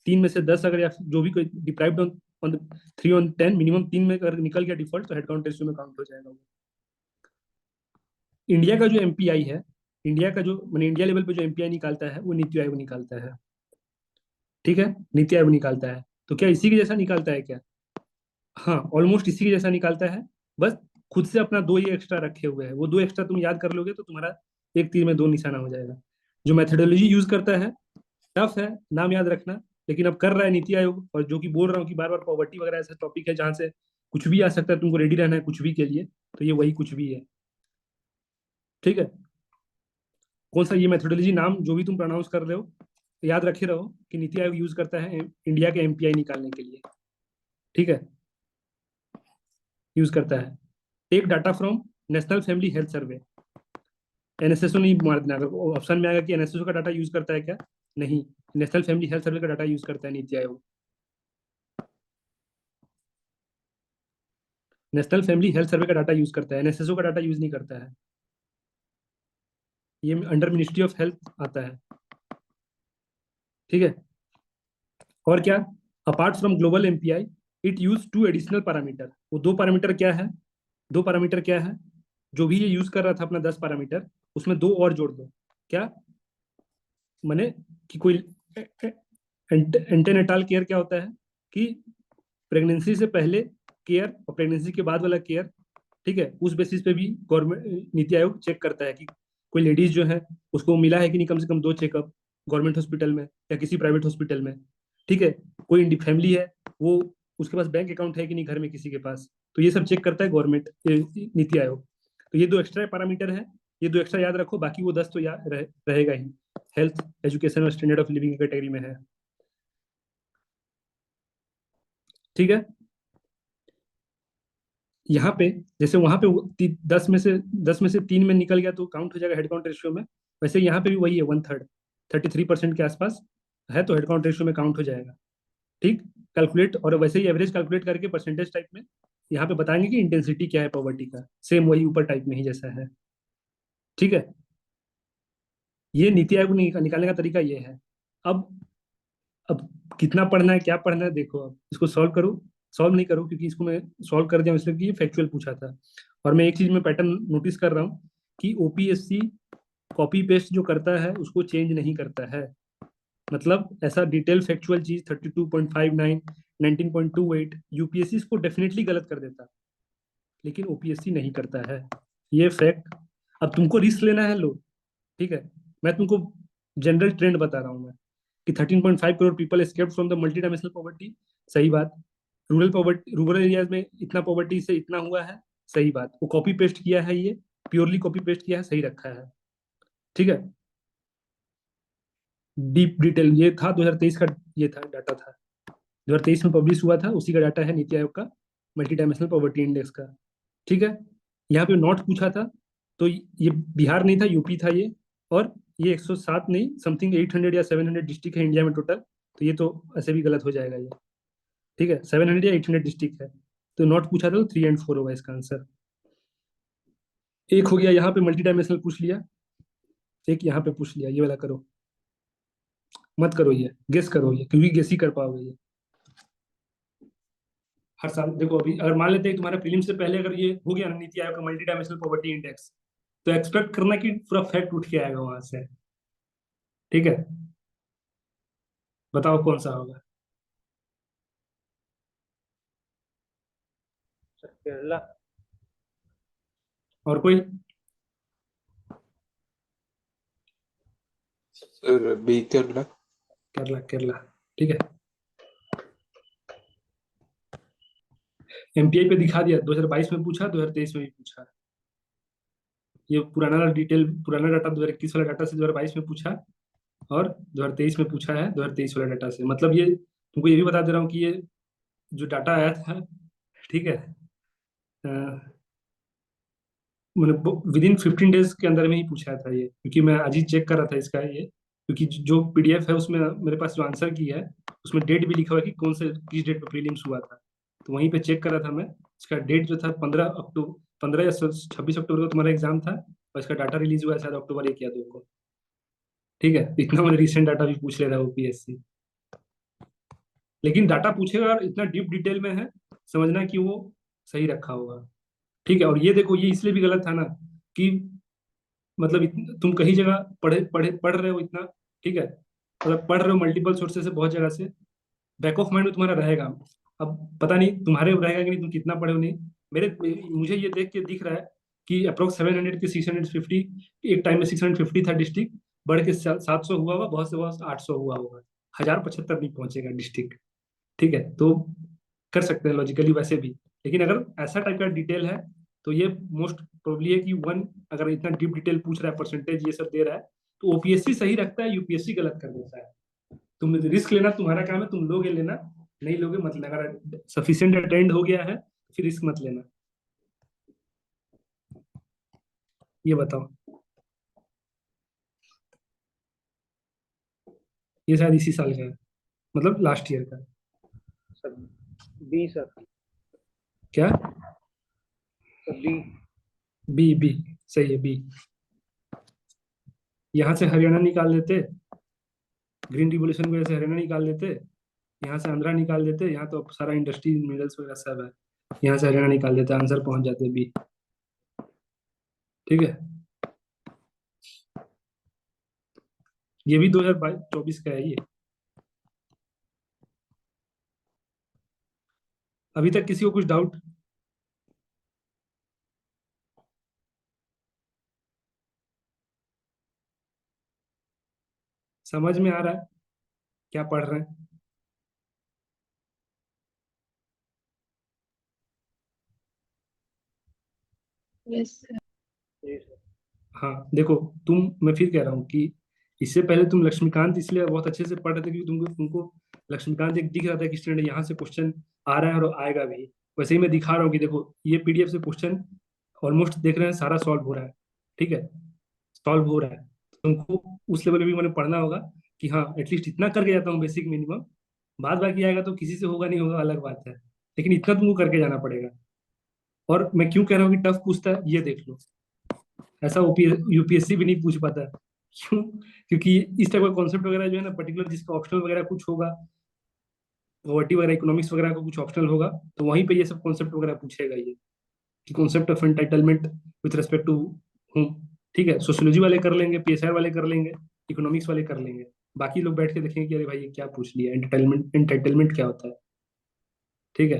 3 में से 10 अगर या जो भी कोई डिप्राइव्ड ऑन 3 on 10 मिनिमम 3 में अगर निकल गया डिफॉल्ट तो हेड काउंट रेशियो में काउंट हो जाएगा वो। इंडिया का जो एमपीआई है, इंडिया का जो मैंने इंडिया लेवल पे जो एमपीआई निकालता है वो नीति आयोग निकालता है, ठीक है, नीति आयोग निकालता है। तो क्या इसी के जैसा निकालता है क्या? हाँ, ऑलमोस्ट इसी के जैसा निकालता है, बस खुद से अपना 2 ये एक्स्ट्रा रखे हुए हैं। वो 2 एक्स्ट्रा तुम याद कर लोगे तो तुम्हारा एक तीर में 2 निशाना हो जाएगा। जो मेथोडोलॉजी यूज करता है टफ है, नाम याद रखना, लेकिन अब कर रहा है नीति आयोग। और जो कि बोल रहा हूँ कि बार बार पॉवर्टी वगैरह ऐसा टॉपिक है जहाँ से कुछ भी आ सकता है, तुमको रेडी रहना है कुछ भी के लिए, तो ये वही कुछ भी है, ठीक है। कौन सा ये मेथोडोलॉजी नाम जो भी तुम प्रोनाउंस कर रहे हो तो याद रखे रहो कि नीति आयोग यूज करता है इंडिया के एमपीआई निकालने के लिए, ठीक है, यूज करता है। Take data from national family health survey, NSSO नहीं मार देना, अगर ऑप्शन में आएगा कि एनएसएसओ का डाटा यूज करता है क्या, नहीं, नेशनल फैमिली हेल्थ सर्वे का डाटा यूज करता है NITI Aayog. National family health सर्वे का डाटा यूज करता है, एनएसएसओ का डाटा यूज नहीं करता है, ये अंडर मिनिस्ट्री ऑफ हेल्थ आता है, ठीक है। और क्या, apart from global MPI it use 2 additional parameter. वो 2 पैरामीटर क्या है, 2 पैरामीटर क्या है, जो भी ये यूज कर रहा था अपना 10 पैरामीटर, उसमें 2 और जोड़ दो। क्या माने कि कोई एंटेनेटाल केयर क्या होता है कि प्रेगनेंसी से पहले केयर और प्रेगनेंसी के बाद वाला केयर, ठीक है, उस बेसिस पे भी गवर्नमेंट नीति आयोग चेक करता है कि कोई लेडीज जो है उसको मिला है कि नहीं कम से कम 2 चेकअप गवर्नमेंट हॉस्पिटल में या किसी प्राइवेट हॉस्पिटल में, ठीक है। कोई फैमिली है वो उसके पास बैंक अकाउंट है कि नहीं घर में किसी के पास, तो ये सब चेक करता है गवर्नमेंट नीति आयोग। तो ये 2 एक्स्ट्रा पैरामीटर है, ये 2 एक्स्ट्रा याद रखो, बाकी वो 10 तो याद रहेगा ही, हेल्थ, एजुकेशन और स्टैंडर्ड ऑफ लिविंग कैटेगरी में है, ठीक है। यहाँ पे जैसे वहां पे 10 में से 3 में निकल गया तो काउंट हो जाएगा हेड काउंट रेशियो में, वैसे यहाँ पे भी वही है, 1/3 33% के आसपास है तो हेड काउंट रेशियो में काउंट हो जाएगा, ठीक। कैलकुलेट, और वैसे ही एवरेज कैलकुलेट करके परसेंटेज टाइप में यहाँ पे बताएंगे कि इंटेंसिटी क्या है पॉवर्टी का, सेम वही ऊपर टाइप में ही जैसा है, ठीक है। ये नीति आयोग निकालने का तरीका ये है। अब कितना पढ़ना है क्या पढ़ना है देखो, अब इसको सॉल्व करो, सॉल्व नहीं करो क्योंकि इसको मैं सॉल्व कर दिया इसलिए कि ये फैक्चुअल पूछा था। और मैं एक चीज में पैटर्न नोटिस कर रहा हूँ कि ओपीएससी कॉपी पेस्ट जो करता है उसको चेंज नहीं करता है, मतलब ऐसा डिटेल फैक्चुअल चीज 32.59 19.28 यूपीएससी इसको डेफिनेटली गलत कर देता, लेकिन ओपीएससी नहीं करता है, ये फैक्ट। अब तुमको रिस्क लेना है लो, ठीक है, मैं तुमको जनरल ट्रेंड बता रहा हूँ मैं कि 13.5 crore people escaped from the multi dimensional poverty, सही बात। रूरल एरियाज में इतना पॉवर्टी से इतना हुआ है, सही बात। वो कॉपी पेस्ट किया है, ये प्योरली कॉपी पेस्ट किया है, सही रखा है, ठीक है। डीप डिटेल ये था 2023 का, ये था डाटा था 2023 में पब्लिश हुआ था, उसी का डाटा है नीति आयोग का मल्टी डायमेंशनल पॉवर्टी इंडेक्स का, ठीक है। यहाँ पे नॉट पूछा था तो ये बिहार नहीं था, यूपी था ये, और ये 107 नहीं समथिंग 800 या 700 डिस्ट्रिक्ट है इंडिया में टोटल, तो ये तो ऐसे भी गलत हो जाएगा ये, ठीक है। 700 या 800 डिस्ट्रिक्ट है तो नॉट पूछा था तो 3 और 4 होगा इसका आंसर। एक हो गया, यहाँ पे मल्टी डायमेंशनल पूछ लिया, एक यहाँ पे पूछ लिया, ये वाला करो, मत करो ये, गेस करो ये, क्योंकि गेस ही कर पाओगे ये हर साल। देखो अभी अगर मान लेते हैं तुम्हारा प्रीलिम्स से पहले अगर ये हो गया ना नीति आयोग का मल्टी डायमेंशनल पॉवर्टी इंडेक्स, तो एक्सपेक्ट करना कि पूरा फैक्ट उठ के आएगा वहां से। ठीक है, बताओ कौन सा होगा। केरला। और कोई? Sir B Kerala. केरला, केरला। ठीक है, एमपीआई पे दिखा दिया, 2022 में पूछा, 2023 में भी पूछा। ये पुराना डिटेल, पुराना डाटा 2021 वाला डाटा से 2022 में पूछा, और 2023 में पूछा है 2023 वाला डाटा से। मतलब ये तुमको ये भी बता दे रहा हूँ कि ये जो डाटा आया था, ठीक है, मतलब विद इन 15 डेज के अंदर में ही पूछा था ये, क्योंकि मैं आज ही चेक कर रहा था इसका ये, क्योंकि जो पीडीएफ है उसमें मेरे पास जो आंसर की है उसमें डेट भी लिखा हुआ है कि कौन से किस डेट पे प्रीलिम्स हुआ था। तो वहीं पे चेक कर रहा था मैं, इसका डेट जो था 15 अक्टूबर, 15 या 26 अक्टूबर को तुम्हारा एग्जाम था, और इसका डाटा रिलीज हुआ है शायद अक्टूबर 1 या 2 को। ठीक है, इतना मुझे रिसेंट डाटा भी पूछ ले रहा है यूपीएससी। लेकिन डाटा पूछेगा और इतना डीप डिटेल में है, समझना कि वो सही रखा होगा। ठीक है, और ये देखो, ये इसलिए भी गलत था ना कि मतलब तुम कहीं जगह पढ़ रहे हो इतना, ठीक है, मतलब पढ़ रहे हो मल्टीपल सोर्सेस से, बहुत जगह से, बैक ऑफ माइंड में तुम्हारा रहेगा। अब पता नहीं तुम्हारे रहेगा कि नहीं, तुम कितना पढ़े हो नहीं। मुझे ये देख के दिख रहा है कि अप्रोक्स 700 के 650, एक टाइम में 650 था डिस्ट्रिक्ट, बढ़ के 700 हुआ होगा, बहुत से बहुत 800 हुआ होगा, 1075 नहीं पहुंचेगा डिस्ट्रिक्ट। ठीक है, तो कर सकते हैं लॉजिकली वैसे भी, लेकिन अगर ऐसा टाइप का डिटेल है तो ये मोस्ट प्रोबेबली है कि वन, अगर इतना डीप डिटेल पूछ रहा है, परसेंटेज ये सब दे रहा है, तो ओपीएससी सही रखता है, यूपीएससी गलत कर देता है। तुम रिस्क लेना तुम्हारा काम है, तुम लोगे लेना, नहीं लोगे मत लेना। अगर सफिशिएंट अटेंड हो गया है फिर रिस्क मत लेना। ये बताओ, ये शायद इसी साल का है, मतलब लास्ट ईयर का। Sir B sir. क्या? Sir B. बी, बी सही है, बी। यहाँ से हरियाणा निकाल देते, ग्रीन रिवोल्यूशन की वजह से हरियाणा निकाल देते, यहाँ से आंध्रा निकाल देते, यहाँ तो सारा इंडस्ट्री मिनरल्स वगैरह सब है, यहाँ से हरियाणा निकाल देते, आंसर पहुंच जाते बी। ठीक है, ये भी 2024 का है ये। अभी तक किसी को कुछ डाउट? समझ में आ रहा है क्या पढ़ रहे हैं? Yes, sir. जी सर। हाँ देखो, मैं फिर कह रहा हूँ कि इससे पहले तुम लक्ष्मीकांत इसलिए बहुत अच्छे से पढ़ रहे थे क्योंकि तुमको तुमको लक्ष्मीकांत एक दिख रहा था कि स्टूडेंट यहाँ से क्वेश्चन आ रहा है और आएगा भी। वैसे ही मैं दिखा रहा हूँ कि देखो ये पीडीएफ से क्वेश्चन ऑलमोस्ट देख रहे हैं, सारा सॉल्व हो रहा है। ठीक है, सॉल्व हो रहा है, तुमको उस लेवल पे भी मैंने पढ़ना होगा कि हाँ एटलीस्ट इतना करके जाता हूँ बेसिक मिनिमम, बाद बाकी आएगा तो किसी से होगा नहीं होगा अलग बात है, लेकिन इतना तुमको करके जाना पड़ेगा। और मैं क्यों कह रहा हूँ कि टफ पूछता है, ये देख लो, ऐसा यूपीएससी भी नहीं पूछ पाता। क्यों? क्योंकि इस टाइप का कॉन्सेप्ट वगैरह जो है ना, पर्टिकुलर जिसका ऑप्शनल वगैरह कुछ होगा, पॉवर्टी वगैरह इकोनॉमिक्स वगैरह का कुछ ऑप्शनल होगा, तो वहीं पे ये सब कॉन्सेप्ट वगैरह पूछेगा ये, कि concept of entitlement with respect to हूँ। ठीक है, सोशियोलॉजी वाले कर लेंगे, पीएसआर वाले कर लेंगे, इकोनॉमिक्स वाले कर लेंगे, बाकी लोग बैठ के देखेंगे कि अरे भाई ये क्या पूछ लिया, एंटाइटलमेंट, एंटाइटलमेंट क्या होता है। ठीक है,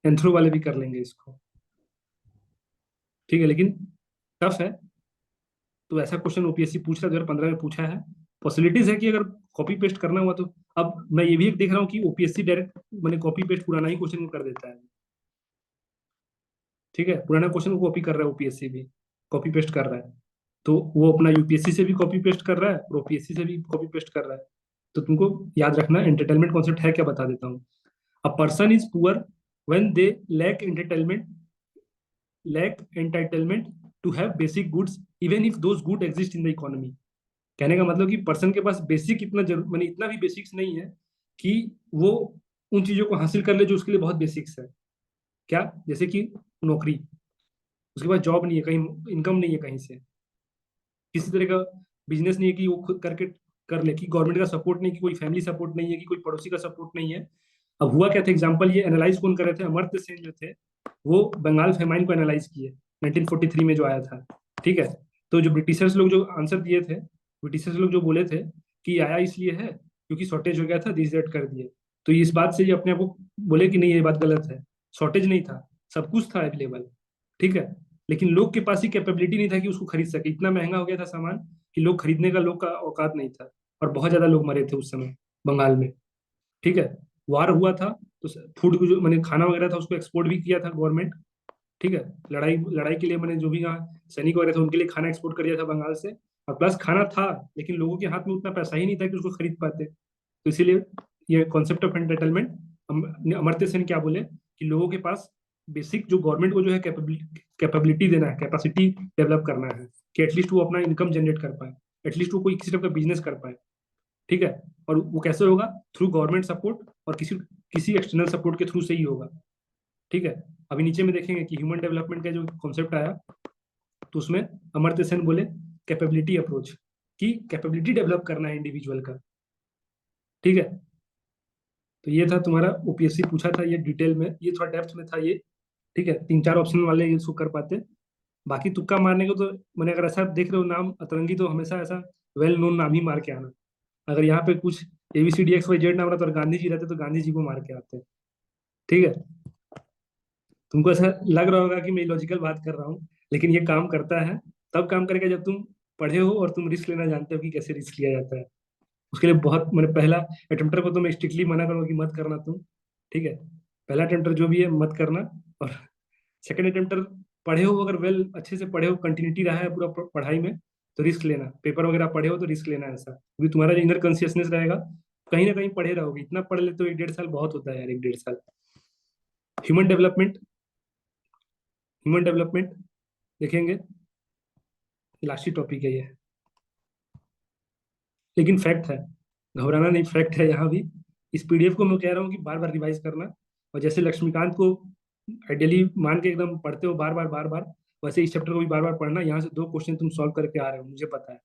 एंथ्रो वाले भी कर लेंगे इसको। ठीक है, लेकिन टफ है। तो ऐसा क्वेश्चन ओपीएससी पूछ रहा है, 2015 में पूछा है। पॉसिबिलिटीज है कि अगर कॉपी पेस्ट करना हुआ तो, अब मैं ये भी एक देख रहा हूँ कि ओपीएससी डायरेक्ट मैंने कॉपी पेस्ट पुराना ही क्वेश्चन को कर देता है। ठीक है, पुराना क्वेश्चन को कॉपी कर रहा है ओपीएससी भी, कॉपी पेस्ट कर रहा है, तो वो अपना यूपीएससी से भी कॉपी पेस्ट कर रहा है और ओपीएससी से भी कॉपी पेस्ट कर रहा है। तो तुमको याद रखना एंटरटेनमेंट कॉन्सेप्ट है क्या, बता देता हूँ। A person is poor when they lack entitlement to have basic goods even if those good exist in the economy. कहने का मतलब कि पर्सन के पास बेसिक इतना जरूर, माने इतना भी बेसिक्स नहीं है कि वो उन चीजों को हासिल कर ले जो उसके लिए बहुत बेसिक्स है। क्या? जैसे कि नौकरी, उसके पास जॉब नहीं है, कहीं इनकम नहीं है, कहीं से किसी तरह का बिजनेस नहीं है कि वो खुद करके कर ले, कि गवर्नमेंट का सपोर्ट नहीं, कि कोई फैमिली सपोर्ट नहीं है, कि कोई पड़ोसी का सपोर्ट नहीं है, अब हुआ क्या था, एग्जाम्पल ये एनालाइज कौन कर रहे थे, अमर्त्य सेन जो थे, वो बंगाल फेमाइन को एनालाइज किए 1943 में जो आया था। ठीक है, तो जो ब्रिटिशर्स लोग जो आंसर दिए थे, ब्रिटिशर्स लोग जो बोले थे कि आया इसलिए है क्योंकि शॉर्टेज हो गया था, दिस दैट कर दिए। तो इस बात से ये अपने आप को बोले कि नहीं ये बात गलत है, शॉर्टेज नहीं था, सब कुछ था अवेलेबल। ठीक है, लेकिन लोग के पास ही कैपेबिलिटी नहीं था कि उसको खरीद सके, इतना महंगा हो गया था सामान कि लोग खरीदने का लोग का औकात नहीं था, और बहुत ज्यादा लोग मरे थे उस समय बंगाल में। ठीक है, वार हुआ था तो फूड को जो मैंने खाना वगैरह था उसको एक्सपोर्ट भी किया था गवर्नमेंट। ठीक है, लड़ाई लड़ाई के लिए मैंने जो भी यहाँ सैनिक वगैरह थे उनके लिए खाना एक्सपोर्ट कर दिया था बंगाल से, और प्लस खाना था लेकिन लोगों के हाथ में उतना पैसा ही नहीं था कि उसको खरीद पाते। तो इसीलिए ये concept of entitlement, Amartya Sen क्या बोले कि लोगों के पास बेसिक जो गवर्नमेंट को जो है कैपेबिलिटी देना है, कैपेसिटी डेवलप करना है कि एटलीस्ट वो अपना इनकम जनरेट कर पाए, एटलीस्ट वो कोई किसी टाइप का बिजनेस कर पाए। ठीक है, और वो कैसे होगा, थ्रू गवर्नमेंट सपोर्ट और किसी किसी एक्सटर्नल सपोर्ट के थ्रू से ही होगा। ठीक है, अभी नीचे में देखेंगे कि ह्यूमन डेवलपमेंट का जो कॉन्सेप्ट आया तो उसमें अमर्त्य सेन बोले कैपेबिलिटी अप्रोच, कि कैपेबिलिटी डेवलप करना है इंडिविजुअल का। ठीक है, तो ये था तुम्हारा ओपीएससी पूछा था ये डिटेल में, ये थोड़ा डेप्थ में था ये। ठीक है, 3-4 ऑप्शन वाले ये इसको कर पाते, बाकी तुक्का मारने को तो मैंने, अगर ऐसा देख रहे हो नाम अतरंगी तो हमेशा ऐसा वेल नोन नाम ही मार के आना। अगर यहाँ पे कुछ ABCDXYZ नाम रहा तो गांधी जी रहते तो गांधी जी को मार के आते। ठीक है, तुमको ऐसा लग रहा होगा कि मैं लॉजिकल बात कर रहा हूँ, लेकिन ये काम करता है, तब काम करेगा जब तुम पढ़े हो और तुम रिस्क लेना जानते हो कि कैसे रिस्क लिया जाता है। उसके लिए बहुत, मैंने पहला अटेम्प्टर को तो मैं स्ट्रिक्टली मना करूँगा कि मत करना तुम। ठीक है, पहला अटेम्प्टर जो भी है मत करना, और सेकंड अटेम्प्टर पढ़े हो, अगर वेल अच्छे से पढ़े हो, कंटिन्यूटी रहा है पूरा पढ़ाई में, तो रिस्क लेना, पेपर वगैरह पढ़े हो तो रिस्क लेना ऐसा, क्योंकि तुम्हारा जो इनर कॉन्शियसनेस रहेगा कहीं ना कहीं पढ़े रहोगे, इतना पढ़ लेते हो 1-1.5 साल बहुत होता है यार, 1-1.5 साल। ह्यूमन डेवलपमेंट, ह्यूमन डेवलपमेंट देखेंगे, लास्ट ही टॉपिक है ये, लेकिन फैक्ट है, घबराना नहीं, फैक्ट है यहाँ भी। इस पीडीएफ को मैं कह रहा हूँ कि बार बार रिवाइज करना, और जैसे लक्ष्मीकांत को आइडियली मान के एकदम पढ़ते हो बार बार बार बार, वैसे इस चैप्टर को भी बार बार पढ़ना। यहाँ से 2 क्वेश्चन तुम सॉल्व करके आ रहे हो, मुझे पता है।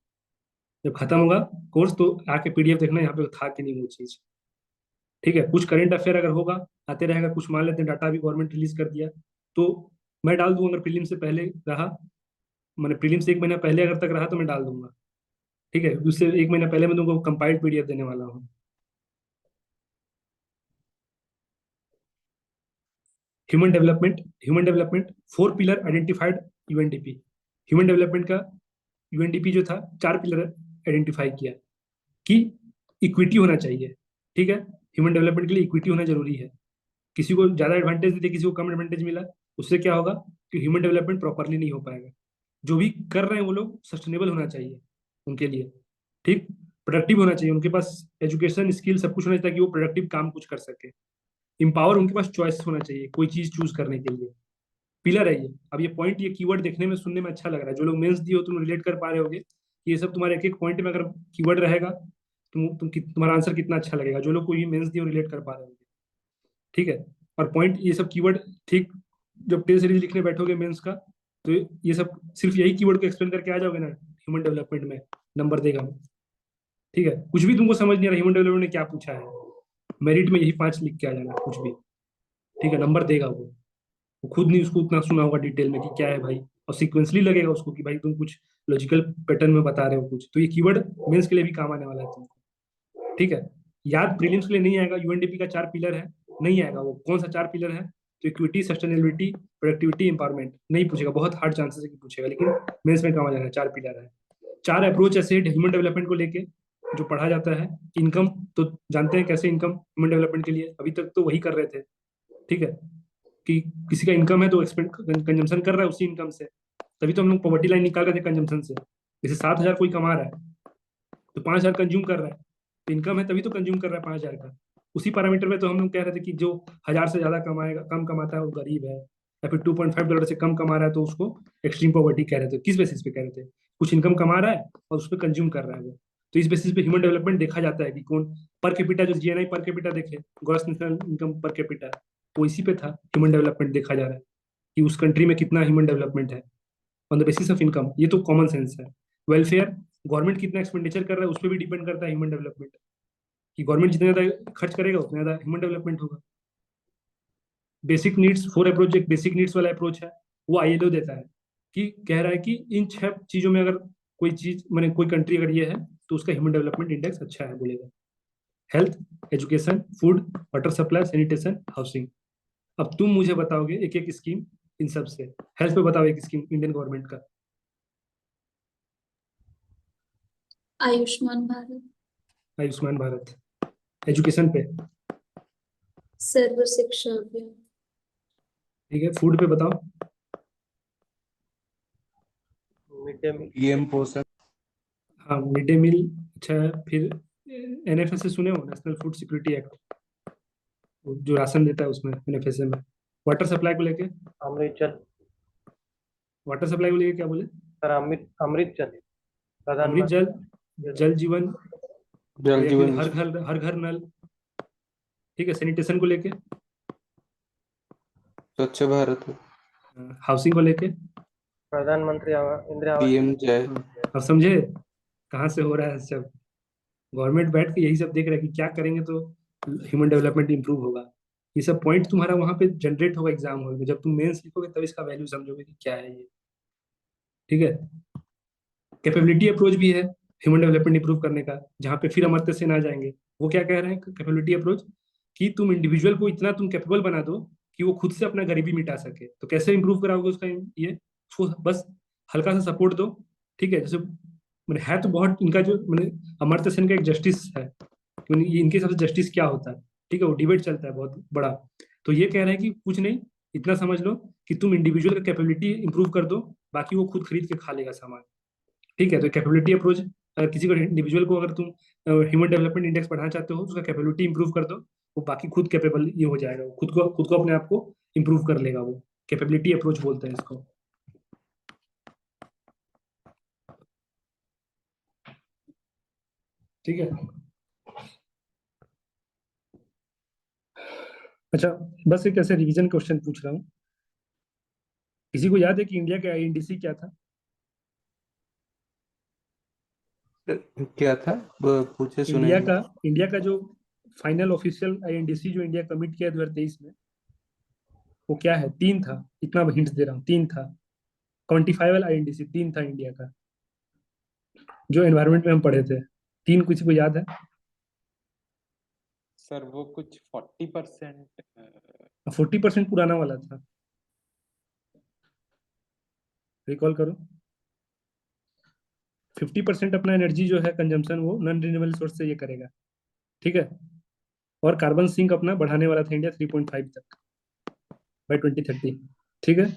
जब खत्म होगा कोर्स तो आके पीडीएफ देखना यहाँ पे था कि नहीं वो चीज। ठीक है, कुछ करंट अफेयर अगर होगा आते रहेगा, कुछ मान लेते हैं डाटा भी गवर्नमेंट रिलीज कर दिया तो मैं डाल दूंगा, अगर प्रीलिम से पहले रहा, मैंने प्रीलिम से 1 महीना पहले अगर तक रहा तो मैं डाल दूंगा। ठीक है, उससे 1 महीना पहले मैं तुमको कंपाइल्ड पीडीएफ देने वाला हूँ। Human development, human development 4 pillar identified UNDP. Human development का यूएनडीपी जो था 4 पिलर आइडेंटिफाई किया कि इक्विटी होना चाहिए। ठीक है, ह्यूमन डेवलपमेंट के लिए इक्विटी होना जरूरी है, किसी को ज्यादा एडवांटेज देते किसी को कम एडवांटेज मिला, उससे क्या होगा कि ह्यूमन डेवलपमेंट प्रॉपरली नहीं हो पाएगा। जो भी कर रहे हैं वो लोग सस्टेनेबल होना चाहिए उनके लिए। ठीक, प्रोडक्टिव होना चाहिए, उनके पास एजुकेशन स्किल सब कुछ होना चाहिए कि वो प्रोडक्टिव काम कुछ कर सके। इंपावर, उनके पास चॉइस होना चाहिए कोई चीज चूज करने के लिए। पिलर है ये। अब ये पॉइंट, ये कीवर्ड देखने में सुनने में अच्छा लग रहा है, जो लोग मेंस दिए हो तुम रिलेट कर पा रहे होगे, ये सब तुम्हारे एक एक पॉइंट में अगर कीवर्ड रहेगा तुम्हारा आंसर कितना अच्छा लगेगा, जो लोग कोई भी मेंस दिए हो रिलेट कर पा रहे होगे। ठीक है, और पॉइंट ये सब कीवर्ड, ठीक, जब टेस्ट सीरीज लिखने बैठोगे मेंस का तो ये सब सिर्फ यही कीवर्ड को एक्सप्लेन करके आ जाओगे ना, ह्यूमन डेवलपमेंट में नंबर देगा। ठीक है, कुछ भी तुमको समझ नहीं आ रहा ह्यूमन डेवलपमेंट ने क्या पूछा है, मेरिट में यही 5 लिख के आ जाना कुछ भी। ठीक है, नंबर देगा वो खुद नहीं उसको उतना सुना होगा डिटेल में कि क्या है भाई, और सीक्वेंसली लगेगा उसको कि भाई तुम कुछ लॉजिकल पैटर्न में बता रहे हो कुछ, तो ये कीवर्ड मेंस के लिए भी काम आने वाला है तुमको। ठीक है, याद प्रीलिम्स के लिए नहीं आएगा, यूएनडीपी का 4 पिलर है, नहीं आएगा वो कौन सा 4 पिलर है, तो इक्विटी, सस्टेनेबिलिटी, प्रोडक्टिविटी, एम्पावरमेंट नहीं पूछेगा, बहुत हार्ड चांसेस है कि पूछेगा, लेकिन मेंस में काम आ जाएगा। 4 पिलर है, 4 अप्रोच ऐसे ह्यूमन डेवलपमेंट को लेके जो पढ़ा जाता है। इनकम तो जानते हैं कैसे इनकम ह्यूमन डेवलपमेंट के लिए, अभी तक तो वही कर रहे थे। ठीक है, कि किसी का इनकम है तो एक्सपेंड कंजम्पशन कर रहा है उसी इनकम से, तभी तो हम लोग पॉवर्टी लाइन निकाल रहे थे कंजम्पशन से। जैसे 7,000 कोई कमा रहा है तो 5,000 कंज्यूम कर रहा है, तो इनकम है तभी तो कंज्यूम कर रहा है 5,000 का। उसी पैरामीटर में तो हम लोग कह रहे थे कि जो 1,000 से ज्यादा कमाएगा, कम कमाता है वो गरीब है, या फिर $2.5 से कम कमा रहा है तो उसको एक्सट्रीम पॉवर्टी कह रहे थे। किस बेसिस पे कह रहे थे, कुछ इनकम कमा रहा है और उस पर कंज्यूम कर रहा है वो, तो इस बेसिस पे ह्यूमन डेवलपमेंट देखा जाता है कि कौन पर कैपिटा, जो जीएनआई पर कैपिटा देखे, gross national income per capita, वो इसी पे था ह्यूमन डेवलपमेंट देखा जा रहा है कि उस कंट्री में कितना ह्यूमन डेवलपमेंट है on the basis of income. ये तो कॉमन सेंस है। वेलफेयर, गवर्नमेंट कितना एक्सपेंडिचर कर रहा है उस पर भी डिपेंड करता है ह्यूमन डेवलपमेंट। कि गवर्नमेंट जितना ज्यादा खर्च करेगा उतना ज्यादा ह्यूमन डेवलपमेंट होगा। बेसिक नीड्स 4 अप्रोच एक बेसिक नीड्स वाला अप्रोच है, वो ILO देता है कि कह रहा है कि इन 6 चीजों में अगर कोई चीज मैंने कोई कंट्री अगर ये है तो उसका ह्यूमन डेवलपमेंट इंडेक्स अच्छा है बोलेगा। Health, education, food, water supply, sanitation, housing. अब तुम मुझे बताओगे एक एक स्कीम इन सब से। हेल्थ पे बताओ एक स्कीम इंडियन गवर्नमेंट का। आयुष्मान भारत। आयुष्मान भारत। एजुकेशन पे? सर्व शिक्षा अभियान। ठीक है, फूड पे बताओ। Mid day meal. पीएम पोषण। हाँ, मिड डे मील अच्छा है। फिर NFSA सुने हो, नेशनल फूड सिक्योरिटी एक्ट, जो राशन देता है उसमें NFSA में। वाटर सप्लाई को लेके? अमृत जल। वाटर सप्लाई को लेके क्या बोले? सर अमृत जल अमृत प्रधानमंत्री जल, जल जीवन, जल या जीवन फिर हर घर नल। ठीक है, सैनिटेशन को लेके? स्वच्छ भारत। हाउसिंग को लेके? प्रधानमंत्री इंदिरा आवास। पीएम जय। अब समझे कहाँ से हो रहा है सब? गवर्नमेंट बैठ के यही सब देख रहा है कि क्या करेंगे तो ह्यूमन डेवलपमेंट इंप्रूव होगा। ये सब पॉइंट तुम्हारा वहां पे जनरेट होगा एग्जाम हॉल में। जब तुम मेंस लिखोगे तब इसका वैल्यू समझोगे कि क्या है ये। ठीक है, कैपेबिलिटी अप्रोच भी है ह्यूमन डेवलपमेंट इंप्रूव करने का, जहाँ पे फिर अमर्त्य सेन आ जाएंगे। वो क्या कह रहे हैं कैपेबिलिटी अप्रोच, कि तुम इंडिविजुअल को इतना तुम कैपेबल बना दो कि वो खुद से अपना गरीबी मिटा सके। तो कैसे इंप्रूव कराओगे उसका ये? उसको बस हल्का सा सपोर्ट दो। ठीक है, जैसे मैंने है तो बहुत इनका जो मैंने अमर्त्य सेन का एक जस्टिस है, इनके हिसाब से जस्टिस क्या होता है। ठीक है, वो डिबेट चलता है बहुत बड़ा। तो ये कह रहे हैं कि कुछ नहीं, इतना समझ लो कि तुम इंडिविजुअल का कैपेबिलिटी इंप्रूव कर दो, बाकी वो खुद खरीद के खा लेगा सामान। ठीक है, तो कैपेबिलिटी अप्रोच, अगर किसी को इंडिविजुअल को अगर तुम ह्यूमन डेवलपमेंट इंडेक्स बढ़ाना चाहते हो तो उसका कैपेबिलिटी इंप्रूव कर दो, वो बाकी खुद कैपेबल ये हो जाएगा, वो खुद को अपने आप को इंप्रूव कर लेगा। वो कैपेबिलिटी अप्रोच बोलते हैं इसको। ठीक है, अच्छा बस एक ऐसे रिवीजन क्वेश्चन पूछ रहा हूँ। किसी को याद है कि इंडिया का INDC क्या था? क्या था वो पूछे सुने इंडिया नहीं। का इंडिया का जो फाइनल ऑफिशियल INDC जो इंडिया कमिट किया 2023 में, वो क्या है? 3 था, इतना हिंट दे रहा हूँ, 3 था। क्वांटिफाइबल INDC 3 था इंडिया का, जो एनवायरनमेंट में हम पढ़े थे। 3 किसी को याद है? सर वो कुछ 40% 40% पुराना वाला था, रिकॉल करो। 50% अपना एनर्जी जो है कंजम्पशन वो नॉन रिन्यूएबल सोर्स से ये करेगा। ठीक है, और कार्बन सिंक अपना बढ़ाने वाला था इंडिया 3.5 तक बाय 2030। ठीक है,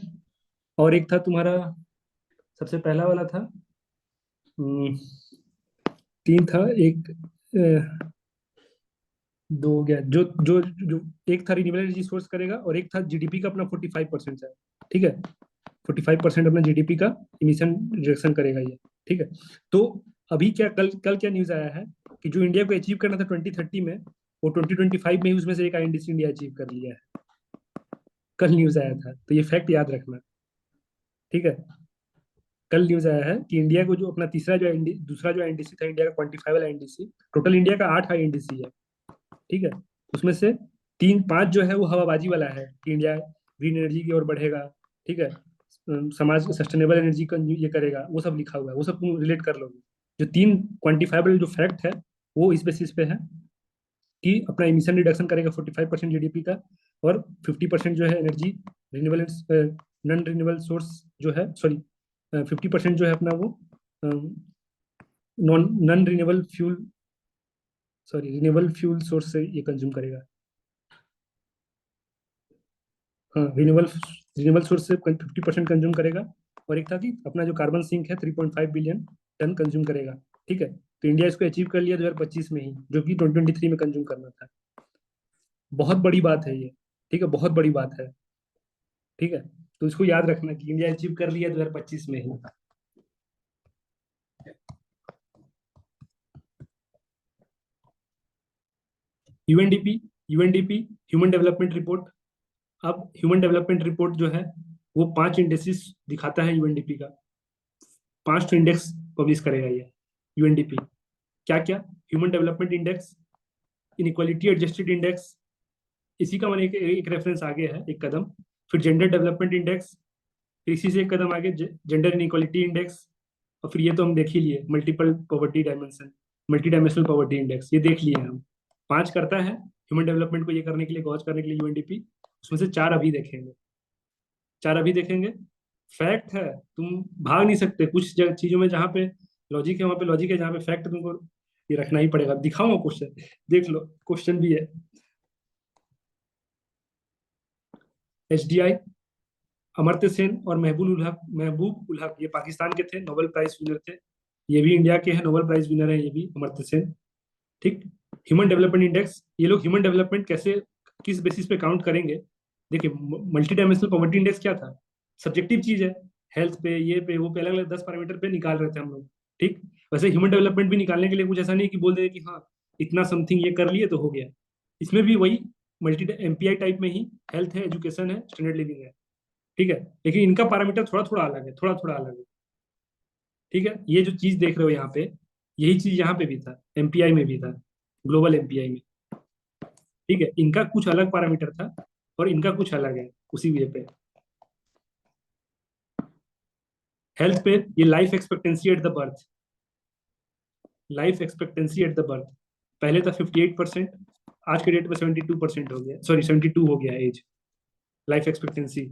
और एक था तुम्हारा सबसे पहला वाला था, 3 था, एक दो हो गया, जो जो जो एक था रिन्यूएबल एनर्जी सोर्स करेगा, और एक था GDP का अपना 45% है। ठीक है, 45% अपना GDP का इमिशन रिडक्शन करेगा ये। ठीक है, तो अभी क्या कल कल क्या न्यूज आया है कि जो इंडिया को अचीव करना था 2030 में, वो 2025 में ही उसमें से एक INDC इंडिया अचीव कर लिया है। कल न्यूज आया था, तो ये फैक्ट याद रखना। ठीक है, कल न्यूज आया है कि इंडिया को जो अपना दूसरा जो INDC था इंडिया का क्वांटिफाइबल INDC, टोटल इंडिया का 8 INDC है। ठीक है, उसमें से 5 जो है वो हवाबाजी वाला है कि इंडिया ग्रीन एनर्जी की ओर बढ़ेगा। ठीक है, समाज सस्टेनेबल एनर्जी का ये करेगा, वो सब लिखा हुआ है, वो सब तुम रिलेट कर लोगे। जो 3 क्वांटिफाइबल जो फैक्ट है वो इस बेसिस पे है कि अपना इमिशन रिडक्शन करेगा 45% GDP का, और 50% जो है energy renewable non renewable source जो है, सॉरी 50% जो है अपना वो non renewable fuel, sorry renewable fuel source से ये कंज्यूम करेगा। हाँ, रिन्यूएबल सोर्स से 50% कंज्यूम करेगा, और एक था कि अपना जो कार्बन सिंक है 3.5 बिलियन टन कंज्यूम करेगा। ठीक है, तो इंडिया इसको अचीव कर लिया 2025 में ही, जो कि 2023 में कंज्यूम करना था। बहुत बड़ी बात है ये। ठीक है, बहुत बड़ी बात है। ठीक है, तो इसको याद रखना कि इंडिया अचीव कर लिया 2025 में ही। UNDP human development report. अब ह्यूमन डेवलपमेंट रिपोर्ट जो है वो 5 इंडेक्सेस दिखाता है यूएनडीपी का। 5 इंडेक्स पब्लिश करेगा ये यूएनडीपी। क्या क्या? Human development index, inequality adjusted index, इसी का मैंने एक रेफरेंस आगे है, एक कदम। फिर जेंडर डेवलपमेंट इंडेक्स, फिर इसी से एक कदम आगे जेंडर इनइक्वालिटी इंडेक्स, और फिर ये तो हम देख ही लिए multiple poverty dimension, multi dimensional poverty index, ये देख लिए हम। 5 करता है ह्यूमन डेवलपमेंट को ये करने के लिए, गॉज करने के लिए यूएनडीपी, उसमें से 4 अभी देखेंगे, 4 अभी देखेंगे। फैक्ट है, तुम भाग नहीं सकते, कुछ चीजों में जहाँ पे लॉजिक है वहां पे लॉजिक है, जहाँ पे फैक्ट तुमको ये रखना ही पड़ेगा। दिखाऊंगा क्वेश्चन, देख लो, क्वेश्चन भी है। एचडीआई, अमर्त्य सेन और महबूब उल हक ये पाकिस्तान के थे, नोबेल प्राइज विनर थे। ये भी इंडिया के हैं, नोबेल प्राइज विनर है ये भी, अमर्त्य सेन। ठीक। ह्यूमन डेवलपमेंट इंडेक्स, ये लोग ह्यूमन डेवलपमेंट कैसे, किस बेसिस पे काउंट करेंगे। देखिए, मल्टी डायमेंशनल पॉवर्टी इंडेक्स क्या था, सब्जेक्टिव चीज है, हेल्थ पे, ये पे, वो पे, अलग अलग 10 पैरामीटर पे निकाल रहे थे हम लोग। ठीक। वैसे ह्यूमन डेवलपमेंट भी निकालने के लिए कुछ ऐसा नहीं कि बोल दे कि हाँ इतना समथिंग ये कर लिए तो हो गया। इसमें भी वही मल्टी एमपीआई टाइप में ही हेल्थ है, एजुकेशन है, स्टैंडर्ड लिविंग है। ठीक है, लेकिन इनका पैरामीटर थोड़ा थोड़ा अलग है, थोड़ा थोड़ा अलग है। ठीक है, ये जो चीज देख रहे हो यहाँ पे, यही चीज यहाँ पे भी था, एमपीआई में भी था, ग्लोबल एमपीआई में। ठीक है, इनका कुछ अलग पैरामीटर था और इनका कुछ अलग है उसी वे पे। हेल्थ पे ये life expectancy at the birth, life expectancy at the birth पहले था 58%, आज के डेट में 72% हो गया, सॉरी 72 हो गया age, life expectancy.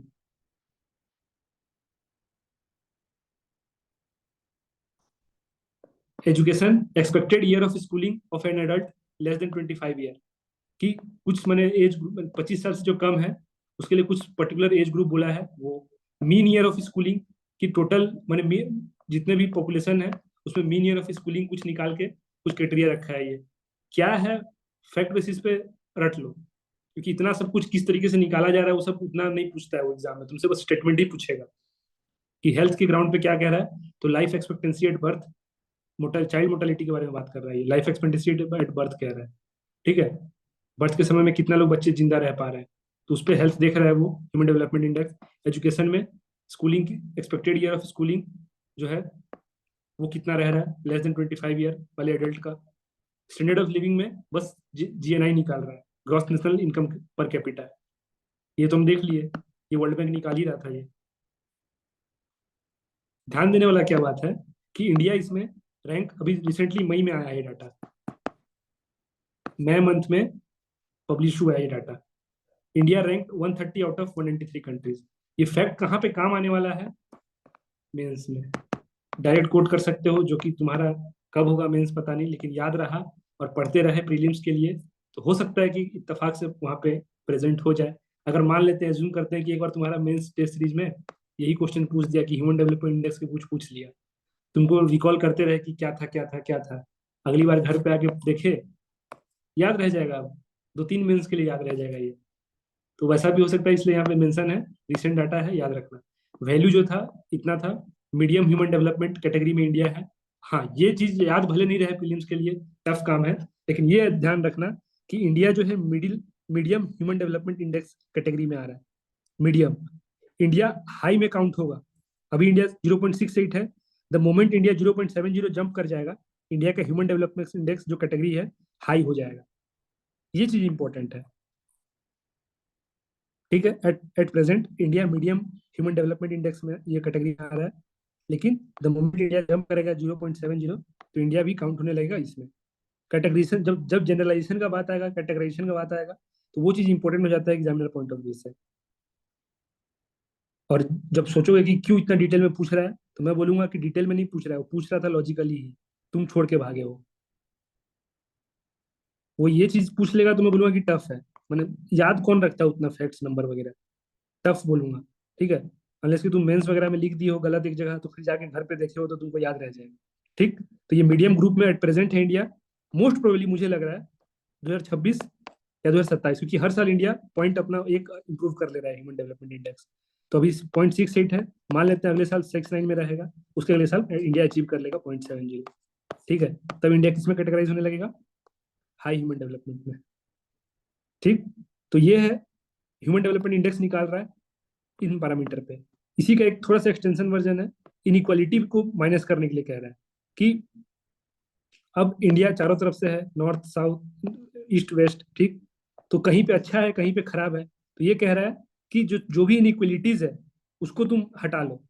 Education, expected year of schooling of an adult less than 25 year, कि कुछ मैंने एज 25 साल से जो कम है उसके लिए कुछ पर्टिकुलर एज ग्रुप बोला है। वो मीन ईयर ऑफ स्कूलिंग की टोटल मैंने जितने भी पॉपुलेशन है उसमें मीन ईयर ऑफ स्कूलिंग कुछ निकाल के कुछ क्राइटेरिया रखा है। ये क्या है, फैक्ट बेसिस पे रट लो, क्योंकि इतना सब कुछ किस तरीके से निकाला जा रहा है वो सब उतना नहीं पूछता है वो एग्जाम में, तुमसे बस स्टेटमेंट ही पूछेगा कि हेल्थ के ग्राउंड पे क्या कह रहा है। तो life expectancy at birth, child mortality के बारे में बात कर रहा है, लाइफ एक्सपेक्टेंसी एट बर्थ कह रहा है। ठीक है, बर्थ के समय में कितना लोग बच्चे जिंदा रह पा रहे हैं, तो उस पर हेल्थ देख रहा है वो, ह्यूमन डेवलपमेंट इंडेक्स। एजुकेशन में स्कूलिंग की एक्सपेक्टेड ईयर ऑफ स्कूलिंग जो है वो कितना रह रहा है, लेस देन 25 ईयर वाले एडल्ट का। स्टैंडर्ड ऑफ लिविंग में बस जीएनआई निकाल रहा है, gross national income per capita, ये तो हम देख लिए, ये वर्ल्ड बैंक निकाल ही रहा था। ये ध्यान देने वाला क्या बात है कि इंडिया इसमें रैंक, अभी रिसेंटली मई में आया है डाटा, मई मंथ में पब्लिश हुआ है ये data. India rank 130 out of 193 countries. ये फैक्ट कहाँ पे काम आने वाला है, मेंस में डायरेक्ट कोट कर सकते हो, जो कि तुम्हारा कब होगा मेंस पता नहीं, लेकिन याद रहा और पढ़ते रहे प्रीलिम्स के लिए, तो हो सकता है कि इत्तेफाक से वहाँ पे प्रेजेंट हो जाए। अगर मान लेते हैं, एज्यूम करते हैं कि एक बार तुम्हारा मेंस टेस्ट सीरीज में यही क्वेश्चन पूछ दिया कि ह्यूमन डेवलपमेंट इंडेक्स के कुछ पूछ लिया, तुमको रिकॉल करते रहे कि क्या था क्या था क्या था, अगली बार घर पे आके देखे, याद रह जाएगा, 2-3 मेंस के लिए याद रह जाएगा ये। तो वैसा भी हो सकता है, इसलिए यहाँ पे मेंशन है, रिसेंट डाटा है, याद रखना। वैल्यू जो था इतना था, मीडियम ह्यूमन डेवलपमेंट कैटेगरी में इंडिया है। हाँ, ये चीज याद भले नहीं रहे प्रीलिम्स के लिए, टफ काम है, लेकिन ये ध्यान रखना कि इंडिया जो है medium human development index category में आ रहा है। मीडियम, इंडिया हाई में काउंट होगा। अभी इंडिया 0.68 है, द मोमेंट इंडिया 0.70 जंप कर जाएगा, इंडिया का ह्यूमन डेवलपमेंट इंडेक्स जो कैटेगरी है हाई हो जाएगा। ये चीज इंपॉर्टेंट है। ठीक है, at present India medium human development index में ये कैटेगरी आ रहा है, लेकिन द मोमेंट इंडिया जंप करेगा 0.70 तो इंडिया भी काउंट होने लगेगा इसमें। कैटेगराइजेशन, जब जनरलाइजेशन का बात आएगा, कैटेगराइजेशन का बात आएगा, तो वो चीज इंपॉर्टेंट हो जाता है एग्जामिनर पॉइंट ऑफ व्यू से। और जब सोचोगे कि क्यों इतना डिटेल में पूछ रहा है, तो मैं बोलूंगा कि डिटेल में नहीं पूछ रहा है, वो पूछ रहा था लॉजिकली ही, तुम छोड़ के भागे हो। वो ये चीज पूछ लेगा तो मैं बोलूंगा कि टफ है, मैंने याद कौन रखता है उतना फैक्ट्स नंबर वगैरह, टफ बोलूंगा। ठीक है, अनलेस कि तुम मेंस वगैरह में लिख दी हो गलत एक जगह, तो फिर जाके घर पे देखे हो तो तुमको याद रह जाएगा। ठीक, तो ये मीडियम ग्रुप में एट प्रेजेंट है इंडिया। मोस्ट प्रोबेबली मुझे लग रहा है 2026 या 2027, क्योंकि हर साल इंडिया पॉइंट अपना एक इंप्रूव कर ले रहा है ह्यूमन डेवलपमेंट इंडेक्स। तो अभी 0.68 है, मान लेते हैं अगले साल 69 में रहेगा, उसके अगले साल इंडिया अचीव कर लेगा 0.70। ठीक है, तब इंडिया किसमें कैटेगराइज होने लगेगा, हाई ह्यूमन डेवलपमेंट में। ठीक, तो ये है ह्यूमन डेवलपमेंट इंडेक्स निकाल रहा है इन पैरामीटर पे। इसी का एक थोड़ा सा एक्सटेंशन वर्जन है, इनइक्वालिटी को माइनस करने के लिए कह रहा है कि अब इंडिया चारों तरफ से है, नॉर्थ साउथ ईस्ट वेस्ट, ठीक। तो कहीं पे अच्छा है, कहीं पे खराब है। तो ये कह रहा है कि जो जो भी इनइक्वलिटीज है उसको तुम हटा लो,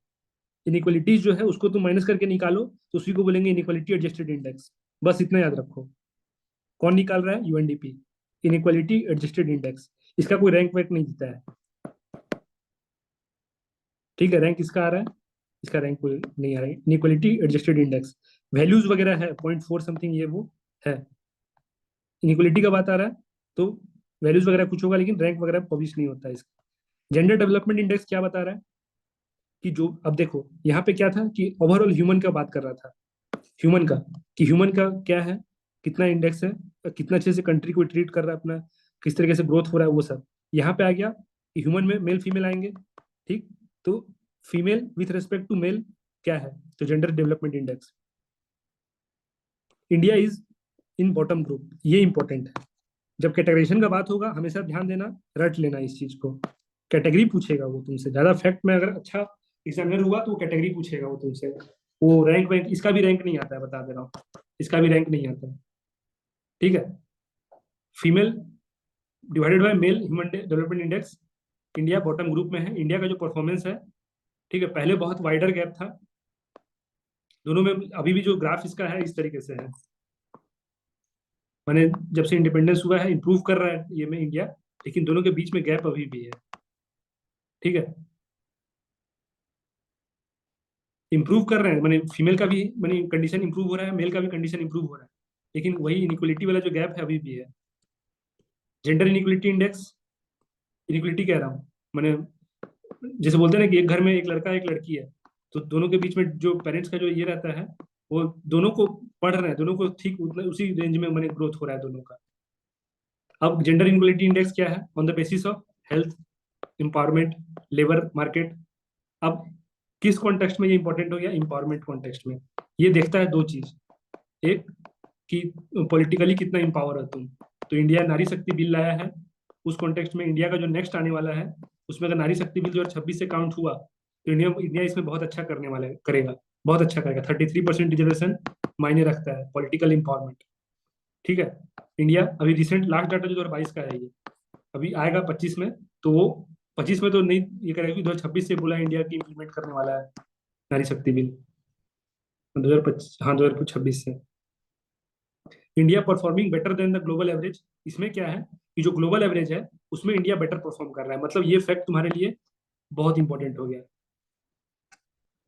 इनइक्वलिटीज जो है उसको तुम माइनस करके निकालो, तो उसी को बोलेंगे इनइक्वलिटी एडजस्टेड इंडेक्स। बस इतना याद रखो। कौन निकाल रहा है? UNDP, inequality adjusted index. इसका कोई रैंक वैंक नहीं देता है, ठीक है। रैंक किसका आ रहा है? इसका रैंक कोई नहीं आ रहा है। इनइक्वलिटी एडजस्टेड इंडेक्स, वैल्यूज वगैरह है 0.4 समथिंग, ये वो है। इनइक्वलिटी का बात आ रहा है तो वैल्यूज वगैरह कुछ होगा, लेकिन रैंक वगैरह पब्लिश नहीं होता है इसका। जेंडर डेवलपमेंट इंडेक्स क्या बता रहा है कि जो, अब देखो यहाँ पे क्या था कि ओवरऑल ह्यूमन का बात कर रहा था, ह्यूमन का, कि ह्यूमन का क्या है, कितना इंडेक्स है, कितना अच्छे से कंट्री को ट्रीट कर रहा है अपना, किस तरीके से ग्रोथ हो रहा है, वो सब यहाँ पे आ गया कि ह्यूमन में मेल फीमेल आएंगे, ठीक। तो female with respect to male क्या है, तो gender development index. India is in bottom group, ये इंपॉर्टेंट है। जब कैटेगराइजेशन का बात होगा हमेशा ध्यान देना, रट लेना इस चीज को। कैटेगरी पूछेगा वो तुमसे ज्यादा, फैक्ट में अगर अच्छा एग्जामिनर हुआ तो वो कैटेगरी पूछेगा वो तुमसे। वो रैंक वैंक, इसका भी रैंक नहीं आता है, बता दे रहा हूँ, इसका भी रैंक नहीं आता है, ठीक है। Female divided by male human development index, India bottom group में है। इंडिया का जो परफॉर्मेंस है, ठीक है, पहले बहुत वाइडर गैप था दोनों में, अभी भी जो ग्राफ इसका है इस तरीके से है। मैंने जब से इंडिपेंडेंस हुआ है इंप्रूव कर रहा है ये में इंडिया, लेकिन दोनों के बीच में गैप अभी भी है, ठीक है। इंप्रूव कर रहे हैं, मैंने फीमेल का भी मैंने कंडीशन इंप्रूव हो रहा है, मेल का भी कंडीशन इंप्रूव हो रहा है, लेकिन वही इनइक्वलिटी वाला जो गैप है अभी भी है। जेंडर इनइक्वलिटी इंडेक्स, इनइक्वलिटी कह रहा हूँ मैंने, जैसे बोलते हैं ना कि एक घर में एक लड़का एक लड़की है, तो दोनों के बीच में जो पेरेंट्स का जो ये रहता है, वो दोनों को पढ़ रहे हैं, दोनों को ठीक उतना उसी रेंज में मैंने ग्रोथ हो रहा है दोनों का। अब जेंडर इनइक्वलिटी इंडेक्स क्या है? On the basis of health, empowerment, labour market. अब किस कॉन्टेक्स्ट में ये इंपॉर्टेंट हो गया? इंपावरमेंट कॉन्टेक्स्ट में। ये देखता है दो चीज, एक कि पॉलिटिकली कितना इंपावर है तुम। तो इंडिया नारी शक्ति बिल लाया है, उस कॉन्टेक्स्ट में इंडिया का जो नेक्स्ट आने वाला है उसमें अगर नारी शक्ति बिल 2026 से काउंट हुआ तो इंडिया इंडिया इसमें बहुत अच्छा करने वाला है, करेगा, बहुत अच्छा करेगा। 33% रिजर्वेशन मायने रखता है, पॉलिटिकल इंपावरमेंट, ठीक है। इंडिया अभी रिसेंट लास्ट डाटा जो 2022 का है, ये अभी आएगा 25 में, तो वो 25 में तो नहीं ये करेगा कि 2026 से बोला इंडिया की इम्प्लीमेंट करने वाला है नारी शक्ति बिल, 2025, हाँ 2026 से। India performing better than the global average, इसमें क्या है कि जो ग्लोबल एवरेज है उसमें इंडिया बेटर परफॉर्म कर रहा है, मतलब ये फैक्ट तुम्हारे लिए बहुत इंपॉर्टेंट हो गया।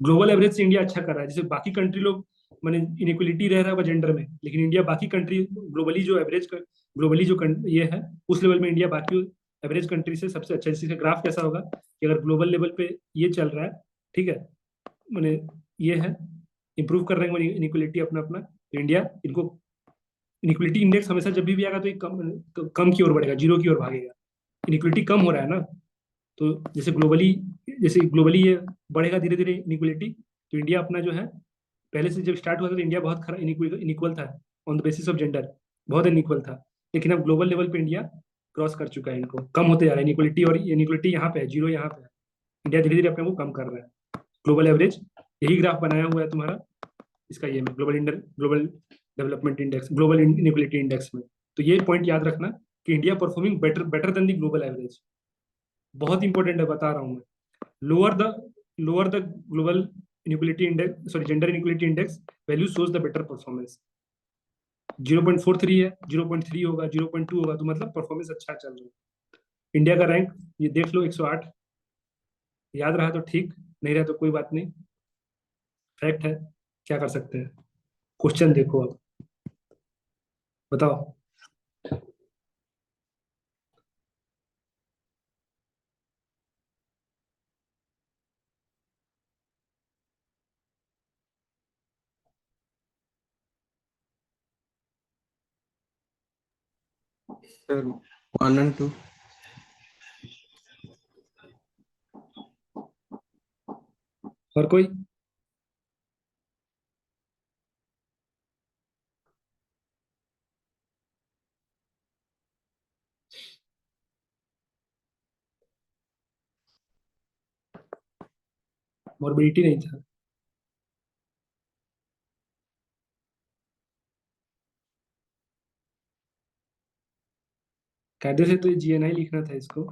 ग्लोबल एवरेज से इंडिया अच्छा कर रहा है, जैसे बाकी कंट्री लोग माने इनइक्वलिटी रह रहा है जेंडर में, लेकिन इंडिया बाकी कंट्री ग्लोबली जो एवरेज, ग्लोबली जो ये है उस लेवल में इंडिया बाकी एवरेज कंट्री से सबसे अच्छा। इसका ग्राफ कैसा होगा कि अगर ग्लोबल लेवल पे ये चल रहा है, ठीक है, मैंने ये है इंप्रूव कर रहे हैं इनइक्वलिटी अपना अपना, तो इंडिया इनको, इनइक्वलिटी इंडेक्स हमेशा जब भी आएगा तो ये कम की ओर बढ़ेगा, जीरो की ओर भागेगा। इनइक्वलिटी कम हो रहा है ना, तो जैसे ग्लोबली ये बढ़ेगा धीरे धीरे इनइक्वलिटी, तो इंडिया अपना जो है, पहले से जब स्टार्ट हुआ था तो इंडिया बहुत खराब इनइक्वल था, on the basis of gender बहुत इनइक्वल था, लेकिन अब ग्लोबल लेवल पे इंडिया क्रॉस कर चुका है, इनको कम होते जा रहा है इनइक्वलिटी, और इनइक्वलिटी यहाँ पे है, जीरो यहाँ पे है। इंडिया धीरे धीरे अपने को कम कर रहा है ग्लोबल एवरेज, यही ग्राफ बनाया हुआ है तुम्हारा इसका, ये में global development index, global inequality index में। तो ये पॉइंट याद रखना कि India performing better than the global average, बहुत इंपॉर्टेंट है, बता रहा हूँ मैं। Lower the global inequality index, sorry gender inequality index value shows the better performance. 0.43 है, 0.3 होगा, 0.2 होगा, तो मतलब परफॉर्मेंस अच्छा चल रहा है। इंडिया का रैंक ये देख लो 108, याद रहा तो ठीक, नहीं रहा तो कोई बात नहीं, फैक्ट है, क्या कर सकते हैं। क्वेश्चन देखो अब, बताओ। Sir 1 and 2। और कोई? मॉर्बिडिटी नहीं था। कायदे से तो GNI लिखना था इसको,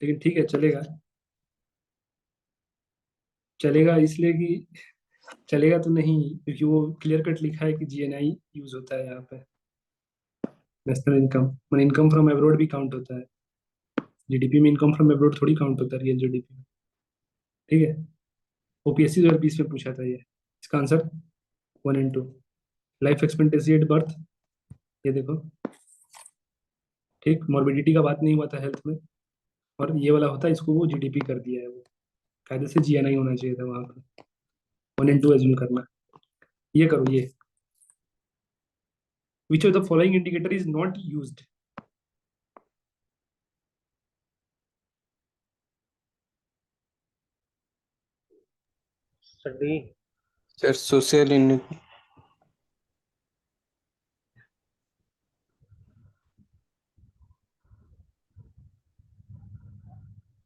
लेकिन ठीक है, चलेगा। चलेगा इसलिए कि चलेगा तो नहीं, क्योंकि वो क्लियर कट लिखा है कि GNI यूज होता है यहाँ पे। नेशनल इनकम मैंने इनकम फ्रॉम एब्रोड भी काउंट होता है, GDP में इनकम फ्रॉम एब्रोड थोड़ी काउंट होता है रियल GDP में। ठीक है, OPSC 2020 में पूछा था ये। इसका answer 1 and 2। Life expectancy at birth, ये देखो, ठीक, मॉर्बिडिटी का बात नहीं हुआ था हेल्थ में, और ये वाला होता है, इसको वो GDP कर दिया है वो। कायदे से GNI होना चाहिए था वहां पर। 1 and 2 एज्यूम करना। ये करो, ये which of the following indicator is not used. Sir D. Sir social इन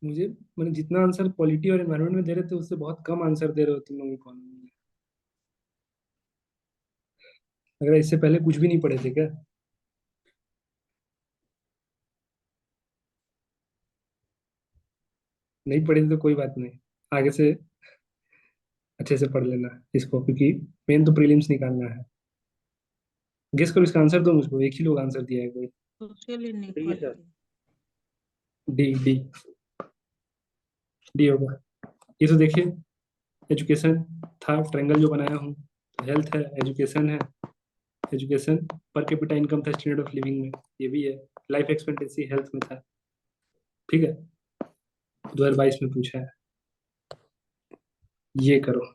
मुझे मैंने जितना आंसर पॉलिटी और एनवायरनमेंट में दे रहे थे उससे बहुत कम आंसर दे रहे हो तुम लोग इकोनॉमी में। अगर इससे पहले कुछ भी नहीं पढ़े थे क्या? नहीं पढ़े थे तो कोई बात नहीं, आगे से अच्छे से पढ़ लेना इसको, क्योंकि मेन तो प्रीलिम्स निकालना है। गेस करो इसका आंसर, दो मुझको, एक ही लोग आंसर दिया है कोई। Social D sir. Inequality. D D D होगा। ये तो देखिए, एजुकेशन था, ट्रायंगल जो बनाया हूँ, हेल्थ है, एजुकेशन है, एजुकेशन, पर कैपिटा इनकम था स्टैंडर्ड ऑफ लिविंग में, ये भी है, लाइफ एक्सपेक्टेंसी हेल्थ में था। ठीक है, 2022 में पूछा है। ये करो,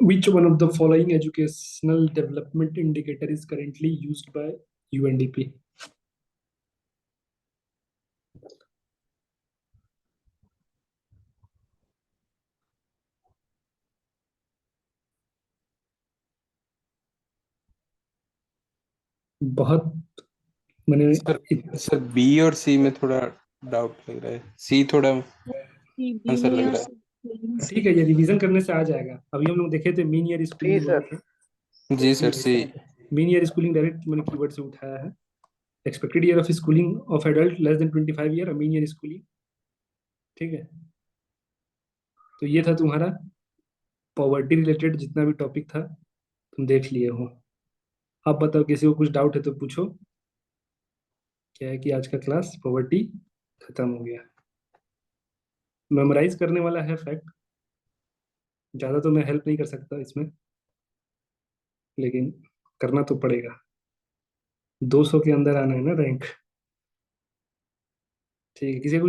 which one of the following educational development indicator is currently used by UNDP? बहुत मैंने सर बी और सी में थोड़ा डाउट लग रहा है, सी थोड़ा आंसर लग रहा है। ठीक है, ये रिवीजन करने से आ जाएगा। अभी हम लोग देखे थे mean year D schooling sir. बोले थे। जी सर सी। मीन ईयर स्कूलिंग डायरेक्ट मैंने कीवर्ड से उठाया है। Expected year of schooling of adult less than 25 year, mean year schooling. ठीक है, तो ये था तुम्हारा पॉवर्टी रिलेटेड जितना भी टॉपिक था, तुम देख लिए हो। आप बताओ, किसी को कुछ डाउट है तो पूछो। क्या है कि आज का क्लास पॉवर्टी खत्म हो गया। मेमोराइज करने वाला है फैक्ट, ज़्यादा तो मैं हेल्प नहीं कर सकता इसमें, लेकिन करना तो पड़ेगा। 200 के अंदर आना है ना रैंक। ठीक है, किसी को